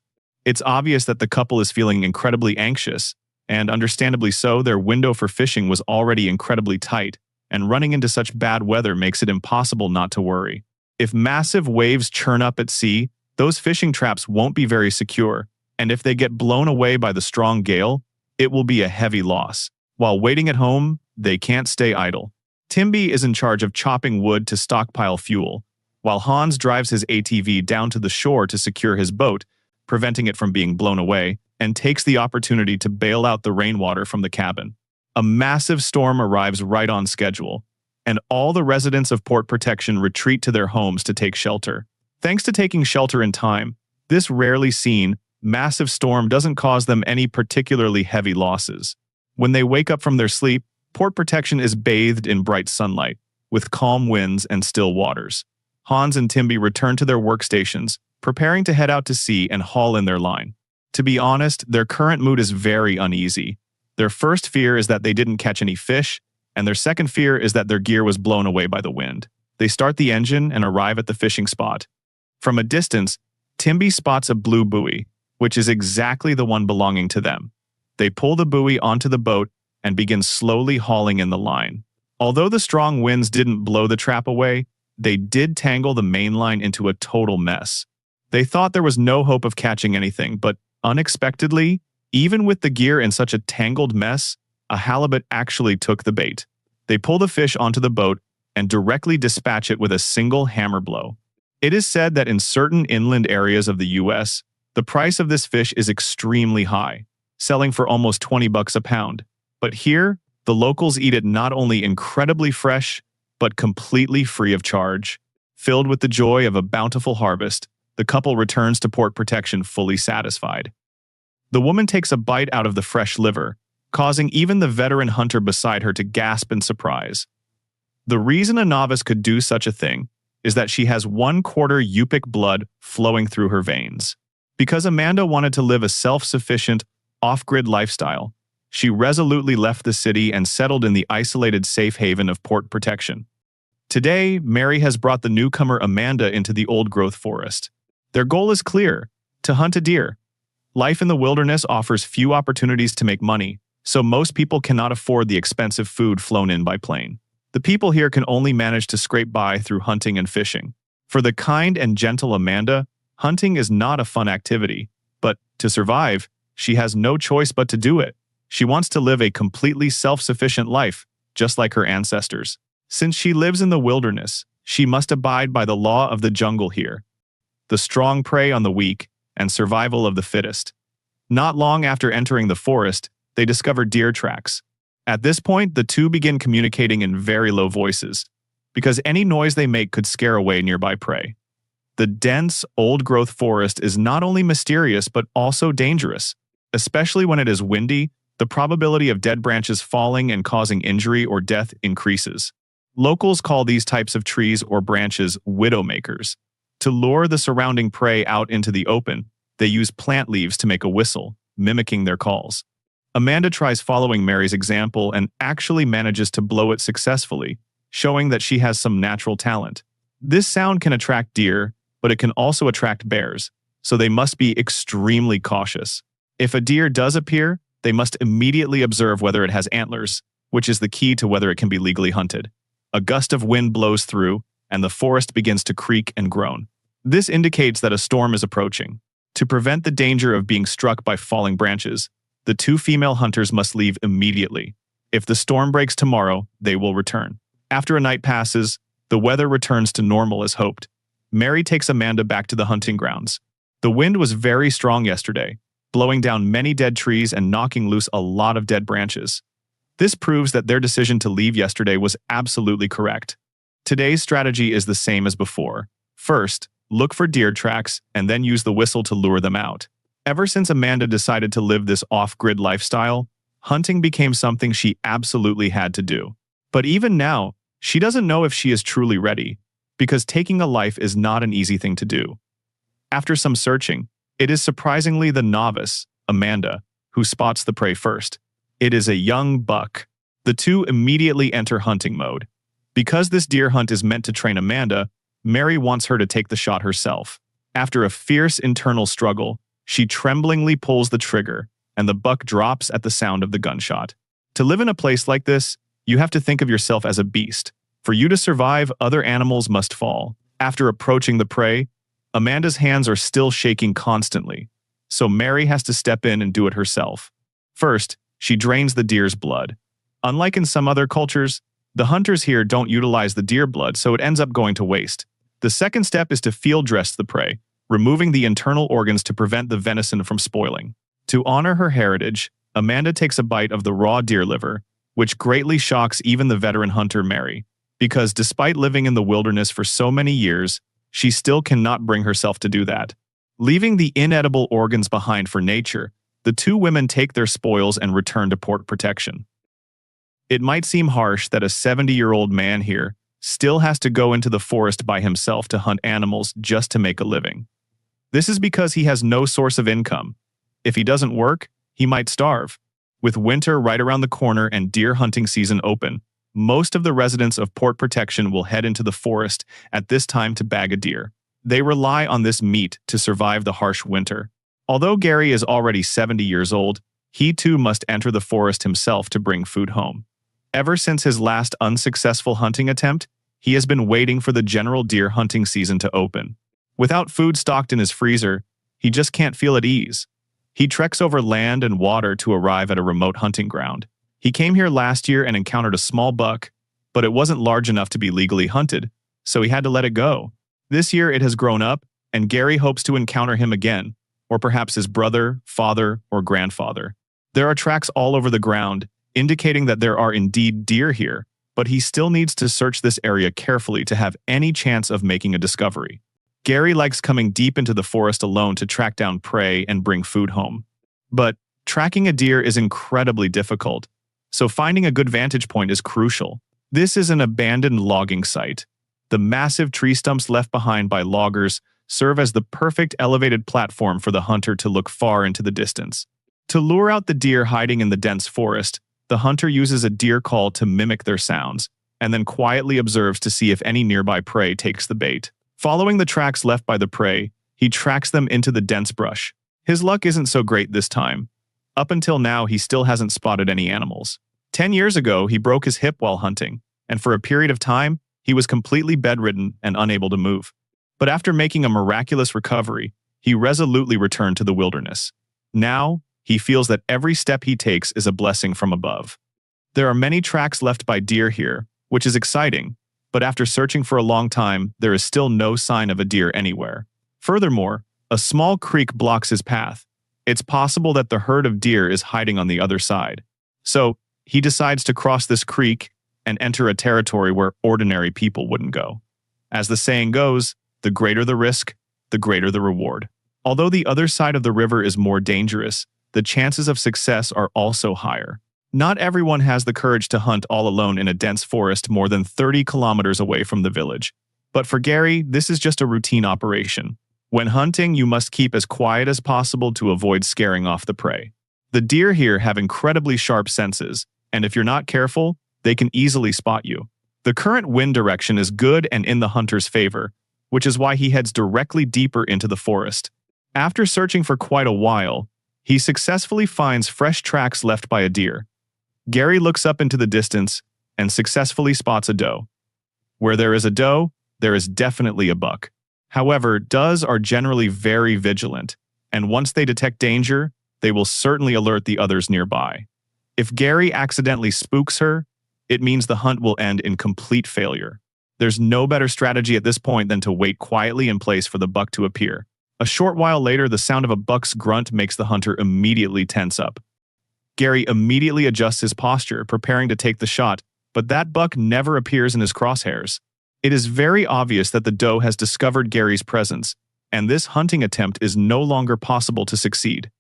It's obvious that the couple is feeling incredibly anxious, and understandably so. Their window for fishing was already incredibly tight, and running into such bad weather makes it impossible not to worry. If massive waves churn up at sea, those fishing traps won't be very secure, and if they get blown away by the strong gale, it will be a heavy loss. While waiting at home, they can't stay idle. Timby is in charge of chopping wood to stockpile fuel, while Hans drives his ATV down to the shore to secure his boat, preventing it from being blown away, and takes the opportunity to bail out the rainwater from the cabin. A massive storm arrives right on schedule, and all the residents of Port Protection retreat to their homes to take shelter. Thanks to taking shelter in time, this rarely seen, massive storm doesn't cause them any particularly heavy losses. When they wake up from their sleep, Port Protection is bathed in bright sunlight, with calm winds and still waters. Hans and Timby return to their workstations, preparing to head out to sea and haul in their line. To be honest, their current mood is very uneasy. Their first fear is that they didn't catch any fish, and their second fear is that their gear was blown away by the wind. They start the engine and arrive at the fishing spot. From a distance, Timby spots a blue buoy, which is exactly the one belonging to them. They pull the buoy onto the boat and begin slowly hauling in the line. Although the strong winds didn't blow the trap away, they did tangle the main line into a total mess. They thought there was no hope of catching anything, but unexpectedly, even with the gear in such a tangled mess, a halibut actually took the bait. They pull the fish onto the boat and directly dispatch it with a single hammer blow. It is said that in certain inland areas of the US, the price of this fish is extremely high, selling for almost $20 a pound. But here, the locals eat it not only incredibly fresh, but completely free of charge. Filled with the joy of a bountiful harvest, the couple returns to Port Protection fully satisfied. The woman takes a bite out of the fresh liver, causing even the veteran hunter beside her to gasp in surprise. The reason a novice could do such a thing is that she has 1/4 Yupik blood flowing through her veins. Because Amanda wanted to live a self-sufficient, off-grid lifestyle, she resolutely left the city and settled in the isolated safe haven of Port Protection. Today, Mary has brought the newcomer Amanda into the old-growth forest. Their goal is clear: to hunt a deer. Life in the wilderness offers few opportunities to make money, so most people cannot afford the expensive food flown in by plane. The people here can only manage to scrape by through hunting and fishing. For the kind and gentle Amanda, hunting is not a fun activity, but to survive, she has no choice but to do it. She wants to live a completely self-sufficient life, just like her ancestors. Since she lives in the wilderness, she must abide by the law of the jungle here. The strong prey on the weak, and survival of the fittest. Not long after entering the forest, they discover deer tracks. At this point, the two begin communicating in very low voices, because any noise they make could scare away nearby prey. The dense, old-growth forest is not only mysterious but also dangerous. Especially when it is windy, the probability of dead branches falling and causing injury or death increases. Locals call these types of trees or branches widowmakers. To lure the surrounding prey out into the open, they use plant leaves to make a whistle, mimicking their calls. Amanda tries following Mary's example and actually manages to blow it successfully, showing that she has some natural talent. This sound can attract deer, but it can also attract bears, so they must be extremely cautious. If a deer does appear, they must immediately observe whether it has antlers, which is the key to whether it can be legally hunted. A gust of wind blows through, and the forest begins to creak and groan. This indicates that a storm is approaching. To prevent the danger of being struck by falling branches, the two female hunters must leave immediately. If the storm breaks tomorrow, they will return. After a night passes, the weather returns to normal as hoped. Mary takes Amanda back to the hunting grounds. The wind was very strong yesterday, blowing down many dead trees and knocking loose a lot of dead branches. This proves that their decision to leave yesterday was absolutely correct. Today's strategy is the same as before. First, look for deer tracks and then use the whistle to lure them out. Ever since Amanda decided to live this off-grid lifestyle, hunting became something she absolutely had to do. But even now, she doesn't know if she is truly ready, because taking a life is not an easy thing to do. After some searching, it is surprisingly the novice, Amanda, who spots the prey first. It is a young buck. The two immediately enter hunting mode. Because this deer hunt is meant to train Amanda, Mary wants her to take the shot herself. After a fierce internal struggle, she tremblingly pulls the trigger, and the buck drops at the sound of the gunshot. To live in a place like this, you have to think of yourself as a beast. For you to survive, other animals must fall. After approaching the prey, Amanda's hands are still shaking constantly, so Mary has to step in and do it herself. First, she drains the deer's blood. Unlike in some other cultures, the hunters here don't utilize the deer blood, so it ends up going to waste. The second step is to field dress the prey, removing the internal organs to prevent the venison from spoiling. To honor her heritage, Amanda takes a bite of the raw deer liver, which greatly shocks even the veteran hunter Mary, because despite living in the wilderness for so many years, she still cannot bring herself to do that. Leaving the inedible organs behind for nature, the two women take their spoils and return to port protection. It might seem harsh that a 70-year-old man here still has to go into the forest by himself to hunt animals just to make a living. This is because he has no source of income. If he doesn't work, he might starve. With winter right around the corner and deer hunting season open, most of the residents of Port Protection will head into the forest at this time to bag a deer. They rely on this meat to survive the harsh winter. Although Gary is already 70 years old, he too must enter the forest himself to bring food home. Ever since his last unsuccessful hunting attempt, he has been waiting for the general deer hunting season to open. Without food stocked in his freezer, he just can't feel at ease. He treks over land and water to arrive at a remote hunting ground. He came here last year and encountered a small buck, but it wasn't large enough to be legally hunted, so he had to let it go. This year it has grown up, and Gary hopes to encounter him again, or perhaps his brother, father, or grandfather. There are tracks all over the ground, indicating that there are indeed deer here, but he still needs to search this area carefully to have any chance of making a discovery. Gary likes coming deep into the forest alone to track down prey and bring food home. But tracking a deer is incredibly difficult, so finding a good vantage point is crucial. This is an abandoned logging site. The massive tree stumps left behind by loggers serve as the perfect elevated platform for the hunter to look far into the distance. To lure out the deer hiding in the dense forest, the hunter uses a deer call to mimic their sounds, and then quietly observes to see if any nearby prey takes the bait. Following the tracks left by the prey, he tracks them into the dense brush. His luck isn't so great this time. Up until now, he still hasn't spotted any animals. 10 years ago, he broke his hip while hunting, and for a period of time, he was completely bedridden and unable to move. But after making a miraculous recovery, he resolutely returned to the wilderness. Now, he feels that every step he takes is a blessing from above. There are many tracks left by deer here, which is exciting, but after searching for a long time, there is still no sign of a deer anywhere. Furthermore, a small creek blocks his path. It's possible that the herd of deer is hiding on the other side. So, he decides to cross this creek and enter a territory where ordinary people wouldn't go. As the saying goes, the greater the risk, the greater the reward. Although the other side of the river is more dangerous, the chances of success are also higher. Not everyone has the courage to hunt all alone in a dense forest more than 30 kilometers away from the village. But for Gary, this is just a routine operation. When hunting, you must keep as quiet as possible to avoid scaring off the prey. The deer here have incredibly sharp senses, and if you're not careful, they can easily spot you. The current wind direction is good and in the hunter's favor, which is why he heads directly deeper into the forest. After searching for quite a while, he successfully finds fresh tracks left by a deer. Gary looks up into the distance and successfully spots a doe. Where there is a doe, there is definitely a buck. However, does are generally very vigilant, and once they detect danger, they will certainly alert the others nearby. If Gary accidentally spooks her, it means the hunt will end in complete failure. There's no better strategy at this point than to wait quietly in place for the buck to appear. A short while later, the sound of a buck's grunt makes the hunter immediately tense up. Gary immediately adjusts his posture, preparing to take the shot, but that buck never appears in his crosshairs. It is very obvious that the doe has discovered Gary's presence, and this hunting attempt is no longer possible to succeed.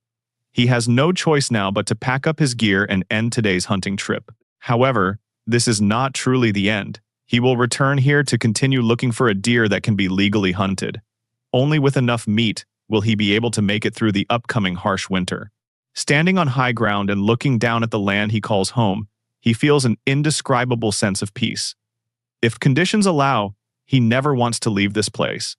He has no choice now but to pack up his gear and end today's hunting trip. However, this is not truly the end. He will return here to continue looking for a deer that can be legally hunted. Only with enough meat will he be able to make it through the upcoming harsh winter. Standing on high ground and looking down at the land he calls home, he feels an indescribable sense of peace. If conditions allow, he never wants to leave this place.